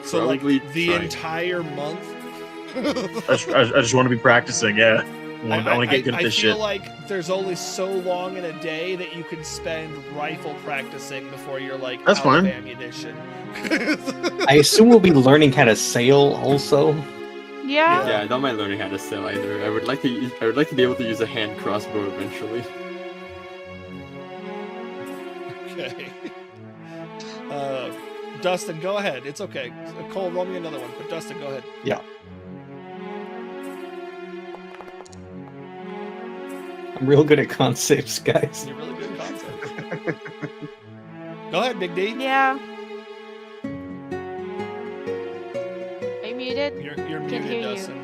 So like Probably the trying. entire month. I just want to be practicing. Yeah, I want to get good at this I feel shit. like there's only so long in a day that you can spend rifle practicing before you're like That's out fine. of ammunition. I assume we'll be learning how to sail also. Yeah. Yeah, I don't mind learning how to sail either. I would like to be able to use a hand crossbow eventually. Okay. Dustin, go ahead. It's okay. Cole, roll me another one. But Dustin, go ahead. Yeah. I'm real good at con saves, guys. You're really good at concepts. Go ahead, Big D. Yeah. Are you muted? You're Can muted, hear you. Dustin.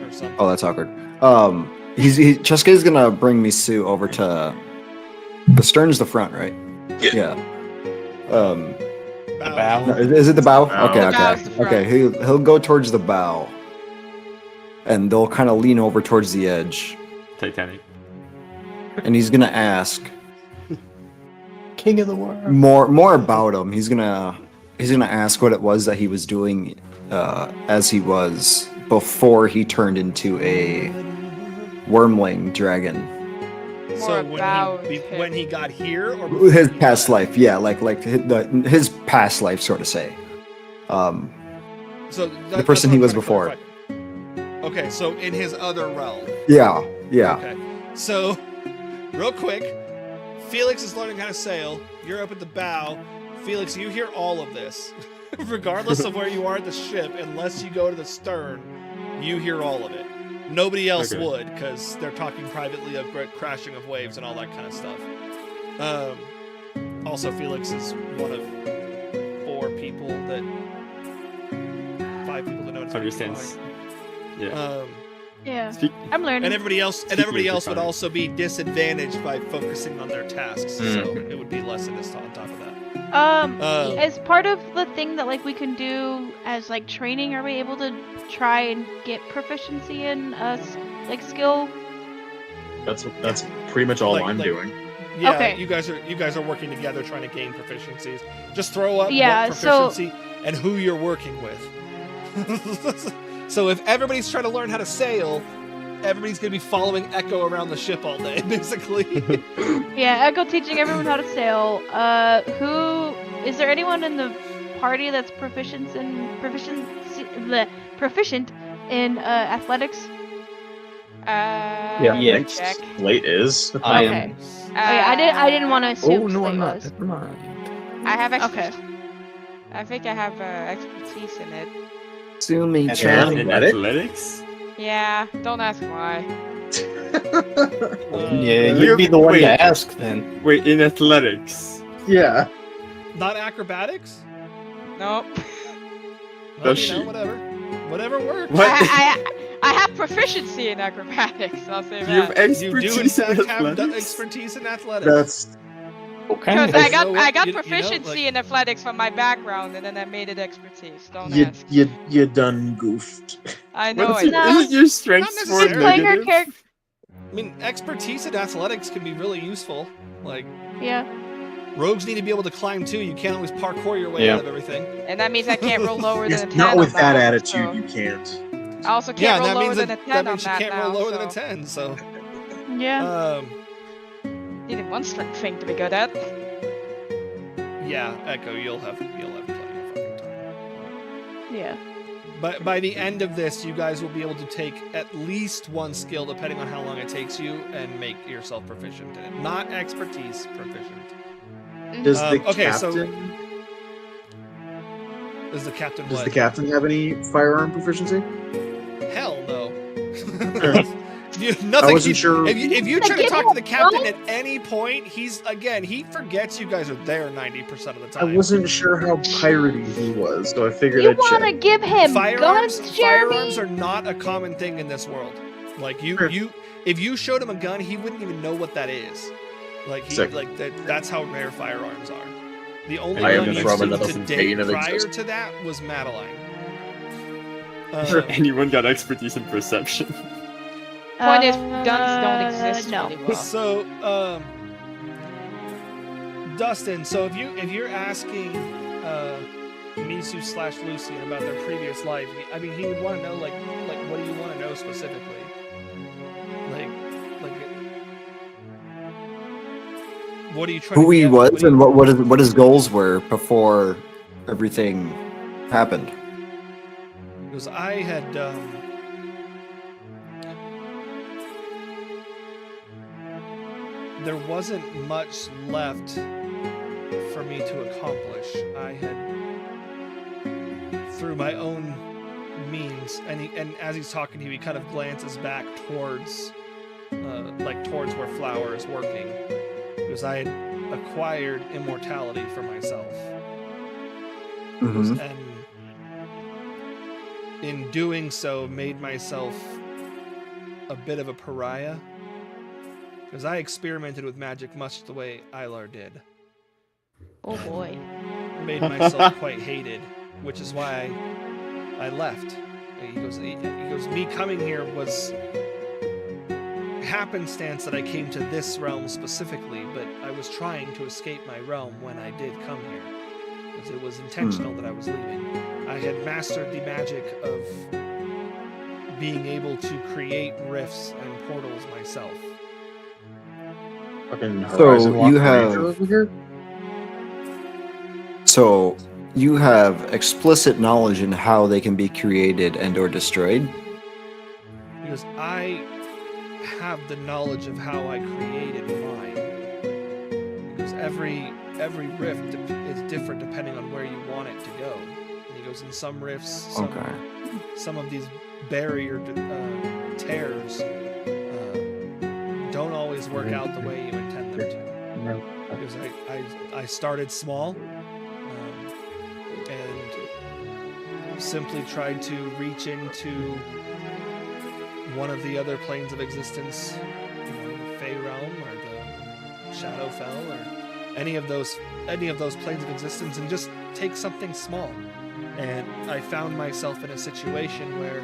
Or something. Oh, that's awkward. Cheska's gonna bring Misu over to the stern's the front, right? Yeah. The bow. No, is it the bow? Bow. Okay, The bow's the okay, front. okay. He'll go towards the bow, and they'll kind of lean over towards the edge, Titanic. and he's gonna ask King of the world. more about him. He's gonna ask what it was that he was doing as he was before he turned into a wormling dragon. So More about when he got here, or His before he past left? life, yeah, like his past life, sort of say. So the person that's he what was I'm trying to before. clarify. Okay, so in his other realm. Yeah, yeah. Okay. So, real quick, Felix is learning how to sail. You're up at the bow. Felix, you hear all of this. Regardless of where you are at the ship, unless you go to the stern, you hear all of it. Nobody else Okay. would, because they're talking privately of crashing of waves and all that kind of stuff. Also, Felix is one of 5 people that know how to Understands. Yeah. Yeah. Speak- I'm learning. And everybody else Speaking of would Draconic. also be disadvantaged by focusing on their tasks, so Mhm. it would be less of this on top of that. As part of the thing that like we can do as like training, are we able to try and get proficiency in like skill? That's pretty much all Like- I'm like- doing. Yeah, Okay. you guys are working together trying to gain proficiencies. Just throw up Yeah, what so- proficiency and who you're working with. So if everybody's trying to learn how to sail, everybody's gonna be following Echo around the ship all day, basically. Yeah, Echo teaching everyone how to sail. Who is there anyone in the party that's proficient in athletics? Yeah. Let me Yes. check. Slate is. I Okay. am. Oh yeah, I didn't want to assume Oh no, Slate I'm not. was. Never mind. I have Okay. I think I have expertise in it. Sumi And chan. In Athletic? athletics? Yeah, don't ask why. Yeah, you'd be the one Wait. to ask then. Wait, in athletics? Yeah. Not acrobatics? Nope. Well, Does you know, she? whatever works. What? I have proficiency in acrobatics. I'll say You have that. You do in expertise in fact have athletics? expertise in athletics. That's Okay. Because I I got know what- I got you know, proficiency like- in athletics from my background, and then I made it expertise. Don't you ask. you done goofed. I know What's I your, did. No. isn't your strength Not score necessarily. Playing her negative? character. I mean, expertise in athletics can be really useful. Like, Yeah. rogues need to be able to climb too. You can't always parkour your way Yeah. out of everything. And that means I can't roll lower than a 10 Not with on that that. attitude, So. you can't. I also can't Yeah, roll that lower means than that, a 10 that on means you that can't now, roll lower so. than a 10. So, Yeah. Needed one strength thing to be good at. yeah, Echo, you'll have plenty of fucking time. Yeah. But by the end of this, you guys will be able to take at least one skill, depending on how long it takes you, and make yourself proficient in it. Not expertise, proficient. Does the okay, so- captain Is the captain does what? the captain have any firearm proficiency? Hell no. I Nothing. wasn't sure. If you Like, try to give talk him to the captain one? at any point, he forgets you guys are there 90% of the I time. wasn't sure how piratey he was, so I figured You I'd want to check. give him Firearms, guns, Jeremy? firearms are not a common thing in this world. Like Sure. if you showed him a gun, he wouldn't even know what that is. Like Sick. that's how rare firearms are. The only I gun am you've from seen another to date vein of prior existence. to that was Madeline. Anyone got expertise in perception? Point is, guns don't exist No. really well. So, Dustin, so if you're asking Misu / Lucian about their previous life, I mean, he would want to know like what do you want to know specifically? Like what are you trying? Who to he get? was What do and you- what his goals were before everything happened. Because I had there wasn't much left for me to accomplish. I had, through my own means, and as he's talking to you, he kind of glances back towards towards where Flower is working, because I had acquired immortality for myself. Mhm. And in doing so made myself a bit of a pariah, because I experimented with magic much the way Ilar did. Oh boy. Made myself quite hated, which is why I left. He goes, me coming here was happenstance that I came to this realm specifically, but I was trying to escape my realm when I did come here, because it was intentional that I was leaving. I had mastered the magic of being able to create rifts and portals myself. Fucking So Horizon you Walker have- Ranger over here? So you have explicit knowledge in how they can be created and or destroyed. Because I have the knowledge of how I created mine. Because every rift is different depending on where you want it to go. And he goes, in some rifts, some of these barrier tears don't always work out the way you intend them to. Because I started small and simply tried to reach into one of the other planes of existence, the Fey Realm or the Shadowfell or any of those planes of existence, and just take something small. And I found myself in a situation where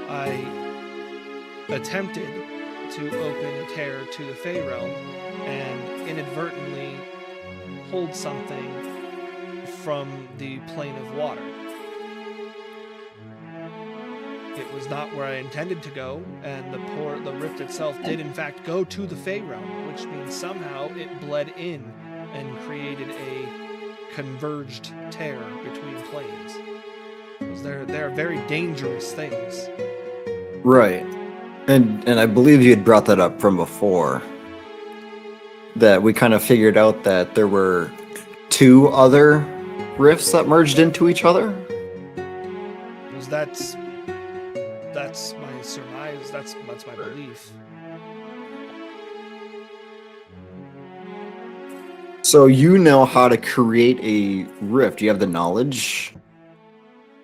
I attempted to open a tear to the Fey Realm and inadvertently pulled something from the plane of water. it was not where I intended to go, and the rift itself did in fact go to the Fey realm, which means somehow it bled in and created a converged tear between planes. Because they're very dangerous things. Right. And I believe you had brought that up from before. That we kind of figured out that there were 2 other rifts that merged into each other. Because that's my surmise, that's my belief. So you know how to create a rift. You have the knowledge.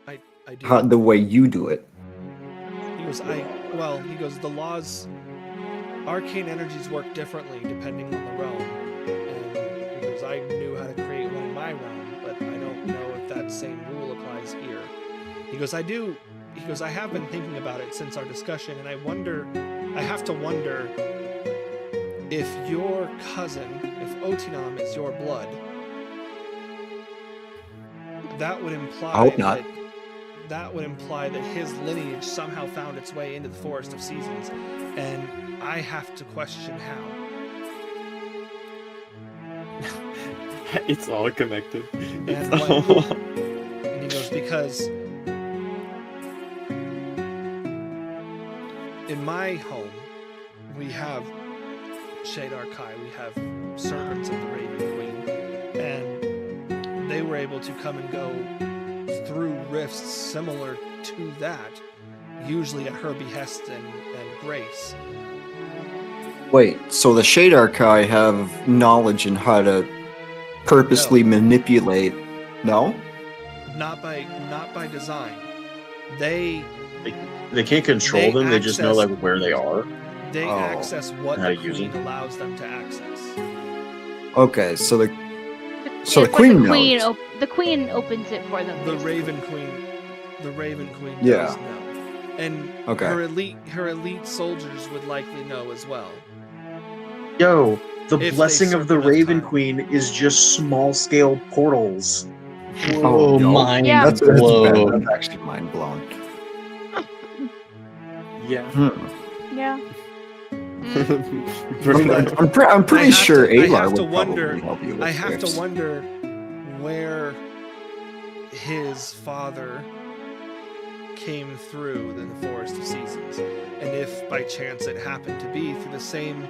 I do. The way you do it. He goes, the laws, arcane energies work differently depending on the realm. And he goes, I knew how to create one in my realm, but I don't know if that same rule applies here. He goes, I do. He goes, I have been thinking about it since our discussion, and I have to wonder if your cousin, if Otinam is your blood, that would imply I hope not. that would imply that his lineage somehow found its way into the Forest of Seasons, and I have to question how. It's all connected. And he goes, because in my home, we have Shadar Kai, we have servants of the Raven Queen, and they were able to come and go through rifts similar to that, usually at her behest and grace. Wait, so the Shade Archive have knowledge in how to purposely manipulate? No? Not by design. They can't control them. They just know like where they are. They access what How the to use queen them. allows them to access. Okay, so the It's queen the queen, knows. the queen opens it for them. The basically. Raven Queen Yeah. does know. And Okay. her elite soldiers would likely know as well. Yo, the If they blessing of the serve enough Raven time. Queen is just small scale portals. Oh, no. mind Yeah. That's blown. that's actually mind blown. Yeah. Yeah. I'm pretty sure I Alar have to would wonder. probably help you with I have this. to wonder where his father came through the Forest of Seasons, and if by chance it happened to be through the same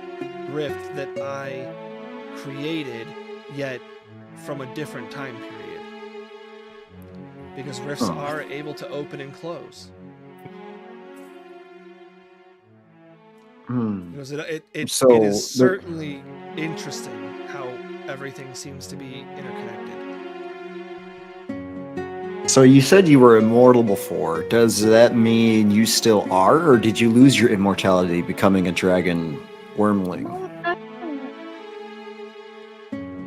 rift that I created, yet from a different time period. Because rifts Huh. are able to open and close. Because it is certainly interesting how everything seems to be interconnected. So you said you were immortal before. Does that mean you still are, or did you lose your immortality becoming a dragon wormling?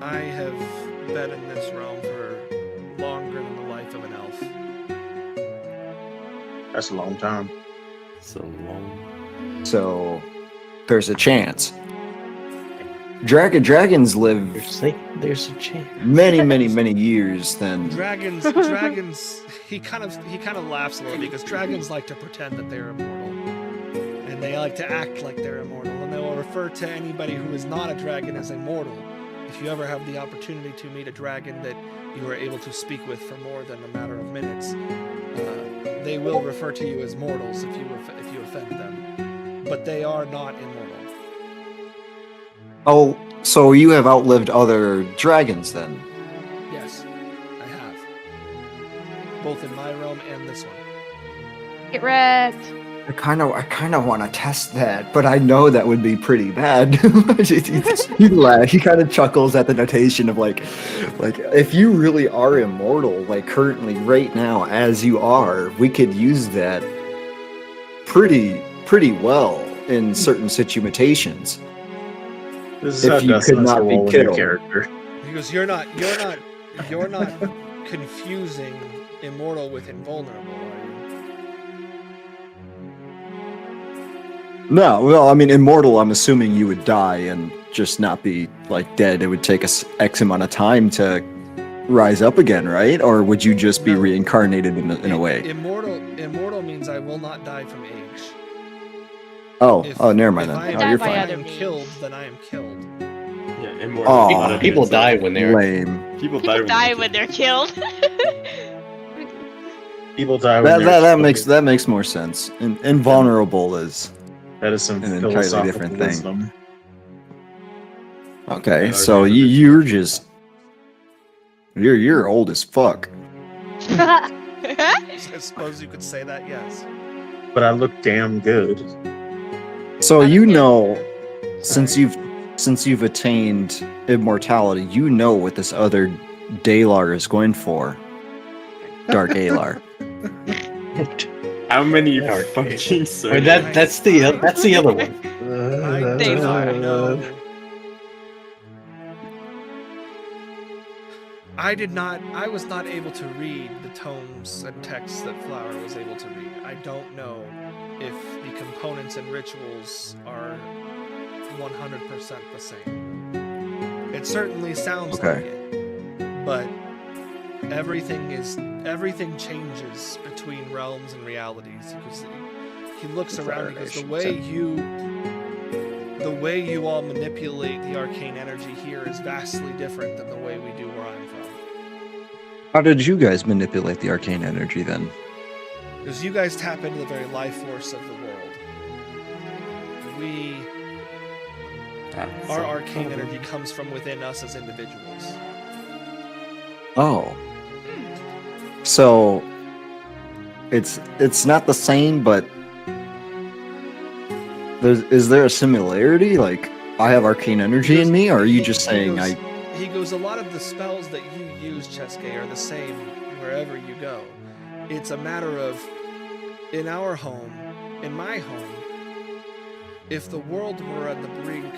I have been in this realm for longer than the life of an elf. That's a long time. So long. So there's a chance. Dragons live There's a chance. many years than Dragons. He kind of laughs a little because dragons like to pretend that they're immortal, and they like to act like they're immortal, and they will refer to anybody who is not a dragon as immortal. If you ever have the opportunity to meet a dragon that you are able to speak with for more than a matter of minutes, they will refer to you as mortals if you offend them, but they are not immortal. Oh, so you have outlived other dragons then? Yes, I have. Both in my realm and this one. Get wrecked. I kind of want to test that, but I know that would be pretty bad. He laughs. He kind of chuckles at the notation of like if you really are immortal, like currently right now as you are, we could use that pretty well in certain situations. This is If how you Dustin could has to not be roll a new killed. character. Because you're not confusing immortal with invulnerable, are you? No, well, I mean, immortal, I'm assuming you would die and just not be, like, dead. It would take us X amount of time to rise up again, right? Or would you just be No. reincarnated in a way? Immortal immortal means I will not die from age. Oh, If- never mind if then. I am, Oh, you're if I fine. other am means. killed, then I am killed. Yeah, immortal. Aw. not a People means die of- when they're. Lame. People People die they're when they're killed. People die when That they're makes more sense. Invulnerable is That is some an entirely philosophical different thing. wisdom. okay. Yeah, So okay, you're just you're old as fuck. I suppose you could say that, yes. But I look damn good. So Not as you good. know, since Sorry. you've attained immortality, you know what this other Dalar is going for. Dark Alar. How many Dark fucking Wait, circles? that's the other one. I They do not are. know. I was not able to read the tomes and texts that Flower was able to read. I don't know if the components and rituals are 100% the same. It certainly sounds Okay. like it, but everything changes between realms and realities. Because he looks around, because the way you all manipulate the arcane energy here is vastly different than the way we do where I'm from. How did you guys manipulate the arcane energy then? Because you guys tap into the very life force of the world. Our arcane energy comes from within us as individuals. Oh. So it's not the same, but is there a similarity? Like I have arcane energy in me, or are you just saying He goes, a lot of the spells that you use, Cheske, are the same wherever you go. It's a matter of, in our home, in my home, if the world were on the brink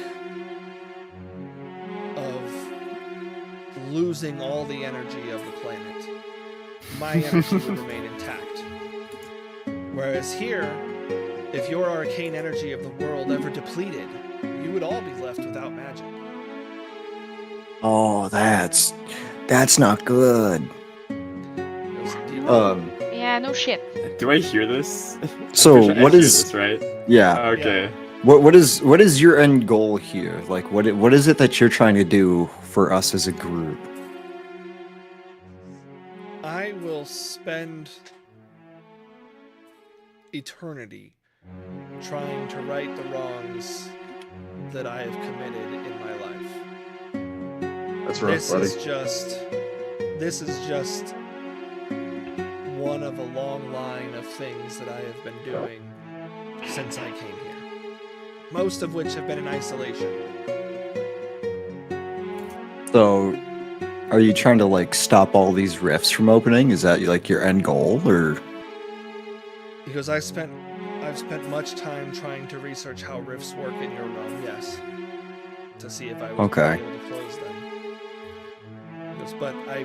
of losing all the energy of the planet, my energy would remain intact. Whereas here, if your arcane energy of the world ever depleted, you would all be left without magic. Oh, that's not good. Yeah, no shit. Do I hear this? So I'm pretty sure I what hear is this, right? yeah? Okay. What is your end goal here? Like what is it that you're trying to do for us as a group? I will spend eternity trying to right the wrongs that I have committed in my life. That's rough, buddy. This is just one of a long line of things that I have been doing since I came here. Most of which have been in isolation. So, are you trying to like stop all these rifts from opening? Is that like your end goal, or? Because I've spent much time trying to research how rifts work in your realm, yes. To see if I would be able to close them. But I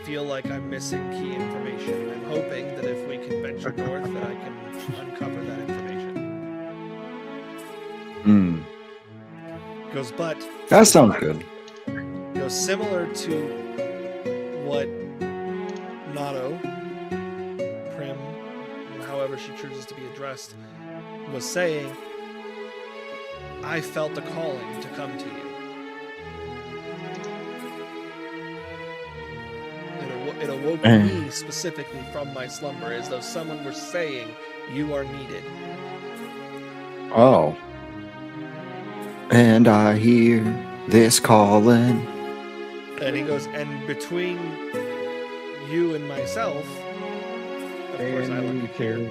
feel like I'm missing key information. I'm hoping that if we can venture north that I can uncover that information. Goes, but That sounds good. goes similar to what Nato, Prim, however she chooses to be addressed, was saying. I felt a calling to come to you. It awoke me specifically from my slumber, as though someone were saying, "You are needed." Oh. And I hear this calling. And he goes, and between you and myself, of course, I look here.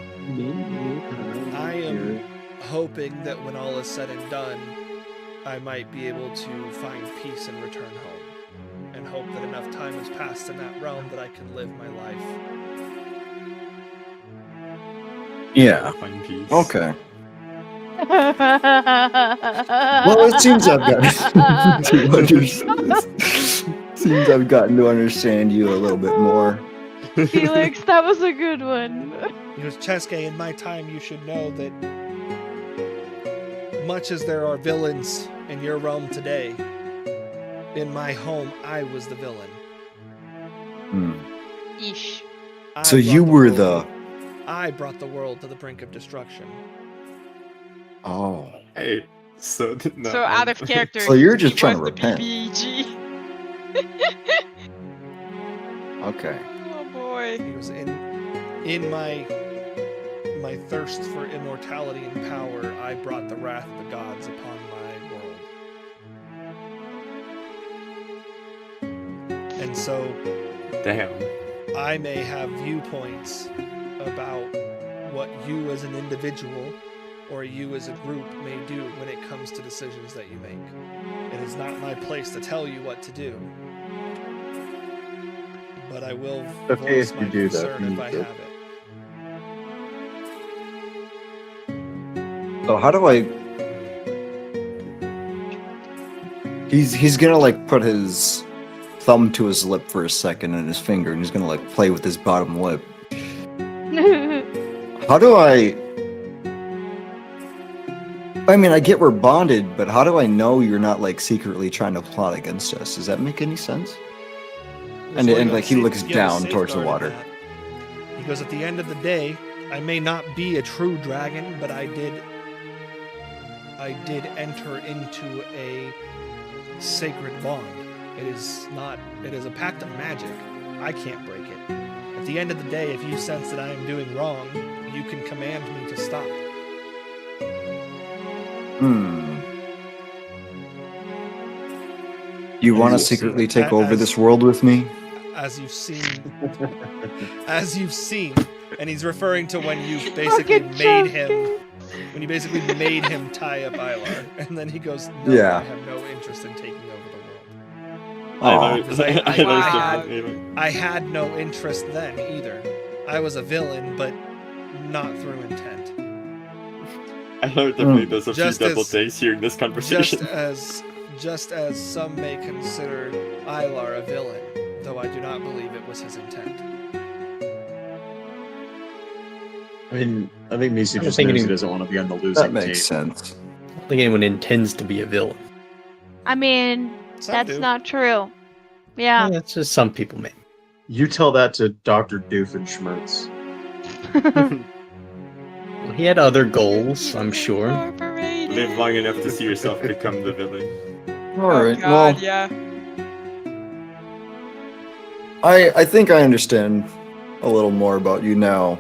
I am hoping that when all is said and done, I might be able to find peace and return home. And hope that enough time has passed in that realm that I can live my life. Yeah. Find peace. Okay. Well, it seems I've gotten to understand you a little bit more. Felix, that was a good one. He goes, Cheske, in my time, you should know that much as there are villains in your realm today, in my home, I was the villain. Yeesh. I So you brought were world- I brought the world to the brink of destruction. Oh. Hey, so no, So out of character. So you're just he trying was to the repent. BBG. Okay. Oh boy. He was in my thirst for immortality and power. I brought the wrath of the gods upon my world. And so damn. I may have viewpoints about what you as an individual or you as a group may do when it comes to decisions that you make. It is not my place to tell you what to do. But I will Okay, voice if my you do that, concern you if need I to. have it. So how do I? He's gonna like put his thumb to his lip for a second and his finger, and he's gonna like play with his bottom lip. How do I? I mean, I get we're bonded, but how do I know you're not like secretly trying to plot against us? Does that make any sense? And Well, you like have he a looks safe- you have a down towards the safeguard in water. that. Because at the end of the day, I may not be a true dragon, but I did enter into a sacred bond. It is a pact of magic. I can't break it. At the end of the day, if you sense that I am doing wrong, you can command me to stop. You want to As you've secretly seen- take over as- this world with me? As you've seen, and he's referring to when you basically made him tie up Ilar, and then he goes, "No, Yeah. I have no interest in taking over the world." Aw. I had no interest then either. I was a villain, but not through intent. I know it definitely does a Just few double as- takes hearing this conversation. Just as some may consider Ilar a villain, though I do not believe it was his intent. I mean, I think Nisi I don't just think knows he any- doesn't want to be on the losing That makes team. sense. I don't think anyone intends to be a villain. I mean, Some that's do. not true. Yeah. Well, that's just some people, man. You tell that to Dr. Doofenshmirtz. Well, he had other goals, I'm sure. Live long enough to see yourself become the villain. All Oh right. god, Well, yeah. I think I understand a little more about you now.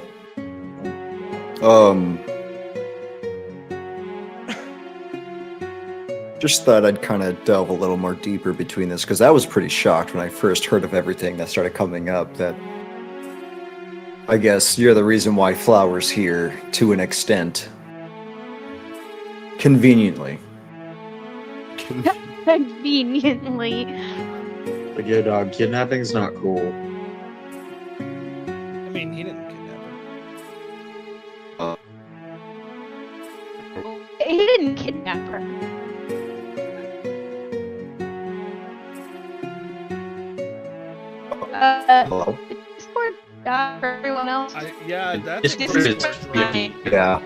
Just thought I'd kind of delve a little more deeper between this, because I was pretty shocked when I first heard of everything that started coming up, that I guess you're the reason why Flower's here, to an extent. Conveniently. Conveniently. But yeah, dog, kidnapping's not cool. I mean, he didn't kidnap her. He didn't kidnap her. Hello? Discord for everyone else. Yeah, that's This pretty is much creepy. Yeah.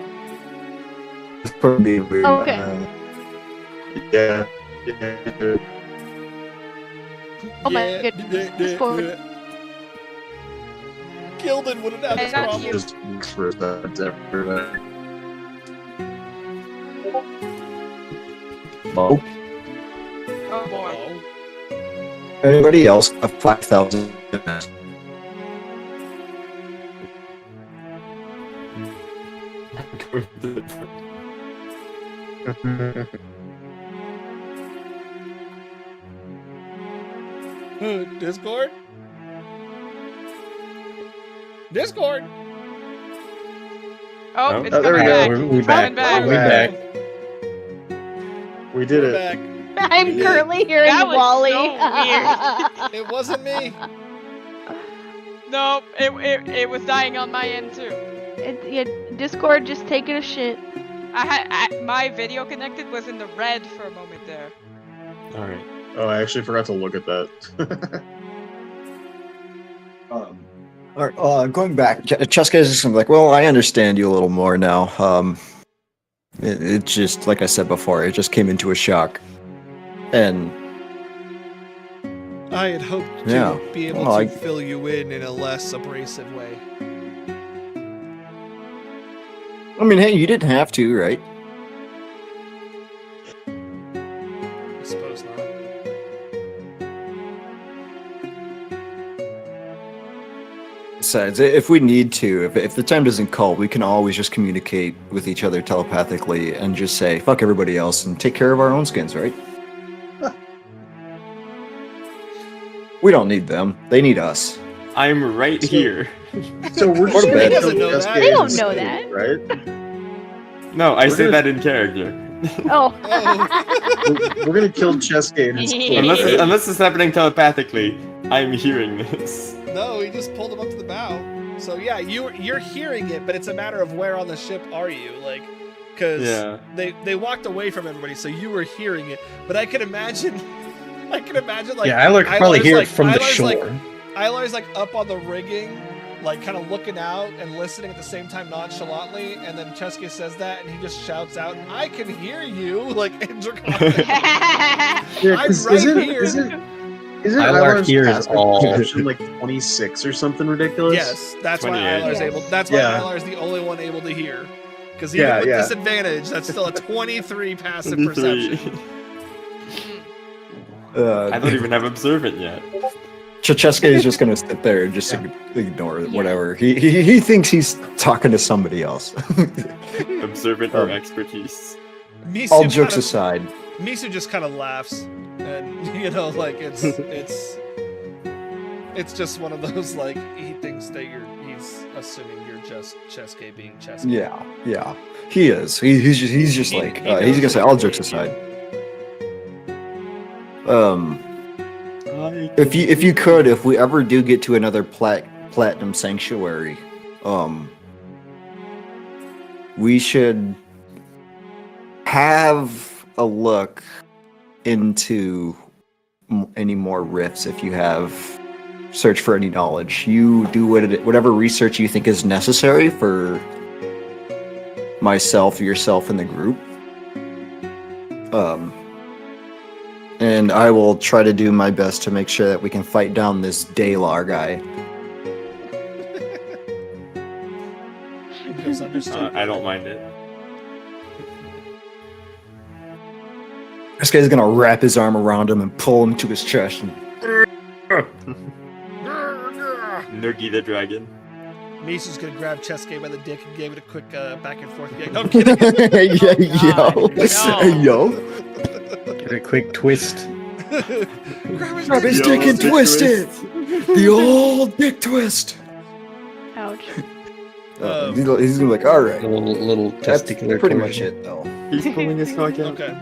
It's pretty weird. Okay. Yeah. Oh my goodness. Discord. Gildan wouldn't have this Thank problem. you. Just for that, everybody. Hello? Oh boy. Anybody else have 5,000? Discord? Discord? Oh, it's Oh, there coming we go. back. We're It's back. coming back. We're back. We did We're it. back. I'm currently hearing That was Wally. so It wasn't me. Nope, it was dying on my end too. Yeah, Discord just taking a shit. My video connected was in the red for a moment there. Alright. Oh, I actually forgot to look at that. All right, going back, Cheska is just gonna be like, well, I understand you a little more now. It just, like I said before, it just came into a shock. And I had hoped to Yeah. be able Well, to I- fill you in a less abrasive way. I mean, hey, you didn't have to, right? I suppose not. Besides, if we need to, if the time doesn't call, we can always just communicate with each other telepathically and just say, fuck everybody else and take care of our own skins, right? We don't need them. They need us. I'm right here. So we're Go to just bed. gonna Doesn't kill know Cascade that. They don't and know Cascade, right? No, I We're say gonna- that in character. Oh. We're gonna kill Cascade and Unless it's happening telepathically, I'm hearing this. No, he just pulled him up to the bow. So yeah, you're hearing it, but it's a matter of where on the ship are you, like, because Yeah. they walked away from everybody, so you were hearing it. But I can imagine, like, yeah, I could probably hear it from the Ilar's shore. Ilar's like up on the rigging, like kind of looking out and listening at the same time nonchalantly, and then Cheska says that, and he just shouts out, "I can hear you!" like in Draconic. Yeah, I'm 'cause right isn't here. Ilar Ilar's hears passive all. perception like 26 or something ridiculous? Yes, that's why 28. Ilar's Yes. able. That's why Yeah. Ilar's the only one able to hear. Because even Yeah, with yeah. disadvantage, that's still a 23 passive 23. perception. I don't even have observant yet. Cheska is just gonna sit there and just ignore it, whatever. He thinks he's talking to somebody else. Observant or expertise. Misu All jokes kinda- aside, Misu just kind of laughs, and like it's just one of those, like, he thinks that he's assuming you're just Cheska being Cheska. yeah, he is. He's just He- like he he's knows gonna say what all to jokes believe aside. If we ever do get to another platinum sanctuary, we should have a look into any more rifts. If you have search for any knowledge, you do whatever research you think is necessary for myself, yourself, and the group. And I will try to do my best to make sure that we can fight down this Dalar guy. Just understood. I don't mind it. This guy's gonna wrap his arm around him and pull him to his chest. And... Nurgi the dragon. Misu's gonna grab Cheska by the dick and give it a quick back and forth gag. No, I'm kidding. Yo. Get a quick twist. Grab his dick and twist it. The old dick twist. Ouch. He's gonna be like, all right. Little That's testicular pretty much torsion. it, though. He's pulling his cock out. Okay.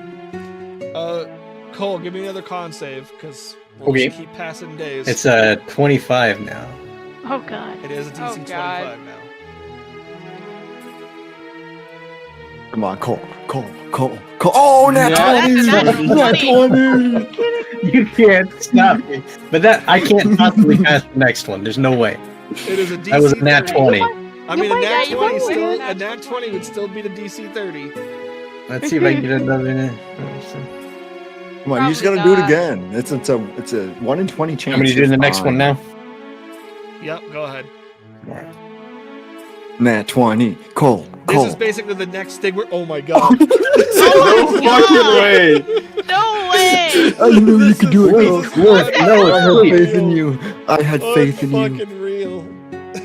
Cole, give me another con save, because we'll Okay. just keep passing days. It's 25 now. Oh god. It is a DC Oh, 25 God. now. Come on, Cole. Oh, nat Yeah. 20! That's Nat 20! You can't stop me. But I can't possibly pass the next one. There's no way. It is a DC That was a nat 30. 20. I mean, a might- nat you 20 might still, win. a nat 20 would still beat a DC 30. Let's see if I can get another. Come on, you just Probably gotta do it not. again. It's a 1 in 20 chance. How many do You're the next fine. one now? Yep, go ahead. Nat 20. Cole. This is basically the next thing we're. Oh my god. No fucking way! No way! I knew you This could is do it, fucking Cole. No, I had please. faith in you. I had faith in you. Fucking real.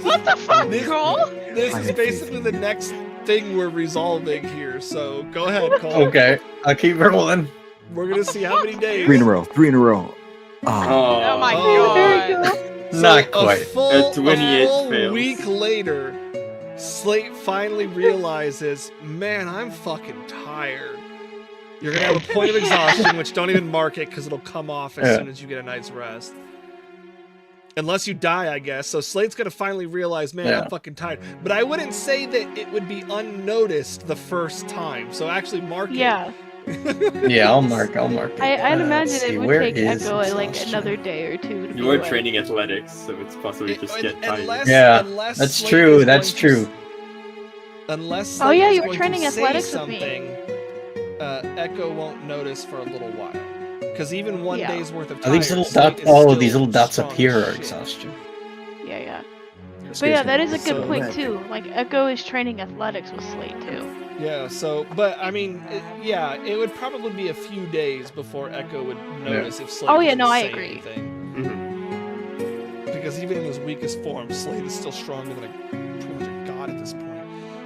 What the fuck, This- Cole? This I is had faith basically the next thing we're resolving here. So go ahead, Cole. Okay, I'll keep rolling. We're gonna see how many days. 3 in a row. 3 in a row. Ah. Oh my Oh. god. So Not quite. A full, At 28 a full fails. week later, Slate finally realizes, man, I'm fucking tired. You're gonna have a point of exhaustion, which don't even mark it because it'll come off as Yeah. soon as you get a night's rest. Unless you die, I guess. So Slate's gonna finally realize, man, Yeah. I'm fucking tired. But I wouldn't say that it would be unnoticed the first time. So actually mark it. Yeah. Yeah, I'll mark it. I'd Let's imagine see, it would where take is Echo like exhaustion? another day or two to be You are like- training athletics, so it's possible you just get tired. Unless That's Slate true. is That's going to true. Unless Oh, yeah, Slate is you were going training to say athletics with me. something, Echo won't notice for a little while. Because even one Yeah. day's worth of Are time. these little dots? Oh, these little dots up here are exhaustion. Yeah, yeah. But yeah, that is a So- good point too. Like Echo is training athletics with Slate too. Yeah, so, but I mean, it would probably be a few days before Echo would notice if Slade Oh, yeah, doesn't no, I say agree. anything. Mhm. Because even in his weakest form, Slade is still stronger than pretty much a god at this point.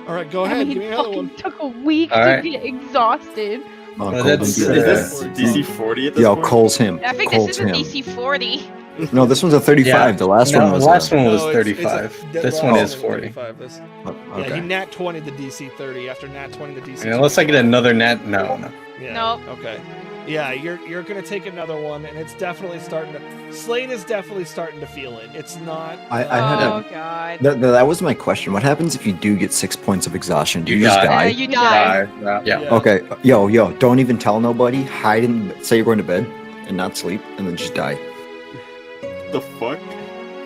All right, go ahead, I mean, give me he another fucking one. took a week All to right. get exhausted. Well, Cole, that's, don't do Is that. this DC 40 at this Yo, point? Cole's him. I think this Cole's is a him. DC 40. No, this one's a 35. The last one was last a... one was No, 35. the This last one one is was 40. 35. This, Oh, Yeah, okay. he nat 20 the DC 30 after nat 20 the DC. And unless I get another net, no. Yeah. Nope. Okay. Yeah, you're gonna take another one, and it's definitely starting to. Slade is definitely starting to feel it. It's not. I had Oh a... god. That was my question. What happens if you do get 6 points of exhaustion? Do you just die. die? You die. Yeah. Okay, yo, don't even tell nobody. Hide in, say you're going to bed and not sleep, and then just die. The fuck?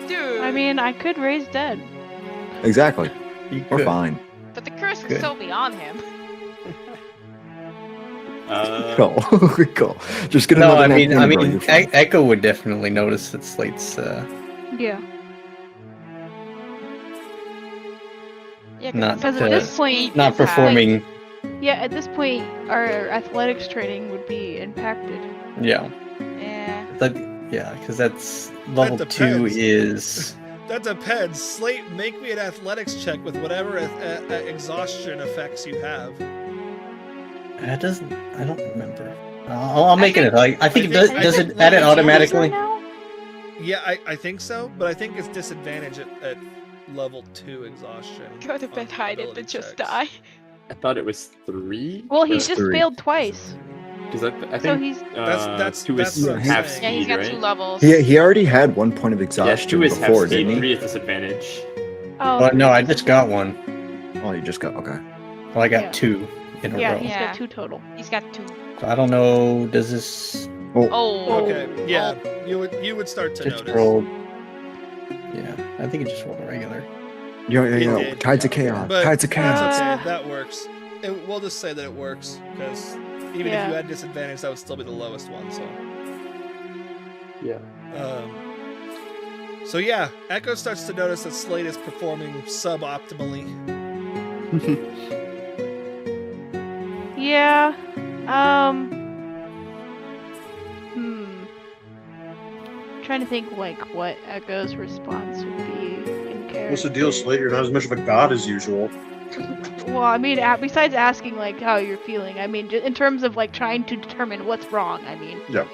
Dude. I mean, I could raise dead. Exactly. You We're could. fine. But the curse can Good. still be on him. Go, go. Just get No, another. I nat mean, 20, bro, you're fine. Echo would definitely notice that Slate's Yeah. Yeah, not, Because at this point, not performing. yeah, at this point, our athletics training would be impacted. Yeah, Yeah. because that's level That 2 depends. is. That depends. Slate, make me an athletics check with whatever exhaustion effects you have. That doesn't. I don't remember. I'll make it. I think it I does. think- Does I it think add it level two automatically? Yeah, I think so, but I think it's disadvantage at level 2 exhaustion. Go to on bed, hide it, ability and just checks. die. I thought it was 3. Well, he That's just 3. failed twice. Because I So think he's That's 2 that's is what I'm half saying. speed, Yeah, he's got right? 2 levels. He already had 1 point of Yeah, exhaustion 2 is half before, speed, didn't he? 3 is disadvantage. oh No, I just got one. Oh, you just got okay. Well, I got Yeah. 2 in a yeah, row. he's Yeah. got 2 total. He's got 2. So I don't know. Does this Oh. Okay, yeah, you would start to just notice. roll? Yeah, I think it just rolled a regular. Yo, It yo, did, Tides of yeah. Chaos. But Tides of that's Chaos. okay, that works. We'll just say that it works, because even if Yeah. you had disadvantage, that would still be the lowest one, so. Yeah. So yeah, Echo starts to notice that Slate is performing suboptimally. Yeah. Trying to think like what Echo's response would be in character. What's the deal, Slate? You're not as much of a god as usual. Well, I mean, besides asking like how you're feeling, I mean, in terms of like trying to determine what's wrong, I mean. Yeah.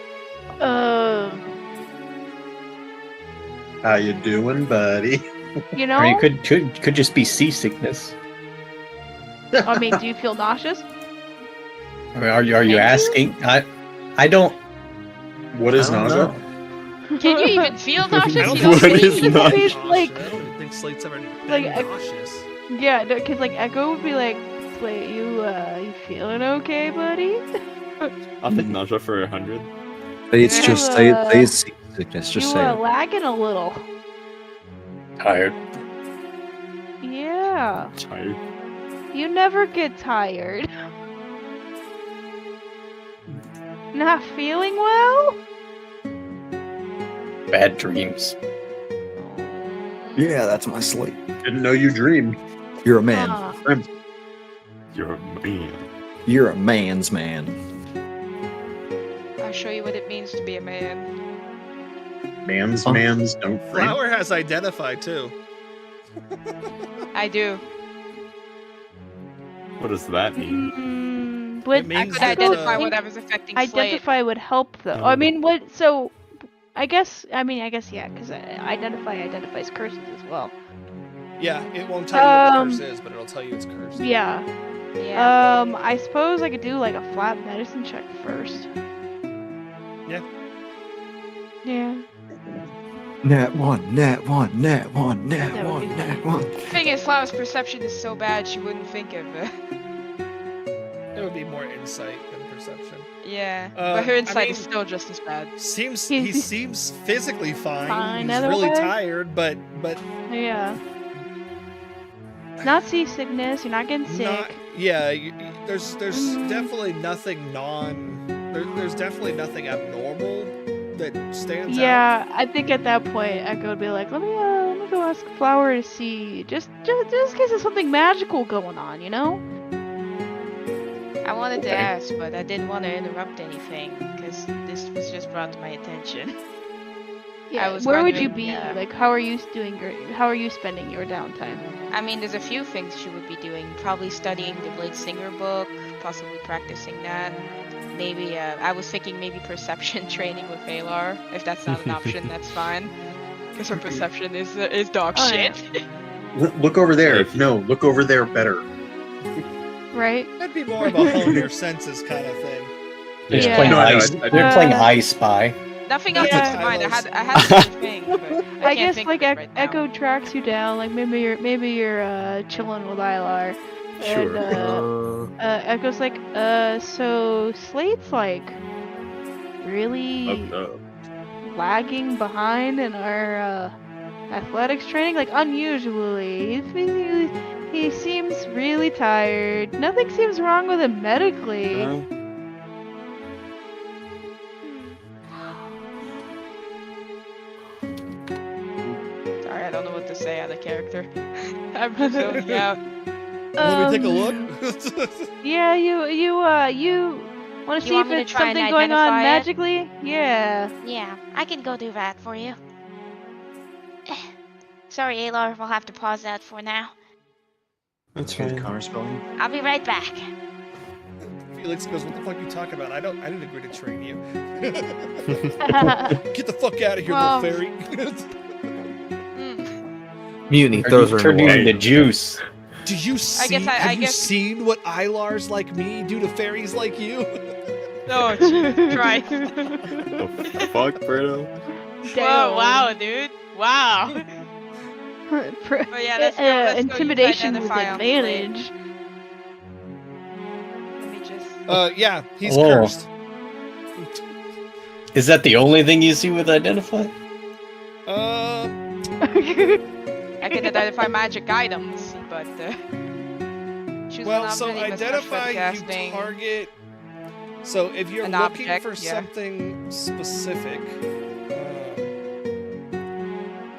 How you doing, buddy? You know. Or you could just be seasickness. I mean, do you feel nauseous? I mean, are you asking? I don't. What is I don't nausea? know. Can you even feel nauseous? I don't You think don't What Slate's is been nauseous? Like- I don't even think Slate's ever been like, nauseous. Yeah, because like Echo would be like, "Wait, you feeling okay, buddy?" I'll take nausea for 100. It's just say it's seasickness. Just you say it. lagging a little. Tired. Yeah, Tired. you never get tired. Not feeling well? Bad dreams. Yeah, that's my Slate. Didn't know you dreamed. You're a man. Huh. You're a man. You're a man's man. I'll show you what it means to be a man. Mans Oh. don't dream. Flower has identify too. I do. What does that mean? But It means I could that, identify uh, whatever's affecting Slate. identify would help though. I mean, what? So, I guess yeah, because identify identifies curses as well. Yeah, it won't tell you what the curse is, but it'll tell you it's cursed. Yeah. Yeah. I suppose I could do like a flat medicine check first. Yeah. Yeah. Nat 1, nat 1, nat 1, nat That would 1, be nat 1. The thing is, Flower's perception is so bad she wouldn't think of it. It would be more insight than perception. Yeah. I But her insight mean- is still just as bad. He seems physically fine. Fine He's really otherwise? tired, but Yeah. Not seasickness. You're not getting sick. not. Yeah, there's definitely nothing there's definitely nothing abnormal that stands out. Yeah, I think at that point Echo would be like, let me go ask Flower to see, just in case there's something magical going on, you know? I wanted to Okay. ask, but I didn't want to interrupt anything because this was just brought to my attention. Yeah. was Where would you wondering, be? yeah. Like, how are you How are you spending your downtime? I mean, there's a few things she would be doing. Probably studying the Blade Singer book, possibly practicing that. Maybe, I was thinking maybe perception training with Alar. If that's not an option, that's fine. Because her perception is dog Oh, shit. Look over there. No, look over there better. Right? That'd be more of a hone your senses kind of thing. They're just Yeah. playing No, no, They're playing I Spy. Nothing That's else Yeah. is fine. I Kylo's. had another thing, but I I can't guess think like of it right now. Echo tracks you down. Like maybe you're chilling with Ilar. Sure. And Echo's like, so Slate's like really lagging behind in our athletics training. Like unusually, he seems really tired. Nothing seems wrong with him medically. Sorry, I don't know what to say out of character. I'm just zoning out. Let me take a look. Yeah, you want to see want if me to it's try and something going on identify it? magically? Yeah. Yeah, I can go do that for you. Sorry, Alar, we'll have to pause that for now. That's Good fine. counter spelling. I'll be right back. Felix goes, "What the fuck are you talking about? I didn't agree to train you. Get the fuck out of here, Well- little fairy." Mutiny throws her in Turned the you water. into juice. Do you see? I have you guess- seen what Ilars like me do to fairies like you? No, Jesus Christ. The fuck, Berto? Whoa, wow, dude. Wow. But yeah, let's go use intimidation with identify on Slate. advantage. Let me just... Yeah, he's Whoa. cursed. Is that the only thing you see with Identify? I can identify magic items, but choose Well, an so object, must identify touch you when casting. target. So if you're An looking object, for yeah. something specific,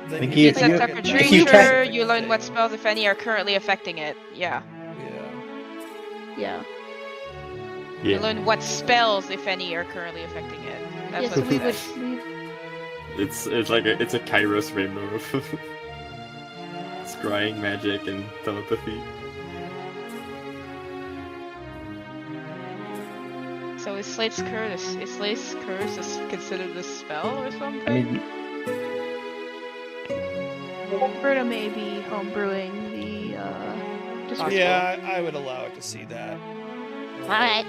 then think you you- It can sets target up a that if you creature, specific you learn what thing. spells, if any, are currently affecting it. Yeah. Yeah. Yeah. You learn what spells, if any, are currently affecting it. That's Yeah, so what we it would. says. It's like it's a Kairos rainbow of scrying, magic, and telepathy. So is Slate's curse? Is Slate's curse considered a spell or something? I mean, Berta may be homebrewing the. Just Yeah, I would allow it to see that. All right.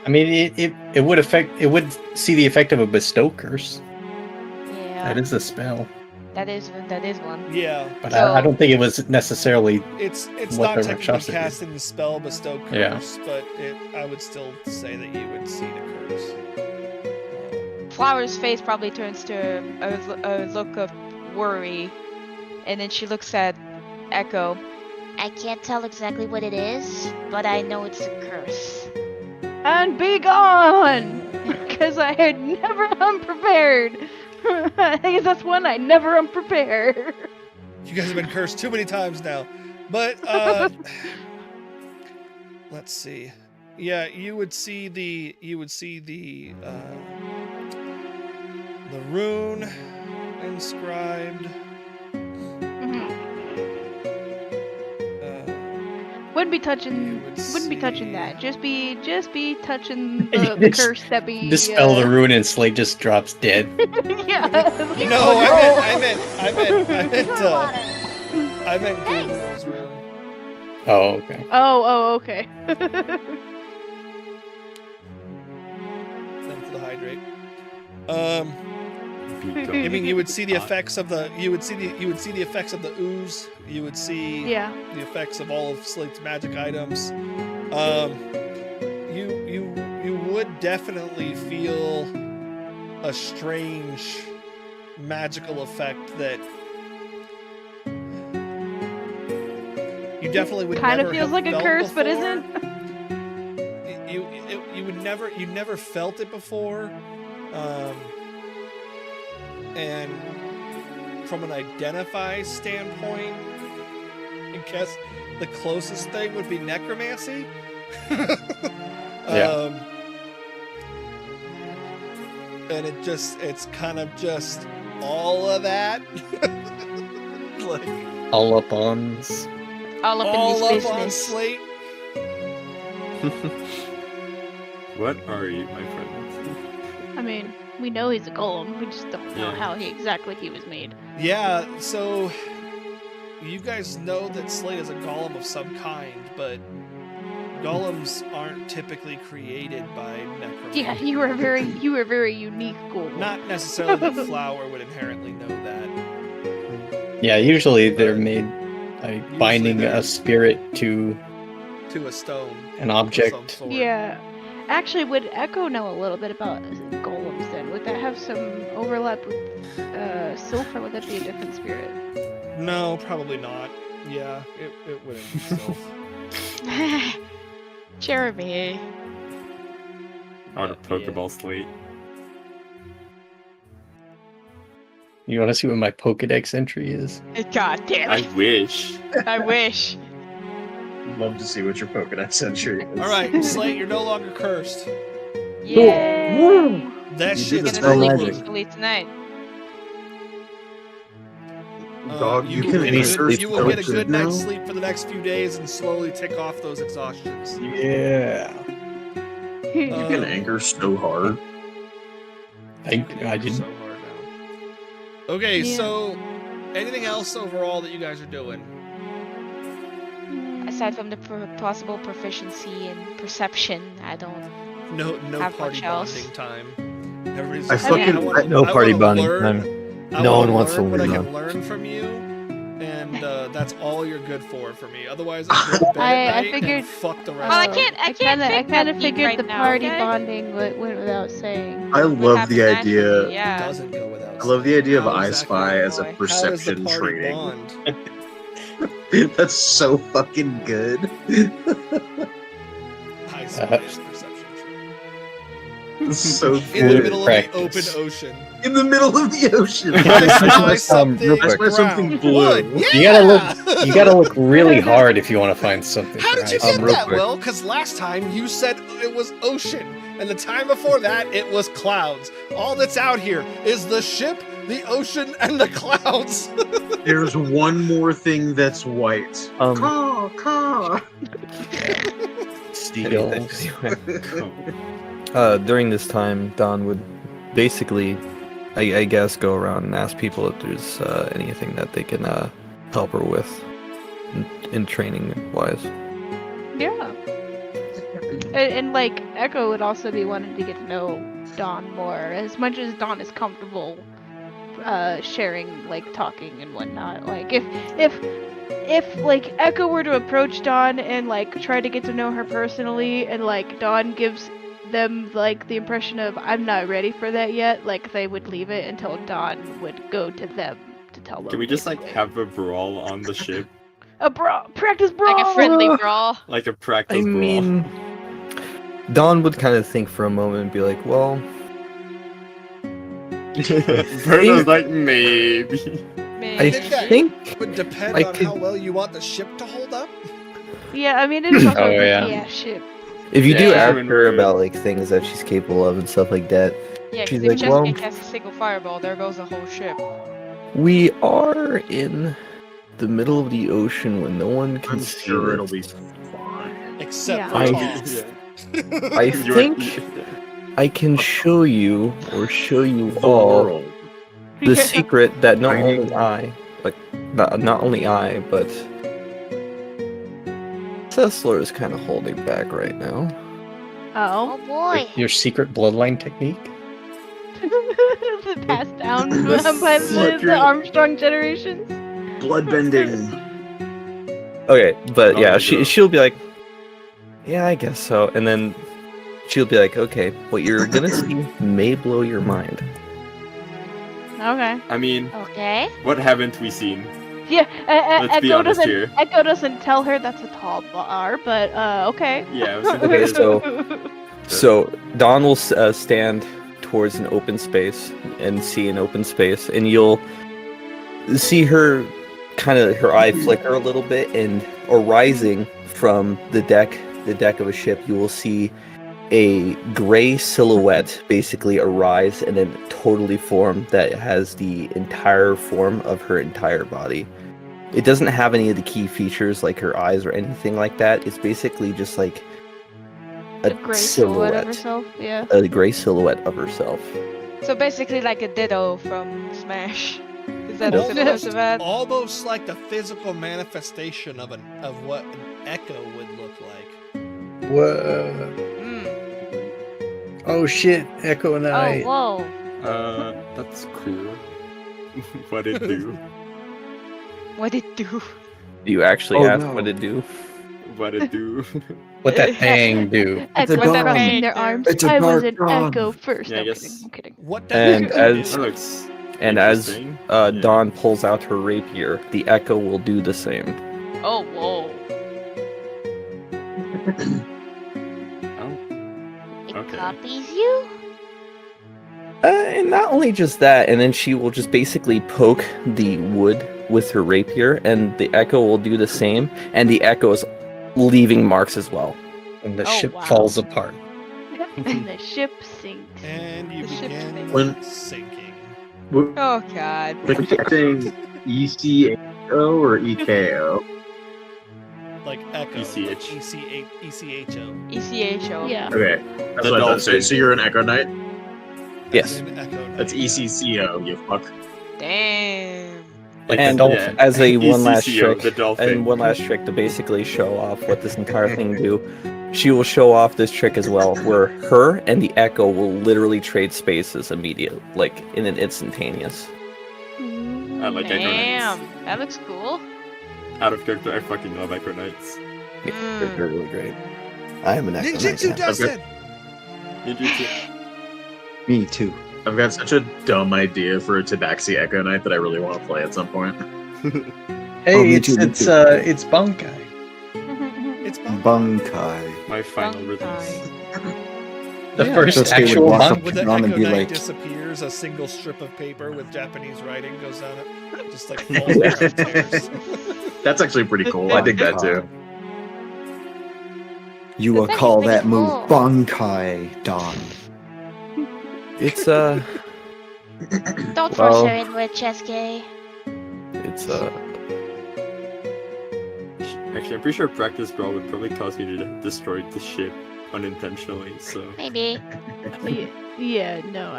I mean, it would affect. It would see the effect of a bestow curse. Yeah. That is a spell, That is one. Yeah, but So- I don't think it was necessarily. it's What not the technically Rakshasa did. casting the spell bestow Yeah. curse, but I would still say that you would see the curse. Flower's face probably turns to a look of worry, and then she looks at Echo. I can't tell exactly what it is, but I know it's a curse. And be gone! Because I had never unprepared. I think that's one I never unprepared. You guys have been cursed too many times now. But let's see. Yeah, you would see the rune inscribed. Wouldn't be touching. would Wouldn't be touching see- that. Just be touching the curse that be. Dispel the rune and Slate just drops dead. Yeah. No, I meant Google's rune. Oh, okay. Oh, okay. Then for the hydrate. I mean, you would see the effects of the effects of the ooze. You would see Yeah. the effects of all of Slate's magic items. You would definitely feel a strange magical effect that you definitely would Kind of never feels have like a felt curse, but before. isn't. You never felt it before, and from an identify standpoint, I guess the closest thing would be necromancy. Yeah. And it's kind of just all of that. Like, All up on. All up in all this up on business. Slate. What are you, my friend? I mean, we know he's a golem. We just don't know Yeah. how he was made. Yeah, so you guys know that Slate is a golem of some kind, but golems aren't typically created by necromancy. Yeah, you were a very unique golem. Not necessarily that Flower would inherently know that. Yeah, usually they're made like Usually binding they're- a spirit to To a stone. an of some object. sort. Yeah. Actually, would Echo know a little bit about golems then? Would that have some overlap with Sylph, or would that be a different spirit? No, probably not. Yeah, it wouldn't be Sylph. Jeremy. On a Pokeball Slate. You want to see what my Pokedex entry is? God damn I it. wish. I wish. Love to see what your Pokedex entry is. All right, Slate, you're no longer cursed. Yay! That You shit did is it Gonna sleep magic. over. peacefully tonight. Dog, you you will can get, insert you will get a skeleton good night's now? sleep for the next few days and slowly tick off those exhaustions. Yeah. You can anger so hard. I So didn't. hard now. Okay, Yeah. so anything else overall that you guys are doing? Aside from the possible proficiency in perception, I don't. No Have party much else. bonding time. Everybody's I just fucking- like, wanna- No I party wanna bonding learn- time. I No wanna one wants to learn what I learn. can learn from you, and that's all you're good for me. Otherwise, I go to bed I at night figured- and fuck the rest. Well, I of it. can't- I fake kind that of deep figured right the now, party okay? bonding went without saying. I What love happens the naturally, idea. It Yeah. doesn't go without. I love the idea of How I exactly- Spy as a boy. How does the perception party training. bond? That's so fucking good. I spy is perception training. It's so In the good. middle Practice. of the open ocean. In the middle of the ocean. I spy something real quick. I spy something brown. blue. Wood. Yeah! You gotta look really hard if you want to find something. How did you right? get real that, quick. Will? Because last time you said it was ocean, and the time before that it was clouds. All that's out here is the ship, the ocean, and the clouds. There's one more thing that's white. Um, Caw. Seagulls. During this time, Don would basically, I guess, go around and ask people if there's anything that they can help her with in training wise. Yeah. And like Echo would also be wanting to get to know Dawn more, as much as Dawn is comfortable sharing, like talking and whatnot. Like if like Echo were to approach Dawn and like try to get to know her personally, and like Dawn gives them like the impression of I'm not ready for that yet, like they would leave it until Dawn would go to them to tell them. Can we just like basically. have a brawl on the ship? a practice brawl? Like a friendly brawl. Like a practice I brawl? mean, Don would kind of think for a moment and be like, well, Birdo's like, maybe. I Maybe. think would depend I on could- how well you want the ship to hold up. Yeah, I mean it is also Oh, a yeah. yeah ship. if you do Yeah. ask her about like things that she's capable of and stuff like that, Yeah, She's because if like, Jess well- can cast a single fireball, there goes the whole ship. we are in the middle of the ocean when no one can I'm see sure it. it'll be fine. Except Yeah. for I- Tom. I You're- think I can show you or show you The all world. the secret that not Tiny. only I, like not only I, but Tesla is kind of holding back right now. Oh. boy. Your secret bloodline technique? Passed down by the Armstrong generations. Bloodbending. Okay, but Oh, yeah, my she God. she'll be like, yeah, I guess so, and then she'll be like, okay, what you're gonna see may blow your mind. Okay. I mean, Okay. what haven't we seen? Yeah, Let's be honest here. Echo doesn't tell her that's a tall bar, but okay. Yeah, Okay, so Don will stand towards an open space and see an open space, and you'll see her her eye flicker a little bit, and arising from the deck of a ship, you will see a gray silhouette basically arise and then totally form that has the entire form of her entire body. It doesn't have any of the key features like her eyes or anything like that. It's basically just like A gray silhouette of herself. Yeah. a gray silhouette of herself. So basically like a ditto from Smash. Is that Nope. similar to that? Almost like the physical manifestation of what an echo would look like. Whoa. Mm. Oh shit, Echo and I. Oh, whoa. That's cool. What it do? What it do? Do you actually Oh, ask no. what it do? What it do? What that thing do? Echo a dog. crossing their arms. It's a I was dark an dog. echo first. Yeah, I No, I'm guess- kidding. I'm kidding. What And that as- That looks And as interesting. Yeah. Dawn pulls out her rapier, the echo will do the same. Oh, whoa. It Okay. copies you? And not only just that, and then she will just basically poke the wood with her rapier, and the echo will do the same, and the echo is leaving marks as well. And the Oh, ship wow. falls apart. And the ship sinks. And you The ship begin sinks. When- sinking. Oh god. Saying ECHO or EKO? Like echo. ECH. ECHO. ECHO. Yeah. Okay, that's The what I thought. So, dolphin. so you're an Echo Knight? Yes. And echo That's knight. ECCO, you fuck. Damn. Like And the dolphin. as a one last ECCO, trick, the dolphin. and one last trick to basically show off what this entire thing do, she will show off this trick as well, where her and the echo will literally trade spaces immediately, like in an instantaneous. I like Echo Damn. Knights. That looks cool. Out of character, I fucking love Echo Knights. Yeah, Mm. they're really great. I am an echo. Ninjutsu Knight now. Dustin! Ninjutsu. Me too. I've got such a dumb idea for a Tabaxi Echo Knight that I really want to play at some point. Hey, Oh, me it's too, me it's too. it's Bunkai. It's Bunkai. Bunkai. My final release. The Yeah. first Sasuke would actual walk up Bunkai. When the Ron and Echo be Knight like- disappears, a single strip of paper with Japanese writing goes down it. Just like falls downstairs. That's actually pretty cool. I dig that too. You will That's call pretty that move cool. Bunkai, Don. It's Don't force Well- her into a chess game. it's Actually, I'm pretty sure practice brawl would probably cause me to destroy the ship unintentionally, so. Maybe. Yeah, no,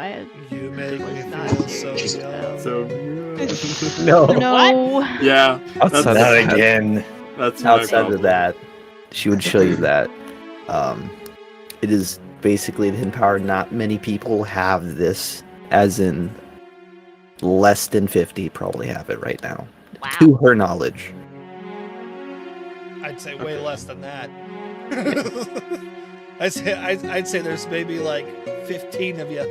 You make Was me not feel so serious young. So. No, no. Yeah, outside That's- of not that, again. that's my outside problem. of that, she would show you that it is basically the hidden power. Not many people have this, as in less than 50 probably have it right now, Wow. to her knowledge. I'd say way less than that. I'd say there's maybe like 15 of you.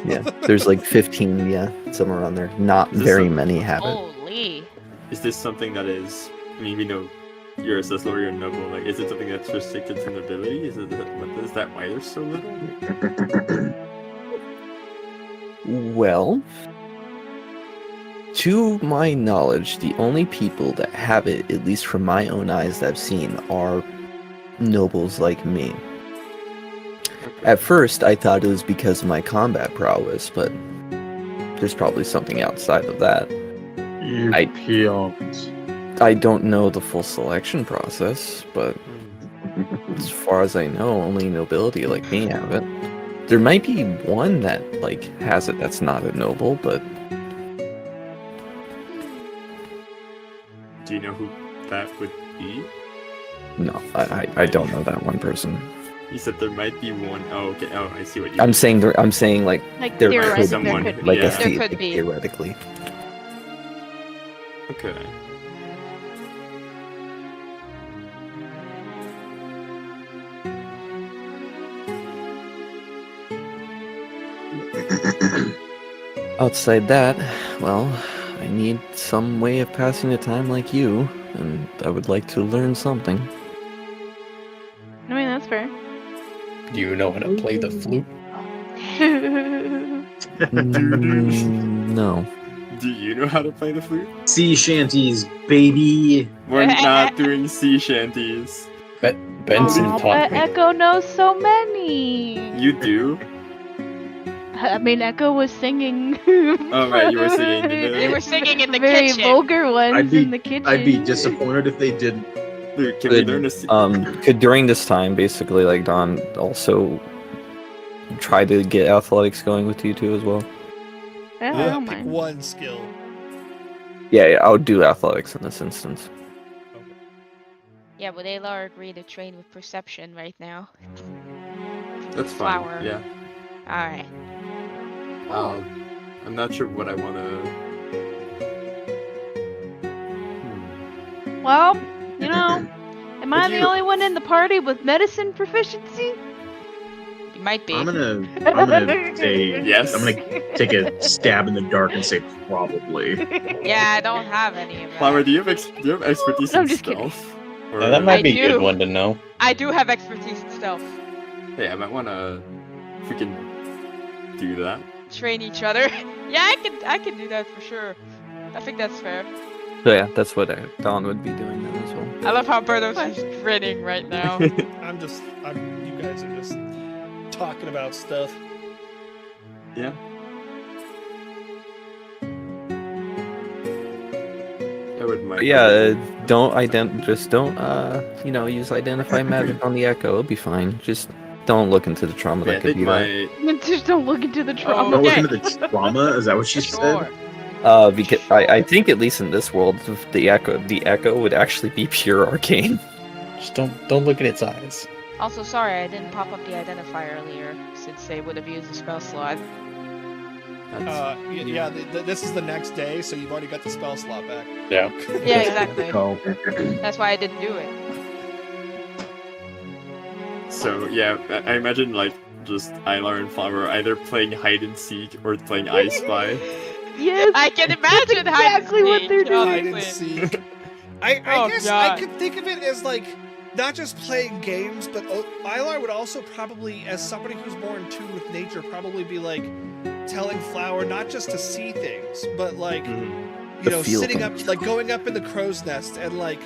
Yeah, there's like 15, yeah, somewhere around there. Not Is this very a- many have it. Holy. Is this something that is? I mean, we know you're a Cecil or you're a noble. Like, is it something that's restricted to nobility? Is that why there's so little? Well, to my knowledge, the only people that have it, at least from my own eyes that I've seen, are nobles like me. At first, I thought it was because of my combat prowess, but there's probably something outside of that. You I- peons. I don't know the full selection process, but as far as I know, only nobility like me have it. There might be one that like has it that's not a noble, but Do you know who that would be? no, I don't know that one person. You said there might be one. Oh, okay. Oh, I see what you. I'm mean. saying like Like there theorizing, could someone- there could like be. a Yeah. There could be. theoretically. Okay. Outside that, well, I need some way of passing the time like you, and I would like to learn something. I mean, that's fair. Do you know how to play the flute? No. Do you know how to play the flute? Sea shanties, baby. We're not doing sea shanties. Benson Aw, taught but me. Echo knows so many. You do? I mean, Echo was singing. Oh, right, you were singing. They were singing in the very kitchen. vulgar ones in the kitchen. I'd be disappointed if they didn't. Dude, can we learn a sea? Could during this time, basically, like Don also try to get athletics going with you too as well. Yeah, I Yeah, don't pick mind. one skill. Yeah, I would do athletics in this instance. Yeah, but Aylar agreed to train with perception right now. That's fine. Flower. Yeah. Alright. I'm not sure what I want to. Well, you know, am I Would the you- only one in the party with medicine proficiency? You might be. I'm gonna say Yes. I'm gonna take a stab in the dark and say probably. Yeah, I don't have any of that. Flower, do you have expertise I'm in just kidding. stealth? Yeah, that might I be a do. good one to know. I do have expertise in stealth. Hey, I might want to freaking do that. Train each other. Yeah, I can do that for sure. I think that's fair. So yeah, that's what Don would be doing then as well. I love how Birdo's just grinning right now. You guys are just talking about stuff. Yeah. I wouldn't mind. But yeah, don't use identify magic on the Echo. It'll be fine. Just don't look into the trauma Yeah, I that could think be there. my Just don't look into the trauma. Don't look Okay. into the trauma. Is that what she Sure. said? Because I think at least in this world, the Echo would actually be pure arcane. Just don't look at its eyes. Also, sorry, I didn't pop up the identify earlier, since they would have used the spell slot. This is the next day, so you've already got the spell slot back. Yeah. Yeah, exactly. Oh. That's why I didn't do it. So yeah, I imagine like just Aylar and Flower either playing hide and seek or playing I Spy. Yes. I can imagine exactly what they're doing. Hide and honestly. seek. I Oh, guess God. I could think of it as like not just playing games, but Ilar would also probably, as somebody who's more in tune with nature, probably be like telling Flower not just to see things, but like To feel sitting things. up, like going up in the crow's nest and like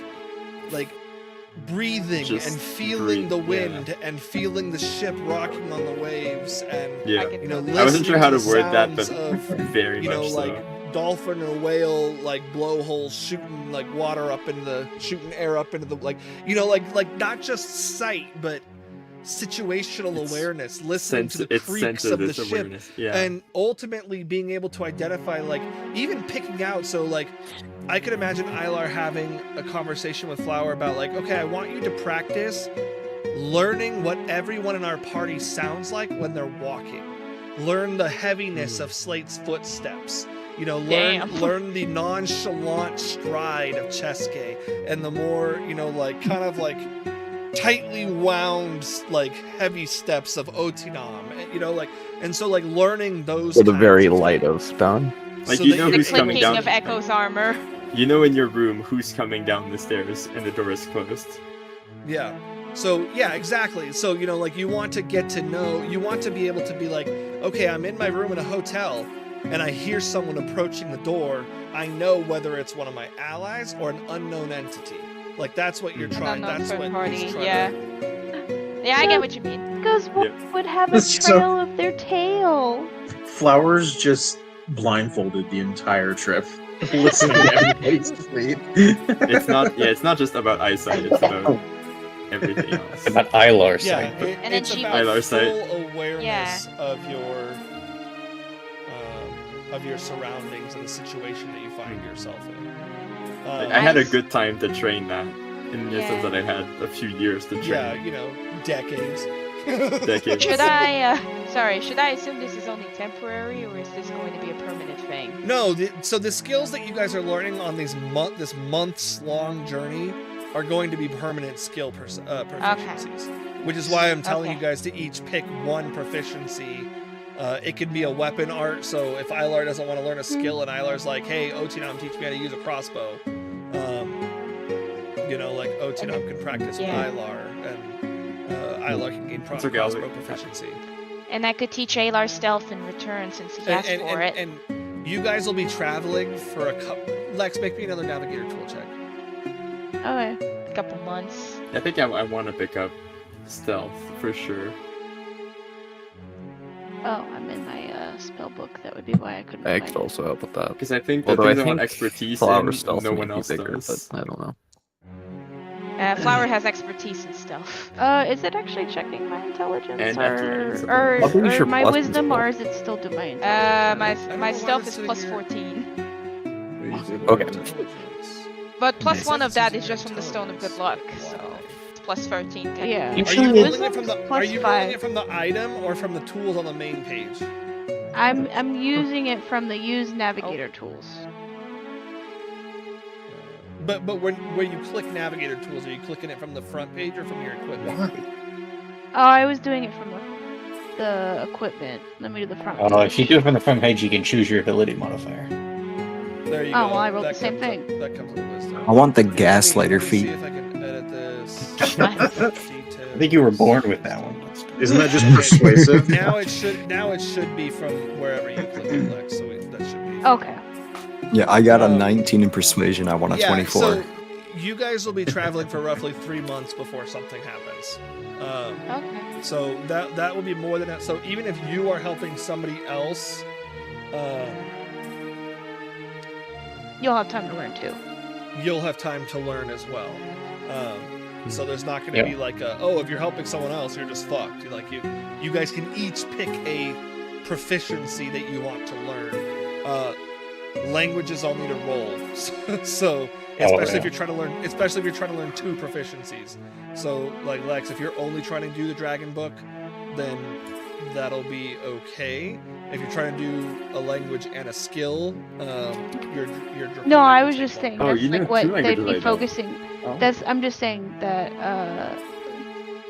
breathing Just and feeling breathe, the yeah. wind and feeling the ship rocking on the waves and Yeah. I can I wasn't sure how to listening word that, sounds but of, very you know, much like so. dolphin or whale like blowholes shooting like water up into the shooting air up into the like not just sight but situational It's awareness, listening to the It's creaks of the sensitive ship awareness. Yeah. and ultimately being able to identify, like even picking out. So like I could imagine Ilar having a conversation with Flower about like, okay, I want you to practice learning what everyone in our party sounds like when they're walking. Learn the heaviness of Slate's footsteps. Damn. Learn the nonchalant stride of Cheske and the more, like kind of like tightly wound, like heavy steps of Otinam. And so like learning those. Or the kinds very of light things. of Don. Like So you that know you who's can- coming Clinking down. of Echo's armor. You know in your room who's coming down the stairs and the door is closed. Yeah. So yeah, exactly. So like you want to get to know, you want to be able to be like, okay, I'm in my room in a hotel and I hear someone approaching the door. I know whether it's one of my allies or an unknown entity. Like that's what you're An trying. unknown That's third what party, he's trying yeah. to. Yeah, I get what you mean. Because what would have a So- trail of their tail? Flowers just blindfolded the entire trip, listening to everybody's sleep. It's not just about eyesight, it's about everything else. About Ilar's Yeah, side. And then it's she about was- full awareness of your surroundings and the situation that you find yourself in. I had a good time to train that, in the Yeah. sense that I had a few years to train. Yeah, decades. Decades. Should I assume this is only temporary, or is this going to be a permanent thing? No, so the skills that you guys are learning on this months-long journey are going to be permanent skill proficiencies, which is why I'm telling you guys to each pick one proficiency. It could be a weapon art, so if Ilar doesn't want to learn a skill and Ilar's like, hey, Otinam, teach me how to use a crossbow, like Otinam can practice with Ilar, and Ilar can gain okay, crossbow proficiency. And I could teach Aylar stealth in return since he asked for it. And You guys will be traveling for a couple. Lex, make me another navigator tool check. Okay. A couple months. I think I want to pick up stealth for sure. Oh, I'm in my spell book. That would be why I couldn't I find could it. also help with that. Because I think the Although I things I want think expertise flower in, stealth no may one be else bigger, does. but I don't know. Flower has expertise in stealth. Is it actually checking my intelligence And or athletics, I or, think. or Sure, my plus wisdom, spell. or is it still do my intelligence? don't My know why stealth that's is sitting plus here. 14. Okay. But plus Nice. one of that Using is your just from the Stone of Good intelligence. Luck, so it's plus 13 technically. Yeah. Are Usually you it's- rolling it from the? Wisdom's Are plus you rolling 5. it from the item or from the tools on the main page? I'm using it from the use navigator tools. But when you click navigator tools, are you clicking it from the front page or from your equipment? Oh, I was doing it from the equipment. Let me do the front page. If you do it from the front page, you can choose your ability modifier. There you Oh, go. well, I rolled That the same comes up- thing. That comes with wisdom. I want the Let gaslighter me feet. See if I can edit this. I think you were born with that one. Isn't that just persuasive? Now it should be from wherever you click it, Lex. So that should be. Okay. Yeah, I got a Um, 19 in persuasion. I want a 24. So you guys will be traveling for roughly 3 months before something happens. Okay. So that will be more than that. So even if you are helping somebody else, You'll have time to learn too. you'll have time to learn as well. So there's not going to Yeah. be like if you're helping someone else, you're just fucked. You guys can each pick a proficiency that you want to learn. Languages all need a roll, so especially if you're trying to learn, especially if you're trying to learn 2 proficiencies. So like Lex, if you're only trying to do the dragon book, then that'll be okay. If you're trying to do a language and a skill, your No, I was will just take saying longer. Oh, that's you know like what 2 they'd languages I be don't. focusing. Oh. I'm just saying that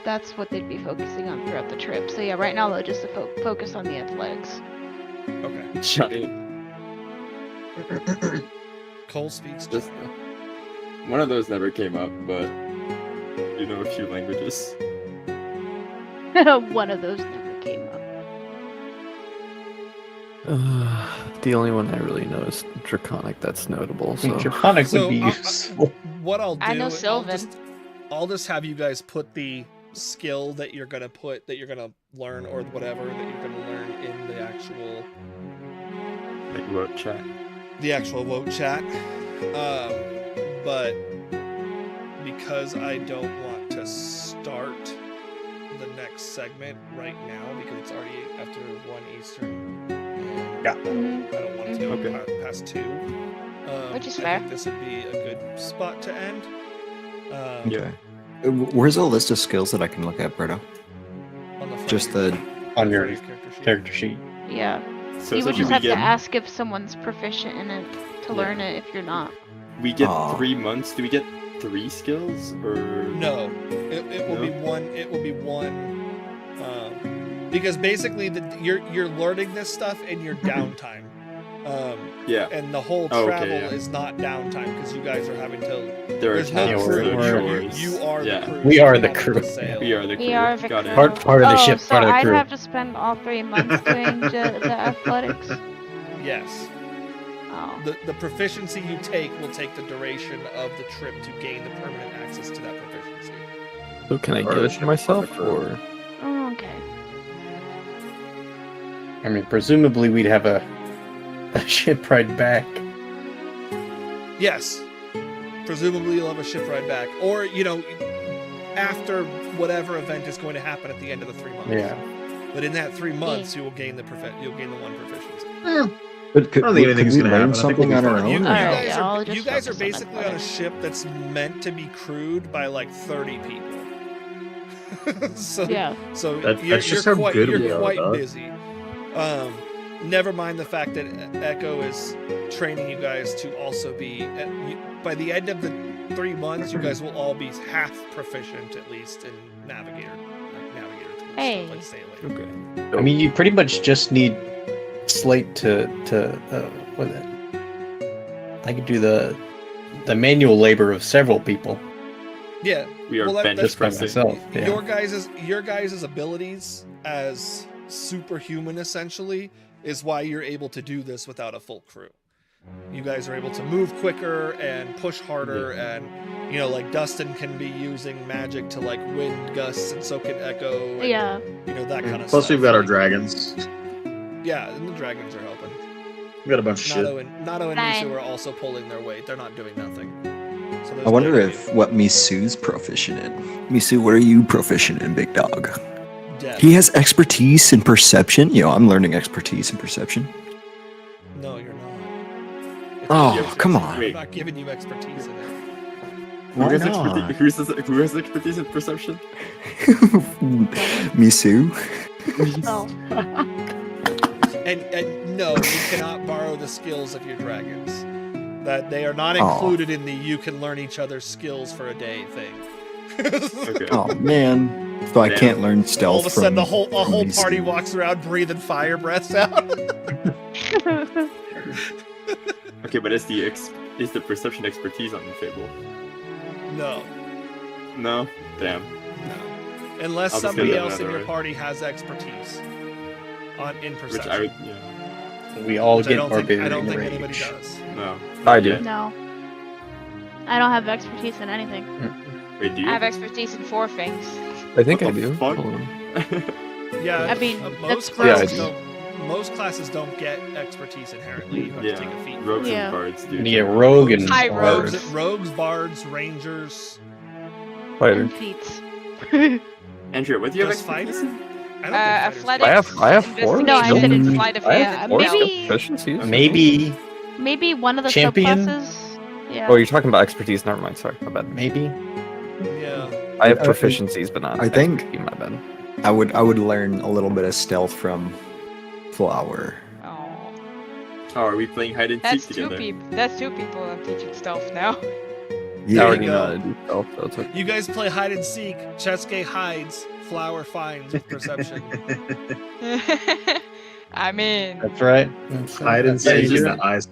that's what they'd be focusing on throughout the trip. So yeah, right now they'll just focus on the athletics. Okay. Giant. Cole speaks. Just giant. one of those never came up, but you know a few languages. One of those never came up. The only one I really know is Draconic. That's notable. I think So Draconic So, would be useful. What I'll do, I know Sylvan. I'll just have you guys put the skill that you're gonna learn or whatever that you're gonna learn in the actual Like chat. vote chat. But because I don't want to start the next segment right now because it's already after 1 Eastern. And Yeah. I don't want it to go Okay. past 2. Which is I fair. think this would be a good spot to end. Okay. Where's a list of skills that I can look at, Berto? On the front Just of the. On your character sheet. character sheet. Yeah. So You would essentially just have to we ask if someone's proficient in it to Yeah. learn it if you're not. get Aw. 3 months. Do we get 3 skills or No, it will No? be one. It will be one. Because basically, you're learning this stuff in your downtime. Yeah, And the whole Oh, okay, travel yeah. is not downtime because you guys are having to. there are There's no tasks, crew. there are chores. You are yeah. the crew. We so are you're the having crew. to sail. We are the crew. We are the Got crew. it. Part of the ship, so part of the I'd crew. have to spend all 3 months doing the athletics. Yes. Oh. The proficiency you take will take the duration of the trip to gain the permanent access to that proficiency. So can I Or give the it ship to on the myself crew. or? Oh, okay. I mean, presumably we'd have a ship ride back. Yes. Presumably you'll have a ship ride back. Or, after whatever event is going to happen at the end of the 3 months. Yeah. But in that 3 months, you will gain the one proficiency. But could, I don't think could anything's we gonna learn happen. I think something we'll on be our fine. own? You, or Alright, no? guys yeah, I'll are, just you guys are focus on basically on a athletics. ship that's meant to be crewed by like 30 people. so Yeah. so That's you're just how quite, good you're we are, quite dog. busy. Never mind the fact that Echo is training you guys to also be by the end of the 3 months, you guys will all be half proficient at least in navigator tools, Hey. stuff like sailing. Okay. I mean, you pretty much just need Slate to what is it? I could do the manual labor of several people Yeah. We are Well, bench just by pressing. myself. Yeah. Your guys' abilities as superhuman essentially is why you're able to do this without a full crew. You guys are able to move quicker and push harder, and like Dustin can be using magic to like wind gusts, and so can Echo. And, Yeah. That kind of stuff. Plus, we've got our dragons. Yeah, and the dragons are helping. We got a bunch of shit. Nato and Misu are also pulling their weight. They're not doing nothing. So I wonder if what Misu's proficient in. Misu, what are you proficient in, big dog? Death. He has expertise in perception. I'm learning expertise in perception. No, you're not. It's Oh, not come expertise. on. I'm not giving you expertise in it. Why Who not? has expertise in perception? Misu. Oh. And no, you cannot borrow the skills of your dragons. That they are not Aw. included in the you can learn each other's skills for a day thing. Okay. Oh man. So I Damn. can't learn stealth All of a sudden, from a whole Misu. party walks around breathing fire breaths out. Okay, but is the perception expertise on the table? No, No. Damn. no. Unless I'll just somebody get that else in out of your the way. party has expertise in Which perception. I would. Yeah. We all Which I get don't think barbarian anybody rage. does. No. I do. Yeah. No. I don't have expertise in anything. Wait, do you? I have expertise in 4 things. I think What I the do. fuck? Hold on. Yeah, I mean, most that's classes gross. most classes don't get expertise inherently. You have to take a feat. Rogues Yeah. and bards do. You get rogue and Hi, bard. Rogues, bards, rangers. Fighter. And feats. Andrea, what do you have Just expertise fighter? in? I don't think Athletics. fighters I have 4. No, I said investigation, it's- sleight of I hand, have and 4 stealth. maybe- proficiencies. Maybe, Maybe one of the Champion? subclasses. Yeah. Oh, you're talking about expertise. Never mind. Sorry, my bad. maybe. Yeah. I have I think- proficiencies, but not. I think- expertise, my bad. I would learn a little bit of stealth from Flower. Oh, Oh, are we playing hide and seek that's 2 together? people. That's 2 people I'm teaching stealth now. I There already you know go. how to do stealth, so it's okay. You guys play hide and seek. Chesuke hides. Flower finds with perception. I mean, That's right. Hide and Yeah, seek you in just- the eyes.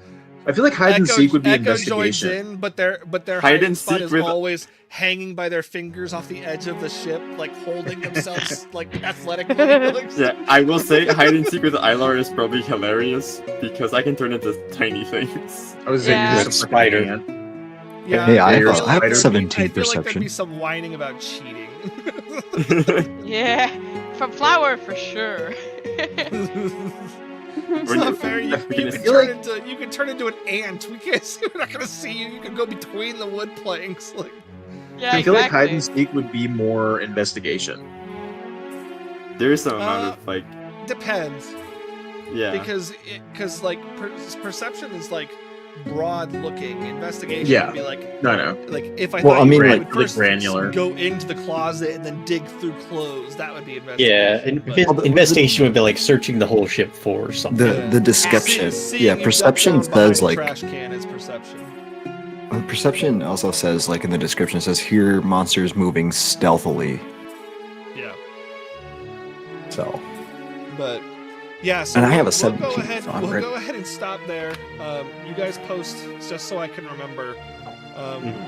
I feel like hide and seek would be Echo joins investigation. in, but their Hide hiding and spot seek is with- always hanging by their fingers off the edge of the ship, like holding themselves like athletically. Like, Yeah, I will say hide and seek with Ilar is probably hilarious because I can turn into tiny things. I was Yeah. saying With just a spider. freaking ant. yeah, Hey, I feel have- I have there'd be- 17 I feel like there'd perception. be some whining about cheating. yeah, from Flower for sure. It's We're not not- fair. You I can feel turn into an ant. We can't. We're not gonna see you. You can go between the wood planks. Like, Yeah, I feel like exactly. hide and seek would be more investigation. There is some amount of like, depends. yeah. Because like perception is like broad looking. Investigation Yeah. would be like No. if I Well, thought I mean, you like- would really first granular. go into the closet and then dig through clothes. That would be Yeah, investigation. but investigation would be like searching the whole ship for something. The deception. seeing Yeah, you perception duck down says behind a like trash can is perception. perception also says like in the description it says hear monsters moving stealthily. Yeah. So But yeah, so And I have a we'll 17, go ahead. so I'm We'll ready. go ahead and stop there. You guys post just so I can remember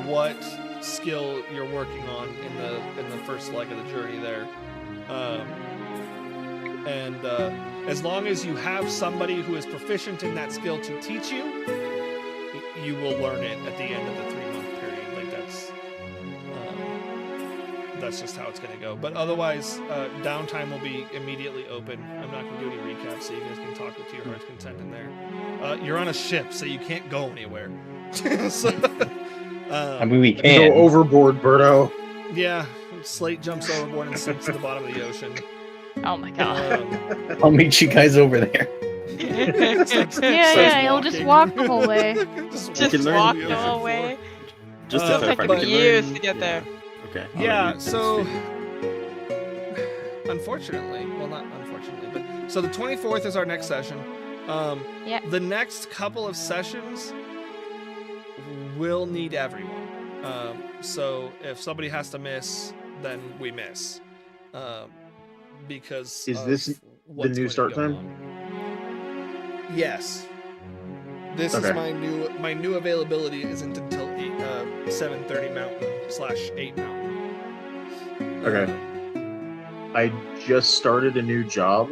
what skill you're working on in the first leg of the journey there. And as long as you have somebody who is proficient in that skill to teach you, you will learn it at the end of the 3-month period. Like that's just how it's going to go. But otherwise, downtime will be immediately open. I'm not going to do any recaps, so you guys can talk to your heart's content in there. You're on a ship, so you can't go anywhere. So, I mean, we Go can. overboard, Birdo. yeah, Slate jumps overboard and sinks to the bottom of the ocean. Oh my god. I'll meet you guys over there. Yeah, you'll just walk the whole way. Just can learn walk the the ocean whole floor. way. Just Uh, to It's clarify, taken we can years learn- to get there. Okay. I'll Yeah, let you so speak. unfortunately, well, not unfortunately, but so the 24th is our next session. Yeah. The next couple of sessions will need everyone. So if somebody has to miss, then we miss. Because Is of this the what's new going to start go time? on. Yes. This Okay. is my new availability isn't until 7:30 Mountain /8 Mountain. Okay. I just started a new job.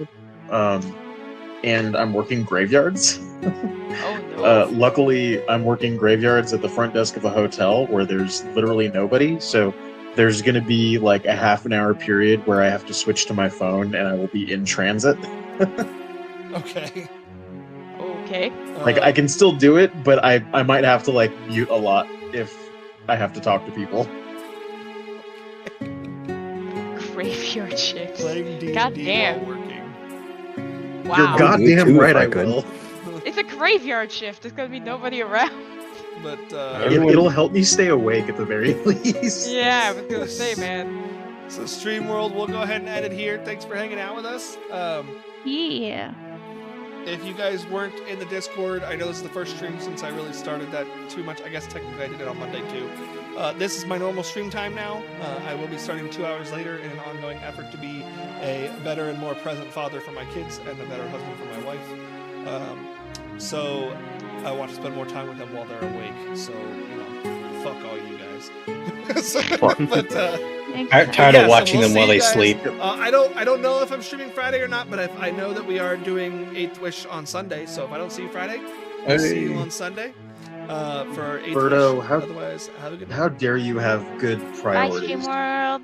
and I'm working graveyards. Oh no. Luckily, I'm working graveyards at the front desk of a hotel where there's literally nobody. So there's going to be like a half an hour period where I have to switch to my phone and I will be in transit. Okay. Okay. Like I can still do it, but I might have to like mute a lot if I have to talk to people. Graveyard shifts. Playing D&D God while damn. working. Wow. You're goddamn too, if right, I I could. will. It's a graveyard shift. There's gonna be nobody around. But It'll help me stay awake at the very least. Yeah, I was gonna say, man. so Stream World, we'll go ahead and end it here. Thanks for hanging out with us. Yeah. If you guys weren't in the Discord, I know this is the first stream since I really started that too much. I guess technically I did it on Monday too. This is my normal stream time now. I will be starting 2 hours later in an ongoing effort to be a better and more present father for my kids and a better husband for my wife. So I want to spend more time with them while they're awake. So, you know, fuck all you guys. But Tired yeah, of watching we'll them see while you they guys. sleep. I don't know if I'm streaming Friday or not, but I know that we are doing 8th Wish on Sunday. So if I don't see you Friday, I'll see you on Sunday for 8th Birdo, Wish. Otherwise, have a good night. how dare you have good Bye, priorities? Stream World.